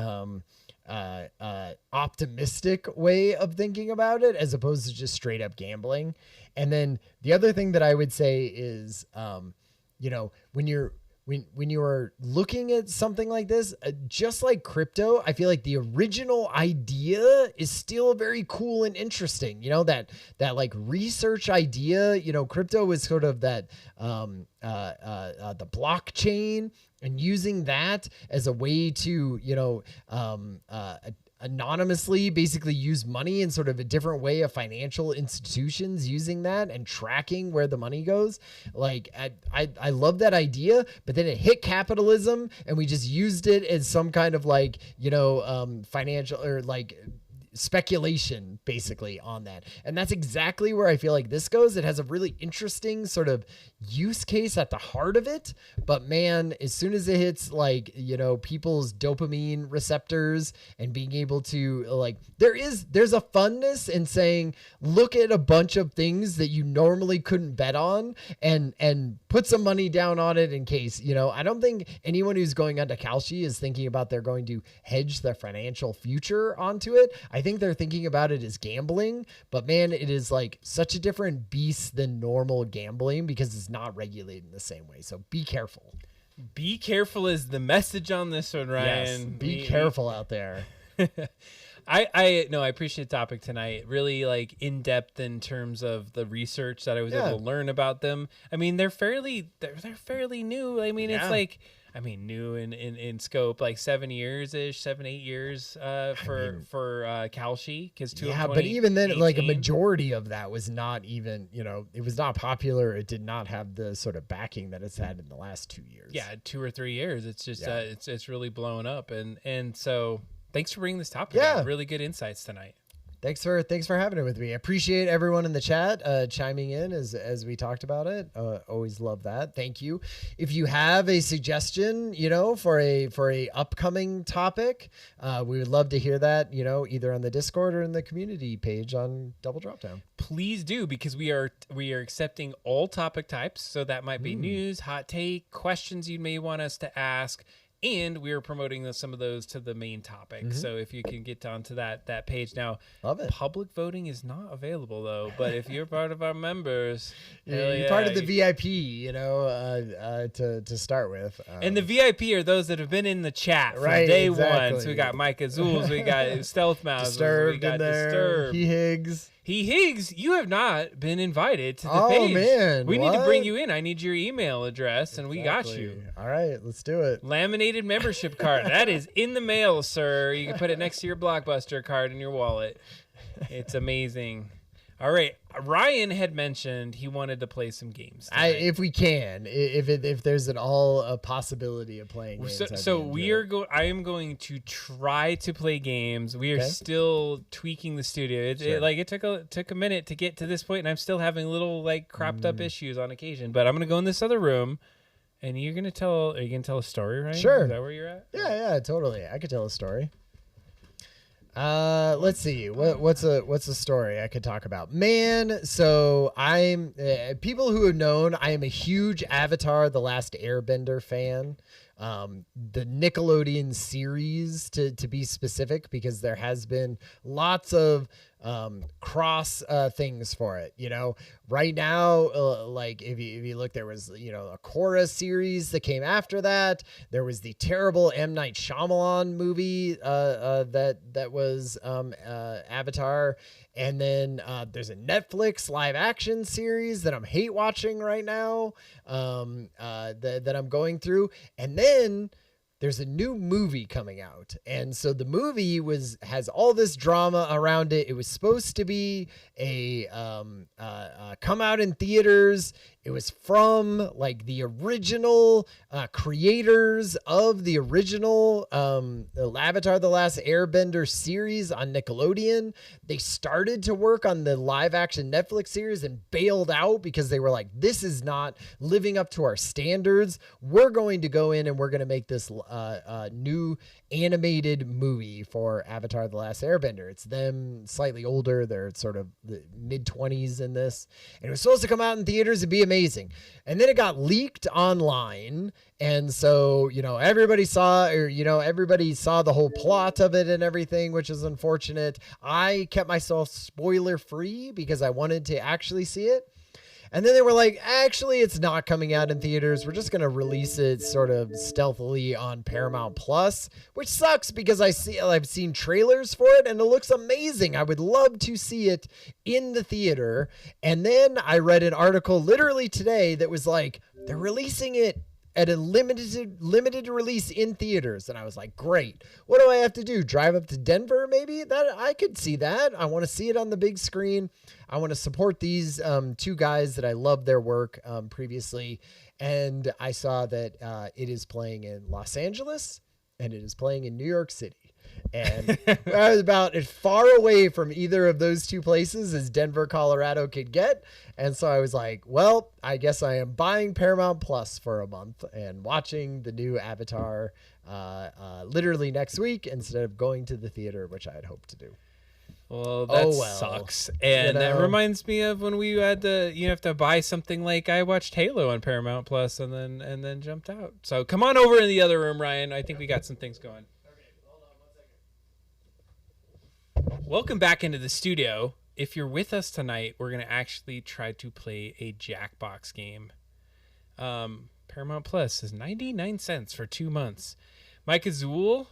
optimistic way of thinking about it, as opposed to just straight up gambling. And then the other thing that I would say is, when you're looking at something like this, just like crypto, I feel like the original idea is still very cool and interesting. That like research idea, crypto is sort of that, the blockchain and using that as a way to, anonymously basically use money in sort of a different way of financial institutions using that and tracking where the money goes. Like I love that idea, but then it hit capitalism and we just used it as some kind of like, financial or like speculation basically on that. And that's exactly where I feel like this goes. It has a really interesting sort of use case at the heart of it, but man, as soon as it hits like, people's dopamine receptors and being able to like, there's a funness in saying, look at a bunch of things that you normally couldn't bet on and put some money down on it in case, I don't think anyone who's going onto Kalshi is thinking about they're going to hedge their financial future onto it. I think they're thinking about it as gambling, but man, it is like such a different beast than normal gambling because it's not regulated in the same way. So be careful. Be careful is the message on this one, Ryan. Yes, be careful out there. I appreciate the topic tonight. Really like in depth in terms of the research that I was able to learn about them. I mean, they're fairly new. I mean, it's like, new in scope, like 7 years-ish, 7-8 years for Kalshi, because but even then, like a majority of that was not even, it was not popular. It did not have the sort of backing that it's had in the last 2 years. Yeah, 2 or 3 years. It's just it's really blown up, and so thanks for bringing this topic. Yeah, really good insights tonight. Thanks for having it with me. I appreciate everyone in the chat chiming in as we talked about it. Always love that. Thank you. If you have a suggestion, for a upcoming topic, we would love to hear that, either on the Discord or in the community page on Double Dropdown. Please do, because we are accepting all topic types. So that might be news, hot take, questions you may want us to ask. And we are promoting some of those to the main topic. So if you can get onto that page now, love it. Public voting is not available though. But if you're part of our members, you're part of the VIP, to start with. And the VIP are those that have been in the chat from day one. So we got Mike Azules, we got Stealth Mouse, Disturbed we got in there. Disturbed. He Higgs, you have not been invited to the page. Oh man, we need to bring you in. I need your email address, and we got you. All right, let's do it. Laminated membership card. That is in the mail, sir. You can put it next to your Blockbuster card in your wallet. It's amazing. All right, Ryan had mentioned he wanted to play some games tonight. If we can, if there's at all a possibility of playing games. I am going to try to play games. We are still tweaking the studio. It took a minute to get to this point, and I'm still having little like cropped up issues on occasion. But I'm gonna go in this other room, and are you gonna tell a story, right? Sure. Is that where you're at? Yeah, totally. I could tell a story. Let's see. What's a story I could talk about? Man, so I'm people who have known I am a huge Avatar: The Last Airbender fan. The Nickelodeon series to be specific, because there has been lots of cross things for it. Right now, like if you look, there was a Korra series that came after that. There was the terrible M. Night Shyamalan movie that was Avatar. And then there's a Netflix live action series that I'm hate watching right now that I'm going through. And then there's a new movie coming out. And so the movie has all this drama around it. It was supposed to be a come out in theaters. It was from like the original creators of the original Avatar: The Last Airbender series on Nickelodeon. They started to work on the live action Netflix series and bailed out because they were like, this is not living up to our standards. We're going to go in and we're going to make this new animated movie for Avatar: The Last Airbender. It's them slightly older. They're sort of the mid-20s in this. And it was supposed to come out in theaters and be amazing. And then it got leaked online. And so, everybody saw the whole plot of it and everything, which is unfortunate. I kept myself spoiler free because I wanted to actually see it. And then they were like, actually, it's not coming out in theaters. We're just going to release it sort of stealthily on Paramount Plus, which sucks because I've seen trailers for it and it looks amazing. I would love to see it in the theater. And then I read an article literally today that was like, they're releasing it at a limited release in theaters. And I was like, great. What do I have to do? Drive up to Denver? Maybe that I could see that. I want to see it on the big screen. I want to support these two guys that I loved their work previously. And I saw that it is playing in Los Angeles and it is playing in New York City. And I was about as far away from either of those two places as Denver, Colorado could get. And so I was like, well, I guess I am buying Paramount Plus for a month and watching the new Avatar literally next week instead of going to the theater, which I had hoped to do. Well, that sucks. And that reminds me of when we had you have to buy something like I watched Halo on Paramount Plus and then jumped out. So come on over in the other room, Ryan. I think we got some things going. Welcome back into the studio. If you're with us tonight, we're going to actually try to play a Jackbox game. Paramount Plus is 99 cents for 2 months. Mike Azul,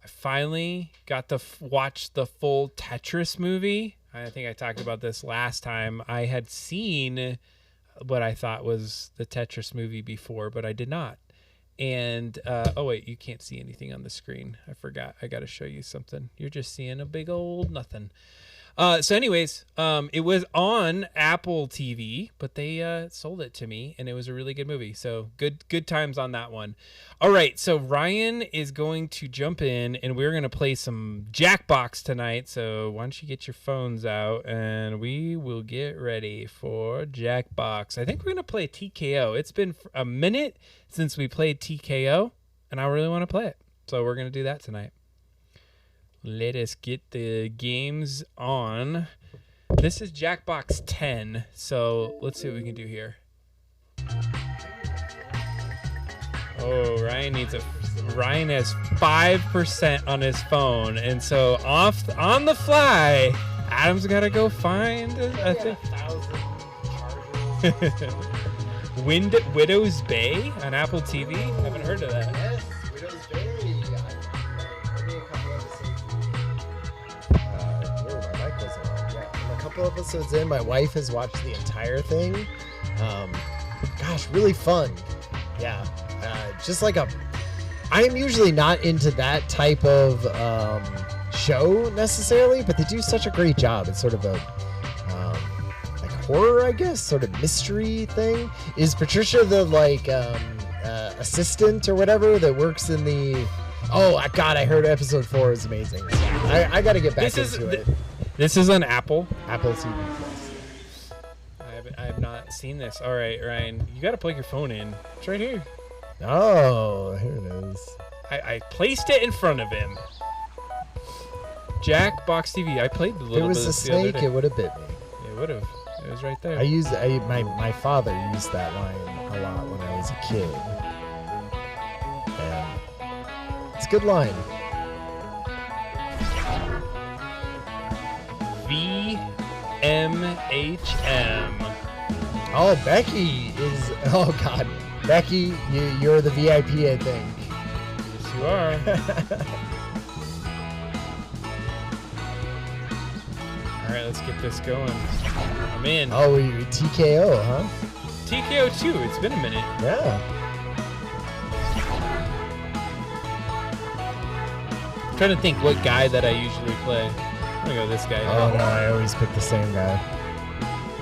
I finally got to watch the full Tetris movie. I think I talked about this last time. I had seen what I thought was the Tetris movie before, but I did not. And oh wait, you can't see anything on the screen. I forgot. I got to show you something. You're just seeing a big old nothing. So anyways, it was on Apple TV, but they sold it to me, and it was a really good movie. So good times on that one. All right, so Ryan is going to jump in, and we're going to play some Jackbox tonight. So why don't you get your phones out, and we will get ready for Jackbox. I think we're going to play TKO. It's been a minute since we played TKO, and I really want to play it. So we're going to do that tonight. Let us get the games on. This is Jackbox 10, so let's see what we can do here. Oh, Ryan has 5% on his phone, and so on the fly, Adam's got to go find a thing. Widow's Bay on Apple TV? Haven't heard of that. Yes, Widow's Bay. A couple episodes in, my wife has watched the entire thing. Gosh, really fun. Yeah, just like I'm usually not into that type of show necessarily, but they do such a great job. It's sort of a like horror, I guess, sort of mystery thing. Is Patricia the assistant or whatever that works in the? Oh God, I heard episode 4 is amazing. So I got to get back into it. This is on Apple TV Plus. I have not seen this. All right, Ryan, you got to plug your phone in. It's right here. Oh, here it is. I placed it in front of him. Jackbox TV. I played a little bit. If it was a snake, it would have bit me. It would have. It was right there. My father used that line a lot when I was a kid. And it's a good line. VMHM. Oh, Becky is. Oh God, Becky, you're the VIP, I think. Yes, you are. All right, let's get this going. I'm in. Oh, TKO, huh? TKO 2. It's been a minute. Yeah. I'm trying to think what guy that I usually play. I'm gonna go this guy. Oh no, I always pick the same guy.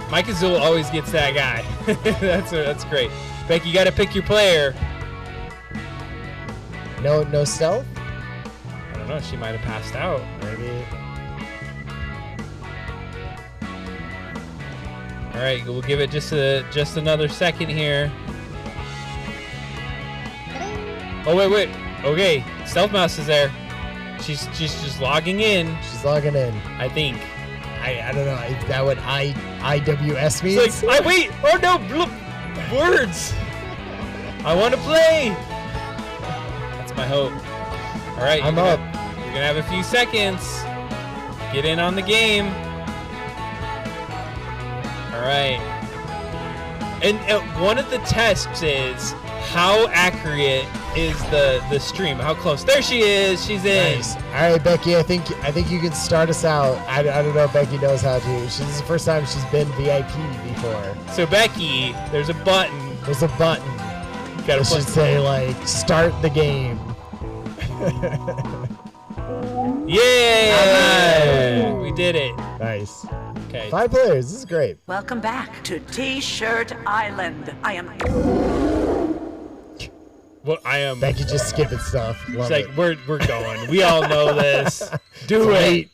Mike Azul always gets that guy. That's great. Becky, you got to pick your player. No stealth? I don't know. She might have passed out. Maybe. All right, we'll give it just another second here. Oh wait. Okay, Stealth Mouse is there. She's just logging in. She's logging in. I think. I don't know. Is that what IWS means? It's like, wait. Oh no, words. I want to play. That's my hope. All right, I'm up. You're gonna have a few seconds. Get in on the game. All right. And one of the tests is how accurate is the stream? How close? There she is. She's in. Nice. All right, Becky. I think you can start us out. I don't know if Becky knows how to. This is the first time she's been VIP before. So Becky, there's a button. There's a button. Gotta It should say like start the game. Yeah! We did it. Nice. Okay. 5 players. This is great. Welcome back to T-Shirt Island. I am. Well, I am. Thank you. Just skipping stuff. Love It's like it. we're going. We all know this. Do it.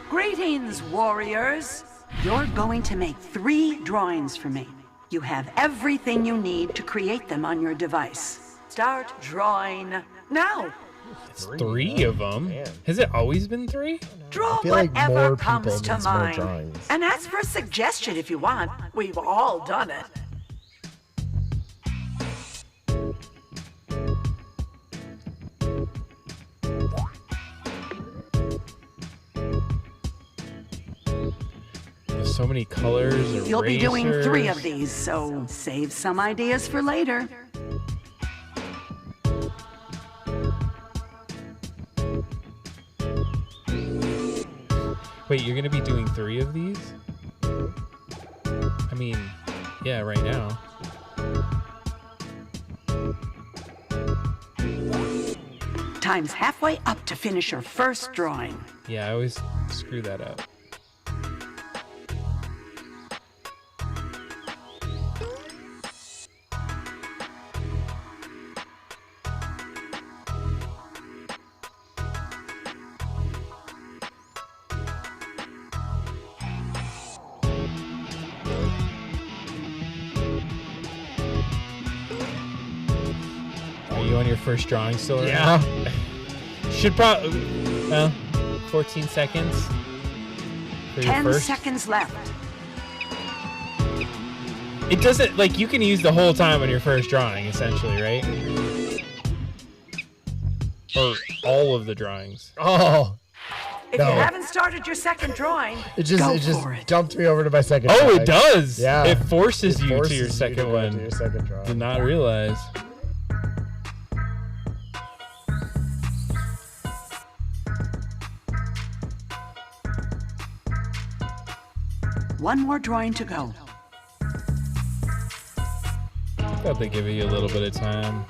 Greetings, warriors. You're going to make 3 drawings for me. You have everything you need to create them on your device. Start drawing now. It's 3 of them. Man. Has it always been 3? Draw I feel like whatever more comes people to needs more mind. drawings. And ask for a suggestion if you want. We've all done it. There's so many colors. You'll be doing 3 erasers. of these, so save some ideas for later. Wait, you're gonna be doing 3 of these? I mean, yeah, right now. Time's halfway up to finish your first drawing. Yeah, I always screw that up. Are you on your first drawing still? Right Yeah. now? Should probably. Well, 14 seconds. For your 10 first. seconds left. It doesn't, like, you can use the whole time on your first drawing, essentially, right? Or all of the drawings. Oh, If No. you haven't started your second drawing, it just go it just for it. dumped me over to my second. Oh, drawing. it does! Yeah. It forces you forces to your you second to go one. to your second drawing. Did not realize. One more drawing to go. Thought they give you a little bit of time.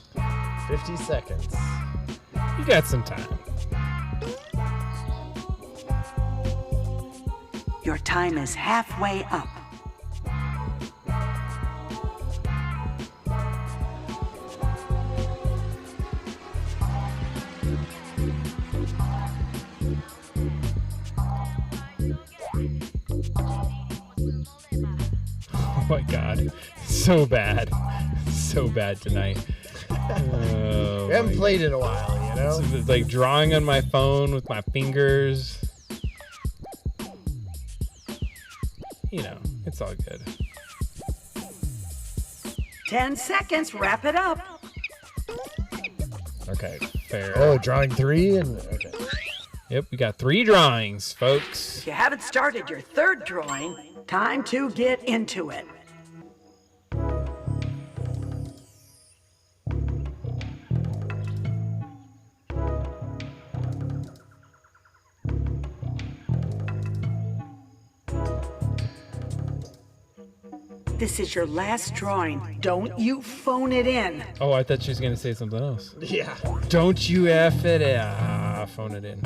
Wow. 50 seconds. You got some time. Your time is halfway up. Oh my god. So bad. So bad tonight. Oh We haven't my played in a while, you know? It's like drawing on my phone with my fingers. You know, it's all good. 10 seconds, wrap it up. Okay. Fair. Oh, drawing 3 and okay. Yep, we got 3 drawings, folks. If you haven't started your third drawing, time to get into it. This is your last drawing. Don't you phone it in. Oh, I thought she was gonna say something else. Yeah. Don't you F it in. Ah, phone it in.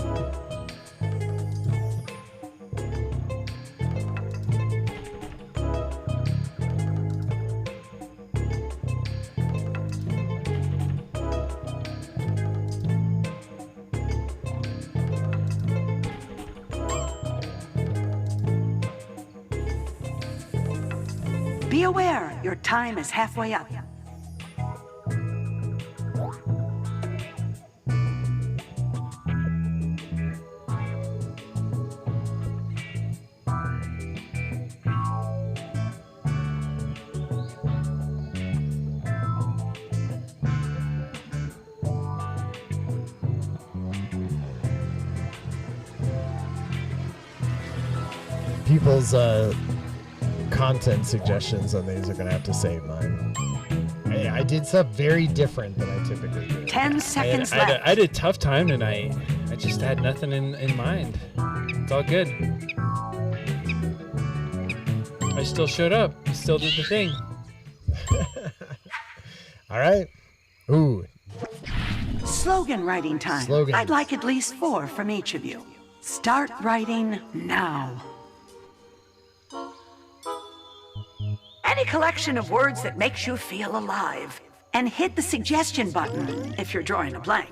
Be aware, your time is halfway up. People's content suggestions on these are gonna have to save mine. I did stuff very different than I typically do. 10 seconds I left. had a tough time tonight. I just had nothing in mind. It's all good. I still showed up. I still did the thing. All right. Ooh, Slogan writing time. Slogans. I'd like at least 4 from each of you. Start writing now. Any collection of words that makes you feel alive. And hit the suggestion button if you're drawing a blank.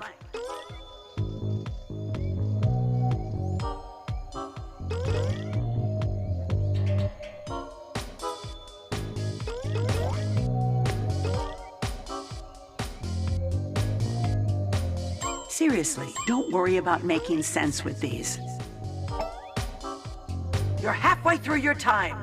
Seriously, don't worry about making sense with these. You're halfway through your time.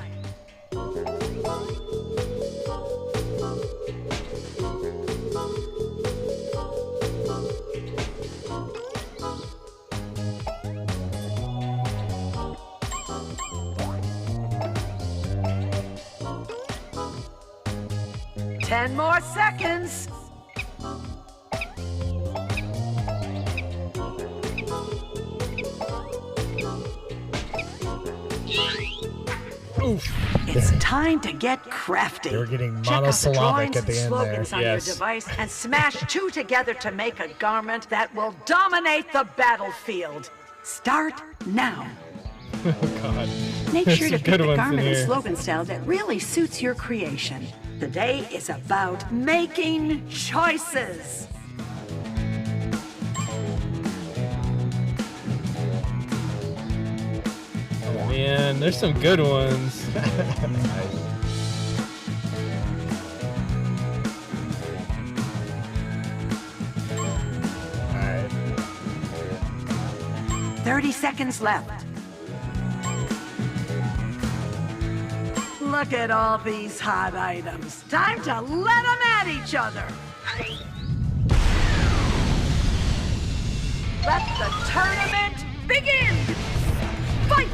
Ten more seconds. Oof. It's time to get crafty. They were getting Check out the monosyllabic drawings at the and end there. slogans on Yes. your device and smash 2 together to make a garment that will dominate the battlefield. Start now. Oh, God. Make There's sure to some pick good the ones in garment and here. slogan style that really suits your creation. The day is about making choices. Oh, man, there's some good ones. All right. 30 seconds left. Look at all these hot items. Time to let them at each other. Let the tournament begin. Fight!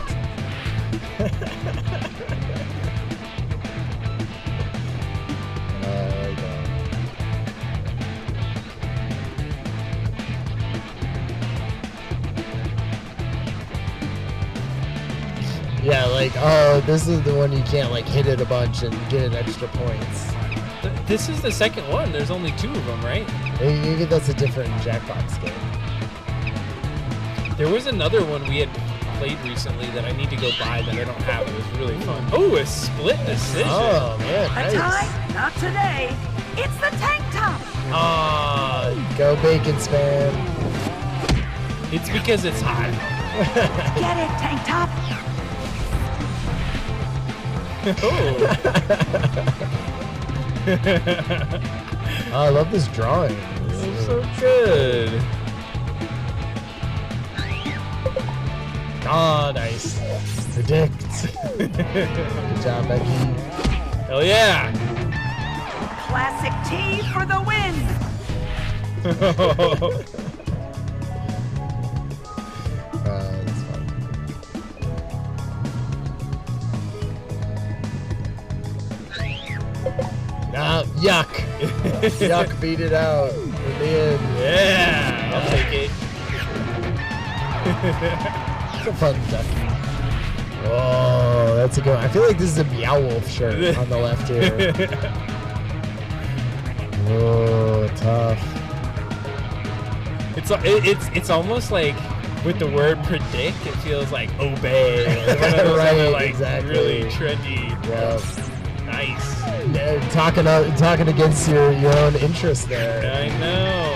Yeah, like, oh, this is the one you can't like hit it a bunch and get an extra points. This is the second one. There's only 2 of them, right? Maybe that's a different Jackbox game. There was another one we had played recently that I need to go buy that I don't have. It was really fun. Oh, a split decision. Oh man, A nice. tie? Not today. It's the tank top. Ah, go bacon spam. It's because it's hot. Get it, tank top. Oh. Oh, I love this drawing. It's so good. Oh, nice. Predict. Good job, Becky. Hell yeah. Classic T for the win. That's fun. Nah, yuck. Yuck beat it out in the end. Yeah, I'll take it. It's a fun duck. Oh, that's a good one. I feel like this is a Meow Wolf shirt on the left here. Oh, tough. It's almost like with the word predict, it feels like obey. Like one of those Right, other, like exactly. really trendy. Yeah. Nice. Yeah, talking against your own interest there. I know.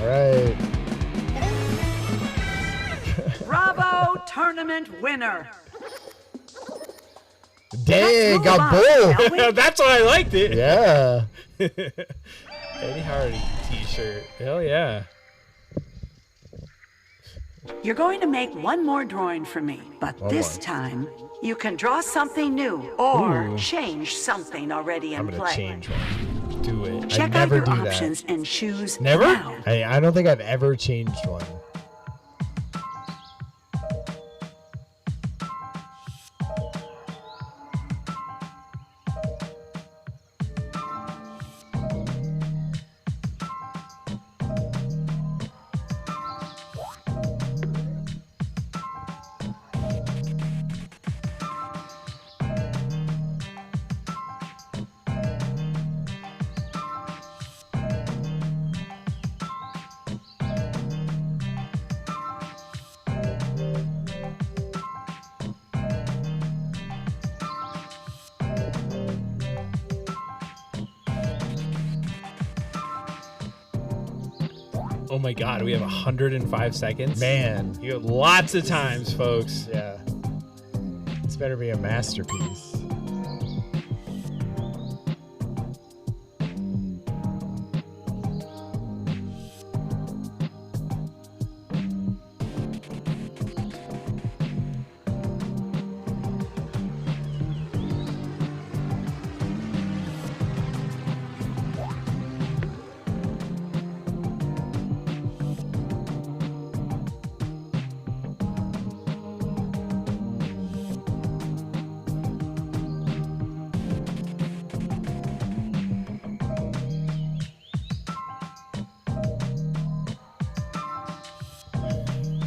All right. Bravo, tournament winner. Dang, move got on, bull. shall we? That's why I liked it. Yeah. Eddie Hardy t-shirt. Hell yeah. You're going to make one more drawing for me, but One this more. time you can draw something new or Ooh. change something already in I'm gonna play. change one. Do it. Check out never your do that. options and choose Never? now. I don't think I've ever changed one. Oh my God, we have 105 seconds. Man. You have lots of times, folks. Yeah. This better be a masterpiece.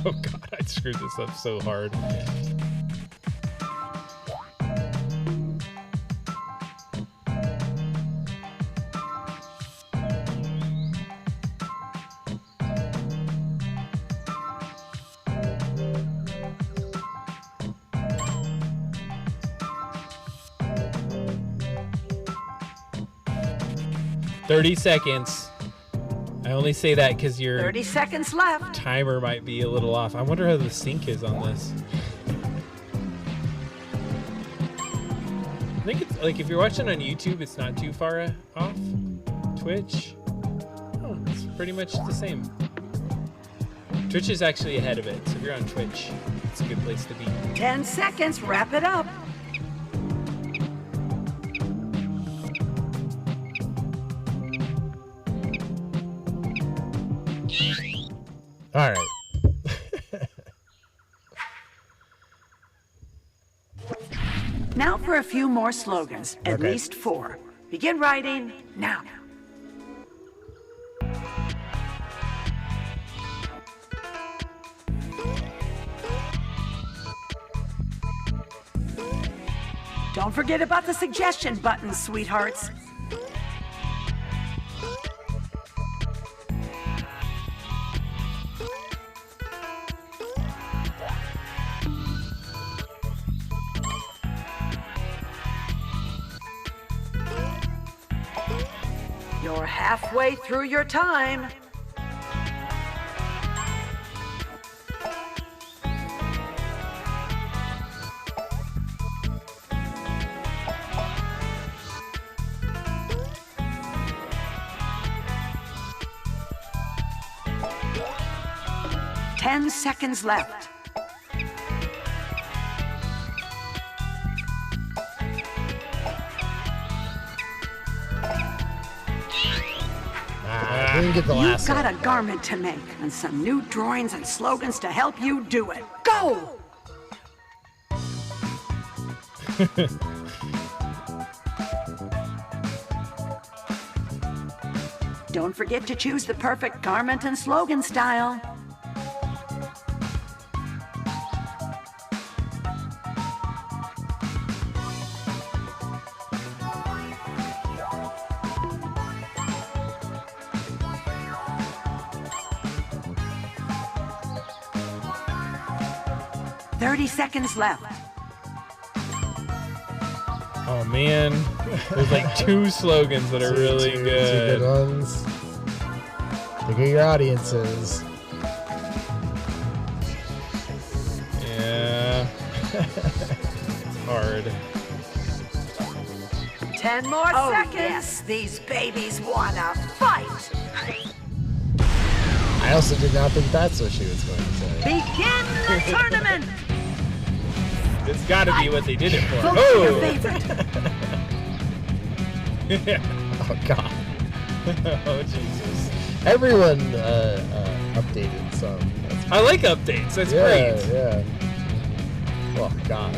Oh God, I screwed this up so hard. "30 seconds. I only say that because your 30 seconds left. timer might be a little off. I wonder how the sync is on this. I think it's like if you're watching on YouTube, it's not too far off. Twitch, oh, it's pretty much the same. Twitch is actually ahead of it, so if you're on Twitch, it's a good place to be. 10 seconds, wrap it up. All right. Now for a few more slogans, at Okay. least 4. Begin writing now. Don't forget about the suggestion button, sweethearts. You're halfway through your time. Ten seconds left. We didn't get the You've last got one. a garment to make and some new drawings and slogans to help you do it. Go! Don't forget to choose the perfect garment and slogan style. Thirty seconds left. Oh man, there's like 2 slogans that are really Two good. ones. Look at your audiences. Yeah, it's hard. 10 more seconds. Yes, these babies wanna fight. I also did not think that's what she was going to say. Begin the tournament. It's got to be what they did it for. Vote for your Oh, favorite. yeah. Oh God. Oh Jesus. Everyone updated some. That's I like updates. That's yeah, great. yeah. Oh God.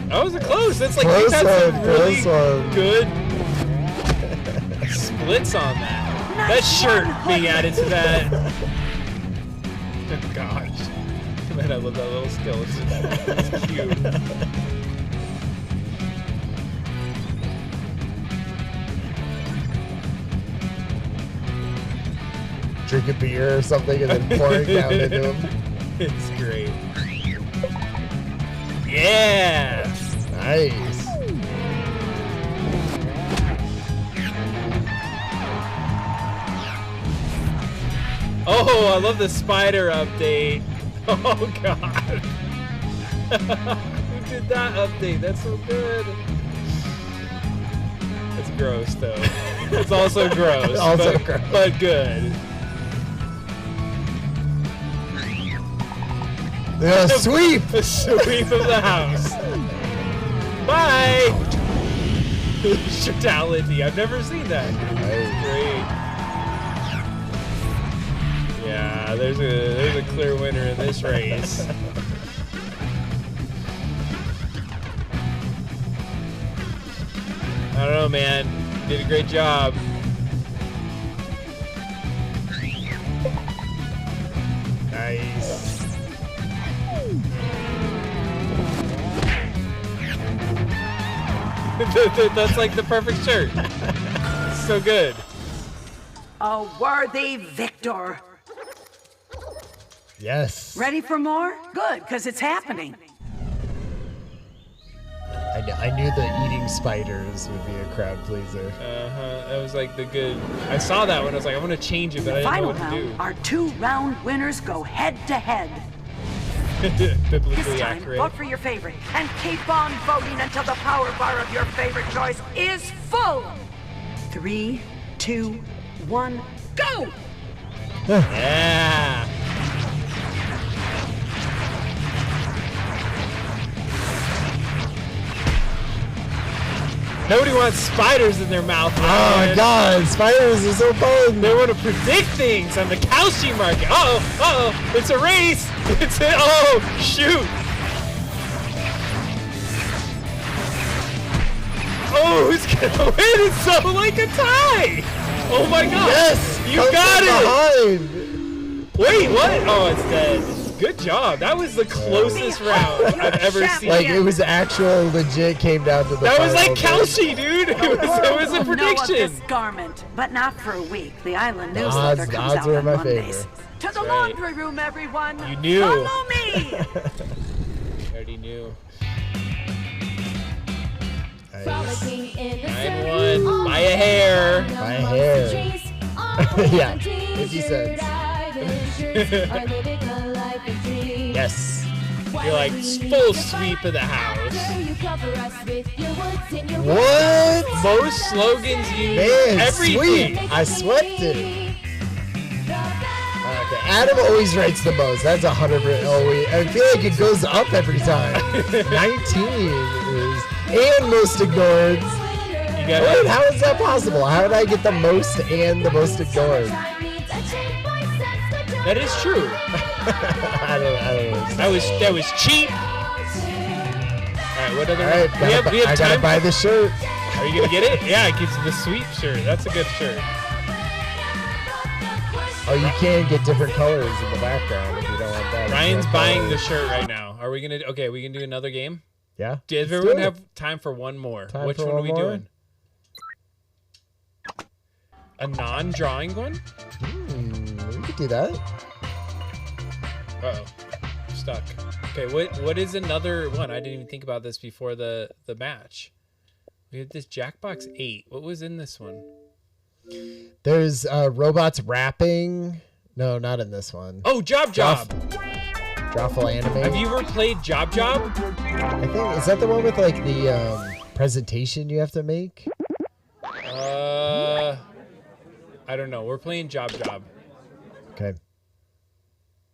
That was a close. That's like Close we've had some one, really close one. good splits on that. That shirt being added to that. Oh gosh. Man, I love that little skeleton. It's cute. Drink a beer or something and then pouring down into them. It's great. Yeah. Nice. Oh, I love the spider update. Oh god. Who did that update? That's so good. It's gross though. It's also gross. Also but, gross. but good. Sweep. The sweep of the house. Bye. Fatality. I've never seen that. Great. Yeah, there's a clear winner in this race. I don't know, man. You did a great job. Nice. That's like the perfect shirt. It's so good. A worthy victor. Yes. Ready for more? Good, because it's happening. I knew the eating spiders would be a crowd pleaser. That was like the good. I saw that one. I was like, I want to change it, but I didn't know Final what to do. round, our 2-round winners go head to head. Biblically This time, accurate. vote for your favorite and keep on voting until the power bar of your favorite choice is full. 3, 2, 1, go! Yeah. Nobody wants spiders in their mouth. Oh my man. god, spiders are so fun. They want to predict things on the Kalshi market. Uh-oh, it's a race. Oh, shoot. Oh, who's gonna win? It's so like a tie. Oh my god. Yes, you come got from it. behind. Wait, what? Oh, it's dead. Good job. That was the closest round I've ever seen. Like it was actual legit came down to the That was final like bit. Kalshi, dude. It was a Know of this prediction. garment, but not for a week. The island The newsletter odds- comes odds out were on my Mondays. favor. To the Right. laundry room, everyone. You knew. Follow me. I already knew. Nice. 9-1 by a hair. By a hair. Yeah, 50 cents. Yes. You're like full sweep of the house. What? Most slogans use Man, everything. sweet. I swept it. Okay, Adam always writes the most. That's 100%. Always. I feel like it goes up every time. 19 is, and most ignored. You got Wait, it. how is that possible? How did I get the most and the most ignored? That is true. I don't know. That was cheap. All right, what other? All right, we have I gotta time. buy the shirt. Are you gonna get it? Yeah, it gives you the sweep shirt. That's a good shirt. Oh, you can get different colors in the background if you don't want that. Ryan's Different buying the colors. shirt right now. Are we gonna? Okay, we can do another game. Yeah. Does let's everyone do it. have time for one more? Time Which for one are one we more? doing? A non-drawing one? We could do that. Uh-oh. I'm stuck. Okay, what is another one? I didn't even think about this before the match. We had this Jackbox 8. What was in this one? There's robots rapping. No, not in this one. Oh, Job Job. Drawful anime. Have you ever played Job Job? I think is that the one with like the presentation you have to make? I don't know. We're playing Job Job. Okay.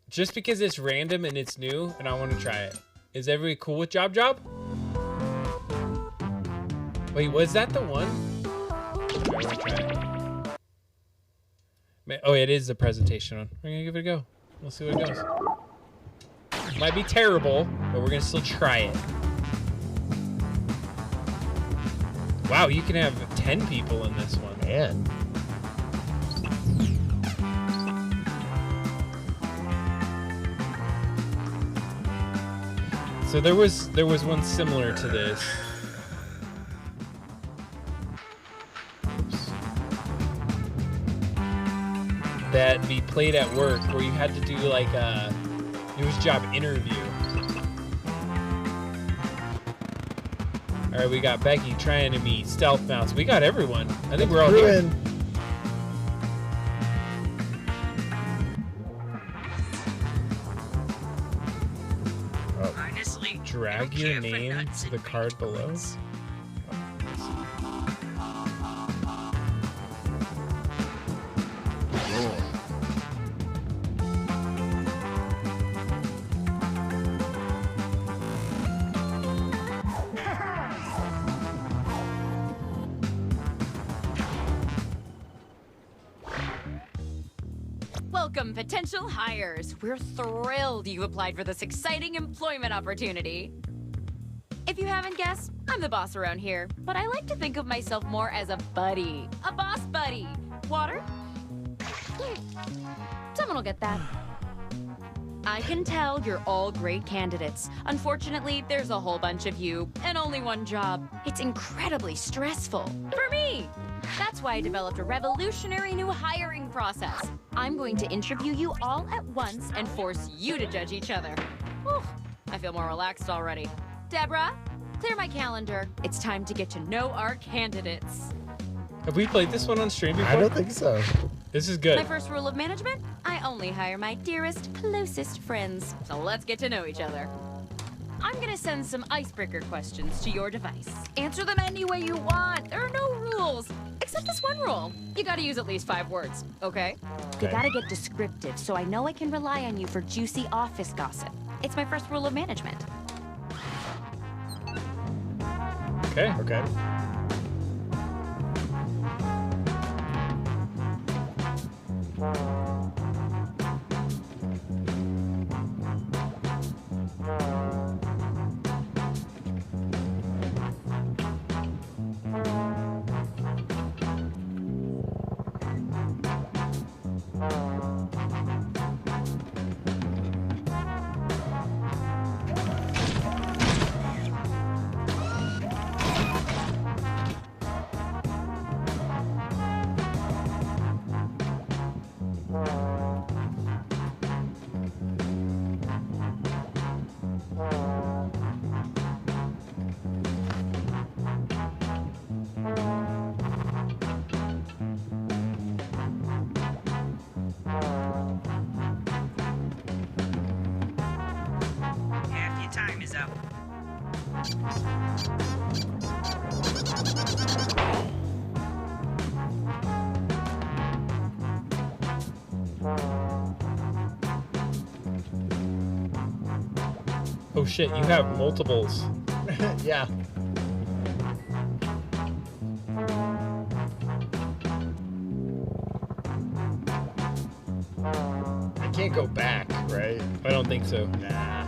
Just because it's random and it's new and I want to try it. Is everybody cool with Job Job? Wait, was that the one? I want to try it. Oh, it is the presentation one. We're going to give it a go. We'll see what it goes. Might be terrible, but we're going to still try it. Wow, you can have 10 people in this one. Man. So there was one similar to this. Oops. That we played at work where you had to do like it was job interview. All right, we got Becky trying to meet Stealth Mouse. We got everyone. I think we're all here. Ruin. drag your name to the card below? Welcome, potential hires. We're thrilled you applied for this exciting employment opportunity. If you haven't guessed, I'm the boss around here, but I like to think of myself more as a buddy. A boss buddy. Water? Someone will get that. I can tell you're all great candidates. Unfortunately, there's a whole bunch of you and only one job. It's incredibly stressful. For me! That's why I developed a revolutionary new hiring process. I'm going to interview you all at once and force you to judge each other. Whew, I feel more relaxed already. Deborah, clear my calendar. It's time to get to know our candidates. Have we played this one on stream before? I don't think so. This is good. My first rule of management, I only hire my dearest, closest friends. So let's get to know each other. I'm gonna send some icebreaker questions to your device. Answer them any way you want. There are no rules, except this one rule. You gotta use at least 5 words, okay? You gotta get descriptive, so I know I can rely on you for juicy office gossip. It's my first rule of management. Okay. Okay. Half your time is up. Oh shit, you have multiples. Yeah. I can't go back, right? I don't think so. Nah.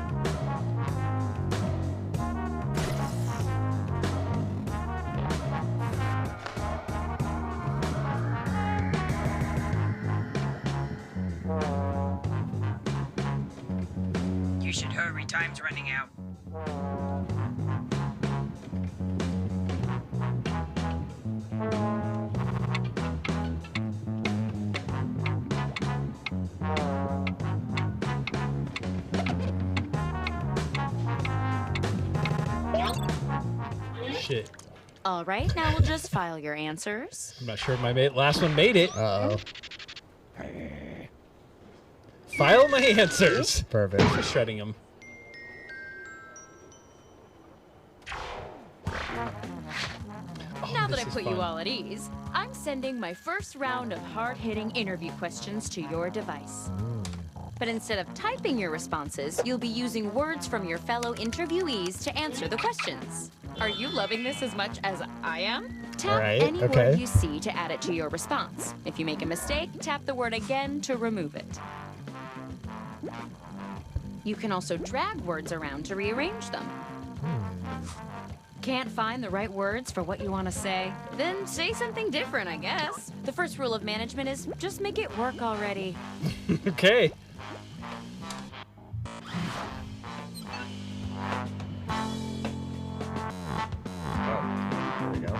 You should hurry, time's running out. Shit. All right, now we'll just file your answers. I'm not sure if my last one made it. Uh-oh. File my answers. Perfect. Just shredding them. Now that I this is put fun. you all at ease, I'm sending my first round of hard-hitting interview questions to your device. But instead of typing your responses, you'll be using words from your fellow interviewees to answer the questions. Are you loving this as much as I am? Tap All right, any okay. word you see to add it to your response. If you make a mistake, tap the word again to remove it. You can also drag words around to rearrange them. Can't find the right words for what you want to say? Then say something different, I guess. The first rule of management is just make it work already. Okay. Oh, there we go.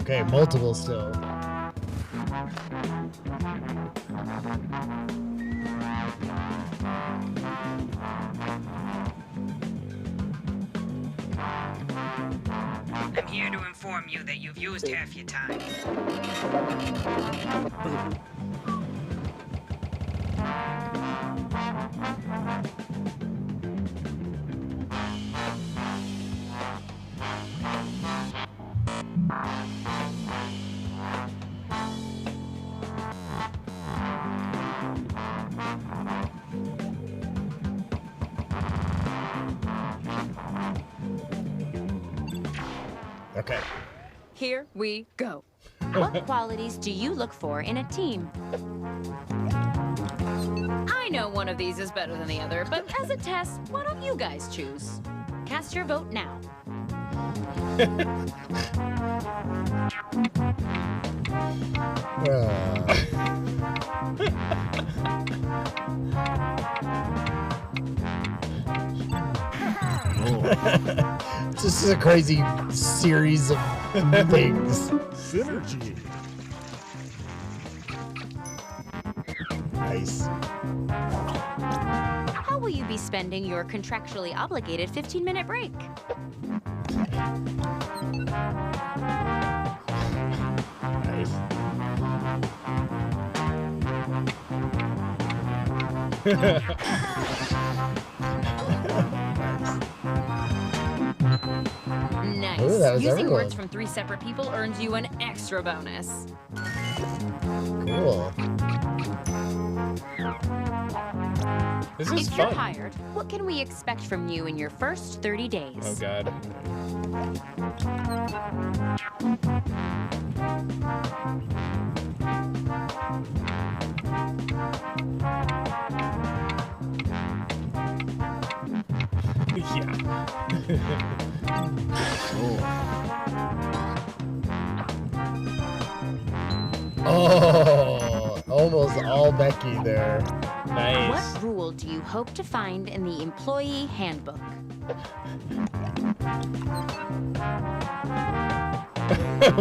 Okay, multiple still. I'm here to inform you that you've used half your time. Okay. Here we go. What qualities do you look for in a team? I know one of these is better than the other, but as a test, why don't you guys choose? Cast your vote now. This is a crazy series of things. Synergy. Nice. How will you be spending your contractually obligated 15-minute break? Nice. Ooh, that was Using everyone. words from 3 separate people earns you an extra bonus. Cool. This is If you're fun. hired, what can we expect from you in your first 30 days? Oh god. Oh, almost all Becky there. Nice. What rule do you hope to find in the employee handbook?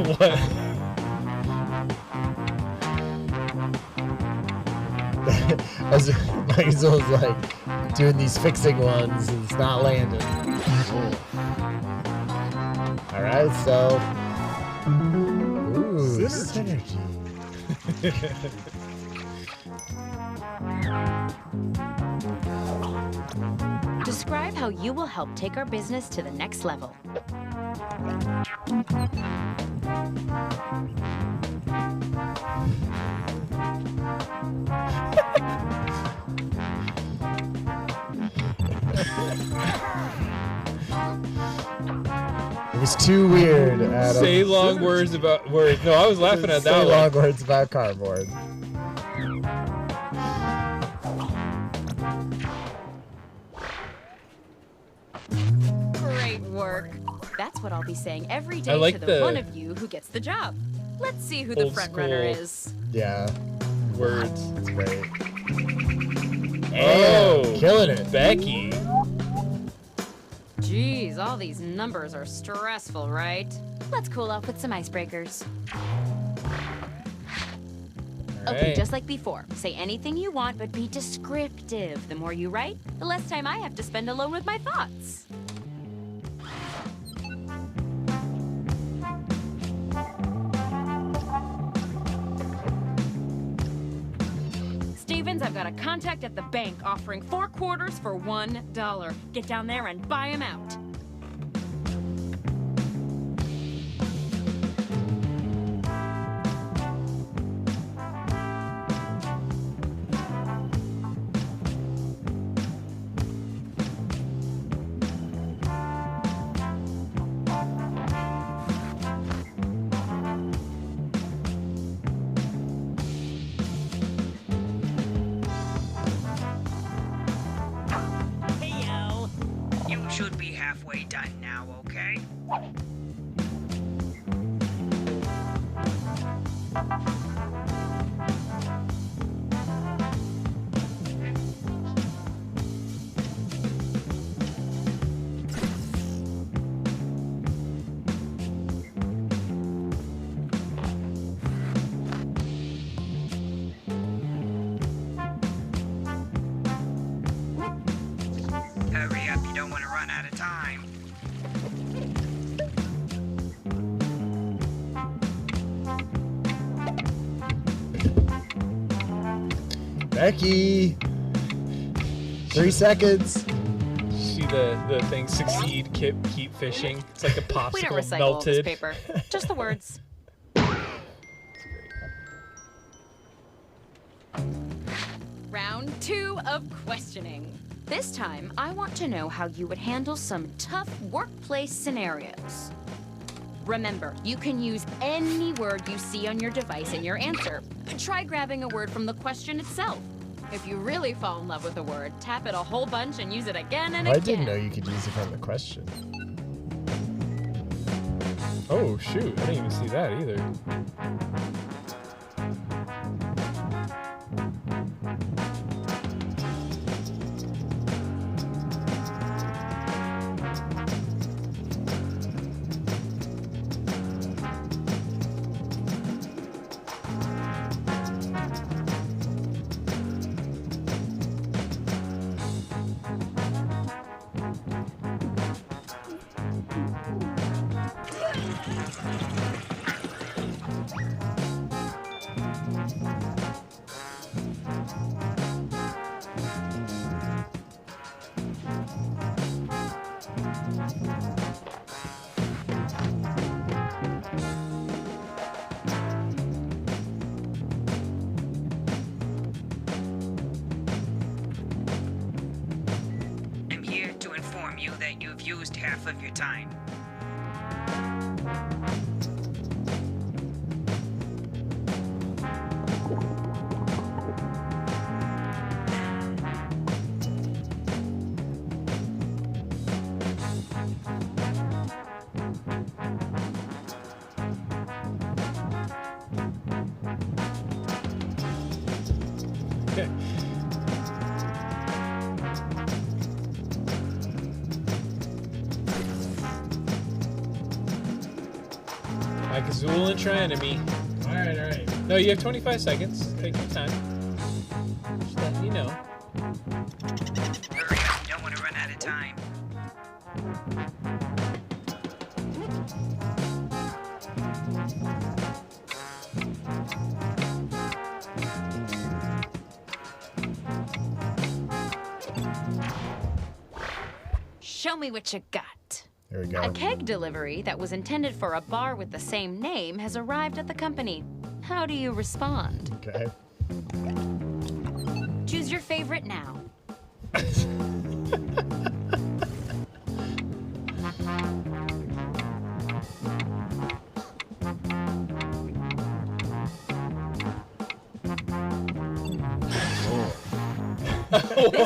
What? Michael was like doing these fixing ones and it's not landing. All right, so. Ooh, synergy. Describe how you will help take our business to the next level. It was too weird, Adam. Say long words about words. No, I was laughing at Say that long one. words about cardboard. Great work. That's what I'll be saying every day I like to the the one of you who gets the job. Let's see who the old front runner school. is. Yeah, Words. it's great. Oh, Yeah, killing it. Becky. Geez, all these numbers are stressful, right? Let's cool off with some icebreakers. Okay, Alright. just like before. Say anything you want, but be descriptive. The more you write, the less time I have to spend alone with my thoughts. Stevens, I've got a contact at the bank offering 4 quarters for $1. Get down there and buy 'em out. You should be half Becky. 3 seconds. See the thing succeed, keep fishing. It's like a We don't popsicle recycle all this melted. paper. Just the words. Round 2 of questioning. This time, I want to know how you would handle some tough workplace scenarios. Remember, you can use any word you see on your device in your answer. Try grabbing a word from the question itself. If you really fall in love with a word, tap it a whole bunch and use it again and I again. didn't know you could use it from the question. Oh shoot! I didn't even see that either. I'm here to inform you that you've used half of your time. Like Azul and Trienemy. Alright, alright. No, you have 25 seconds. Take your time. Just letting you know. Hurry up, you don't want to run out of time. Show me what you got. There we go. A keg delivery that was intended for a bar with the same name has arrived at the company. How do you respond? Okay. Choose your favorite now. This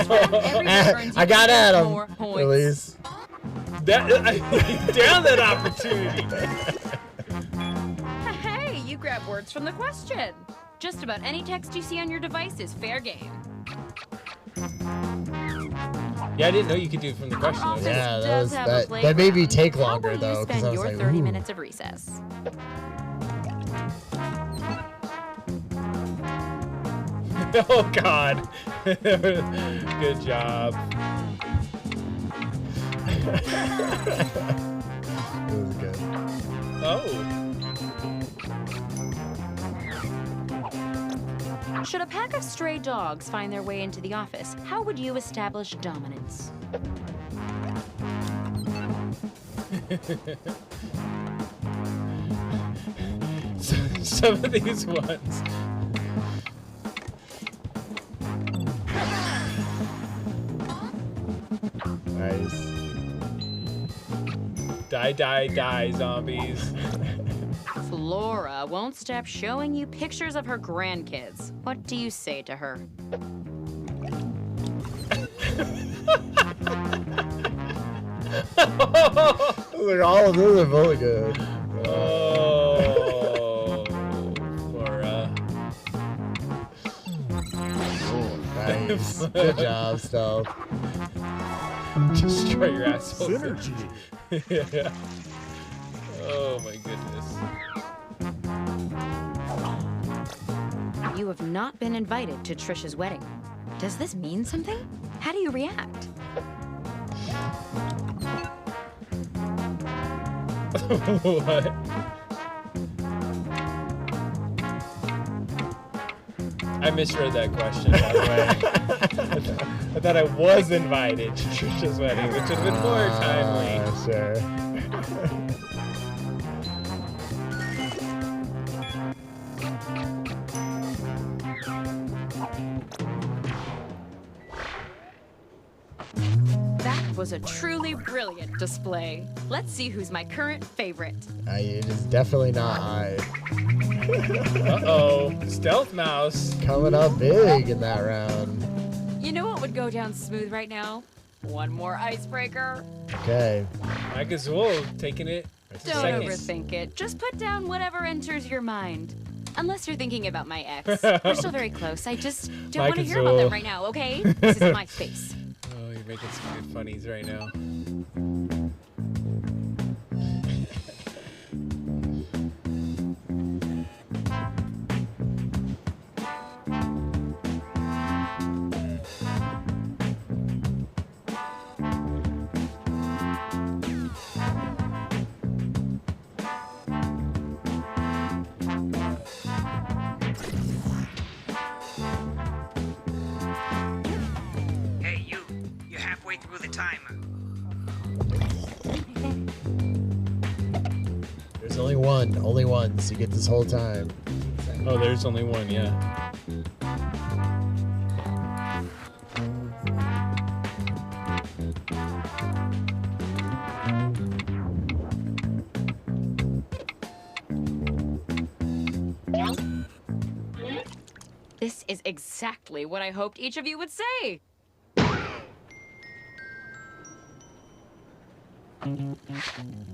round, everyone earns I got at more him. points. At least. Down that opportunity. Hey, you grab words from the question. Just about any text you see on your device is fair game. Yeah, I didn't know you could do it from the question. Our office though. Yeah, does have a that made me playground. take How longer will you though, because spend I was your like, 30 ooh. minutes of recess? Oh God. Good job. It was good. Oh. Should a pack of stray dogs find their way into the office, how would you establish dominance? Some of these ones. Nice. Die, zombies. Flora won't stop showing you pictures of her grandkids. What do you say to her? Like, all of those are really good. Oh. Laura. Nice. Good job, Stealth. Destroy your asshole. Synergy. Yeah. Oh my goodness. You have not been invited to Trisha's wedding. Does this mean something? How do you react? What? I misread that question, by the way. I thought I was invited to Trisha's wedding, which would have been more timely. Sure. That was a truly brilliant display. Let's see who's my current favorite. It is definitely not I. Uh-oh. Stealth Mouse. Coming up big in that round. You know what would go down smooth right now? One more icebreaker. Okay. Mike as well, taking it. Don't Seconds. overthink it. Just put down whatever enters your mind. Unless you're thinking about my ex. We're still very close. I just don't want to hear about them right now, okay? This is my space. Oh, you're making some good funnies right now. Hey, you. You're halfway through the timer. There's only one, so you get this whole time. Oh, there's only one, yeah. This is exactly what I hoped each of you would say.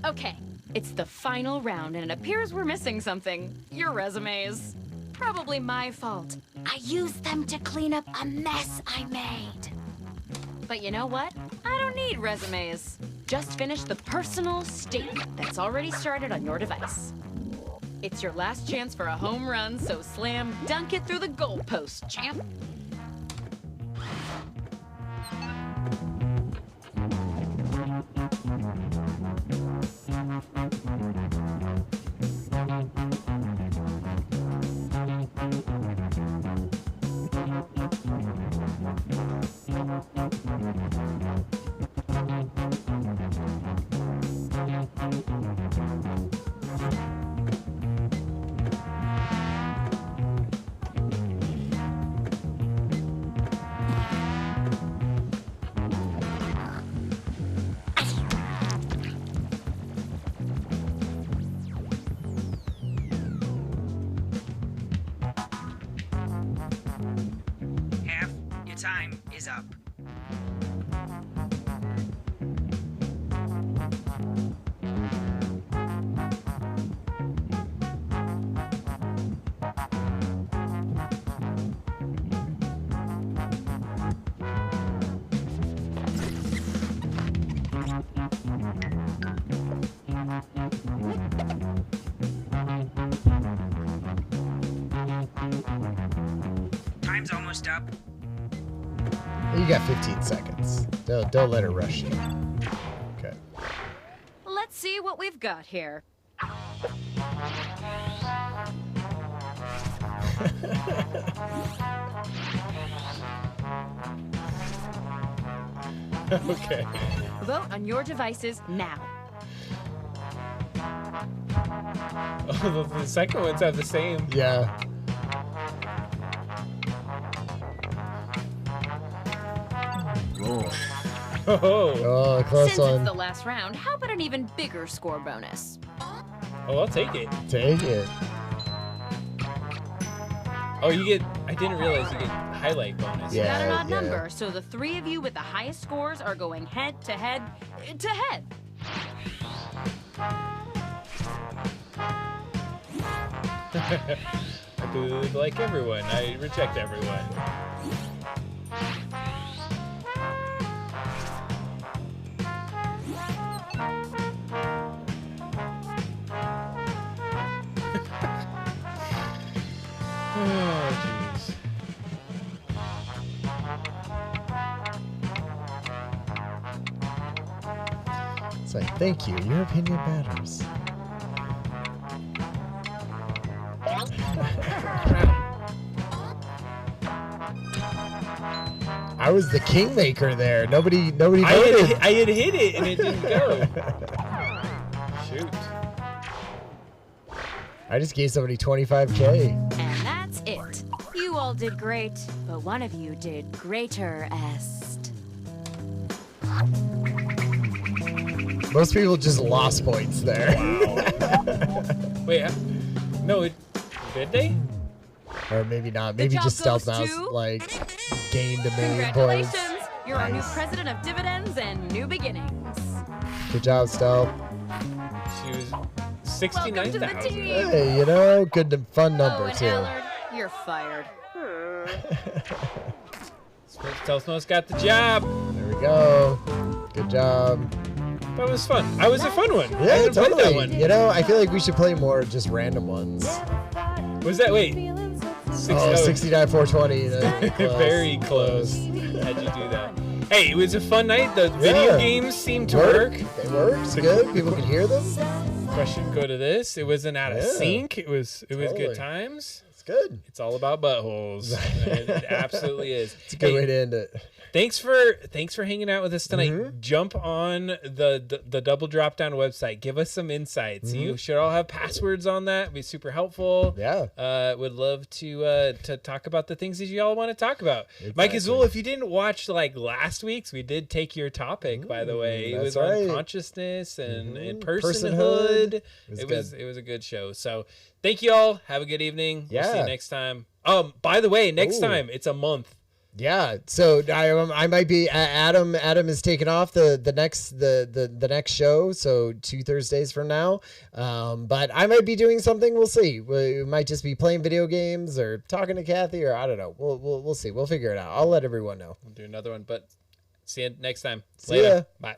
Okay, it's the final round, and it appears we're missing something. Your resumes. Probably my fault. I used them to clean up a mess I made. But you know what? I don't need resumes. Just finish the personal statement that's already started on your device. It's your last chance for a home run, so slam dunk it through the goalpost, champ. Half your time is up. Time's almost up. You got 15 seconds. Don't let her rush you. Okay. Let's see what we've got here. Okay. Vote on your devices now. Oh, the second ones have the same. Yeah. Oh, Oh, close Since one. it's the last round, how about an even bigger score bonus? I'll take it. Take it. Oh, you get. I didn't realize you get highlight bonus. Yeah. Got an odd number, so the three of you with the highest scores are going head to head to head. I believe like everyone. I reject everyone. Oh, jeez. It's like, thank you. Your opinion matters. I was the kingmaker there. Nobody voted. I had hit it and it didn't go. Shoot. I just gave somebody 25K. And that's it. You all did great, but one of you did greater-est. Most people just lost points there. Wait, no, did they? Or maybe not. The Maybe job just Stealth goes Mouse to- gained 1 million Congratulations! points. You're our new Nice. president of dividends and new beginnings. Good job, Stealth. She was Welcome to the 69,000. team. Hey, you know, good fun Oh, number and too. Allard, you're fired. Stealth Mouse got the job. There we go. Good job. That was fun. That was a fun one. I Yeah, haven't played totally. that one. You know, I feel like we should play more just random ones. Was that, wait? Oh, 69, 420. Very close. How'd you do that? Hey, it was a fun night. The video Yeah. games seemed to work. They worked. Good. People can hear them. Question go to this. It wasn't out of Yeah. sync. It was Totally. good times. It's good. It's all about buttholes. It absolutely is. It's a good Hey, way to end it. Thanks for hanging out with us tonight. Jump on the Double Drop Down website. Give us some insights. You should all have passwords on that. It'd be super helpful. Yeah. Would love to talk about the things that you all want to talk about. Mike Azul, if you didn't watch like last week's, we did take your topic, by the way. It that's was right. on consciousness and personhood. Personhood. It was a good show. So thank you all. Have a good evening. We'll see Yeah. you next time. By the way, next time it's a month. Yeah, so I might be Adam. Adam is taking off the next show, so 2 Thursdays from now. But I might be doing something. We'll see. We might just be playing video games or talking to Kathy, or I don't know. We'll see. We'll figure it out. I'll let everyone know. We'll do another one, but see you next time. See ya. Bye.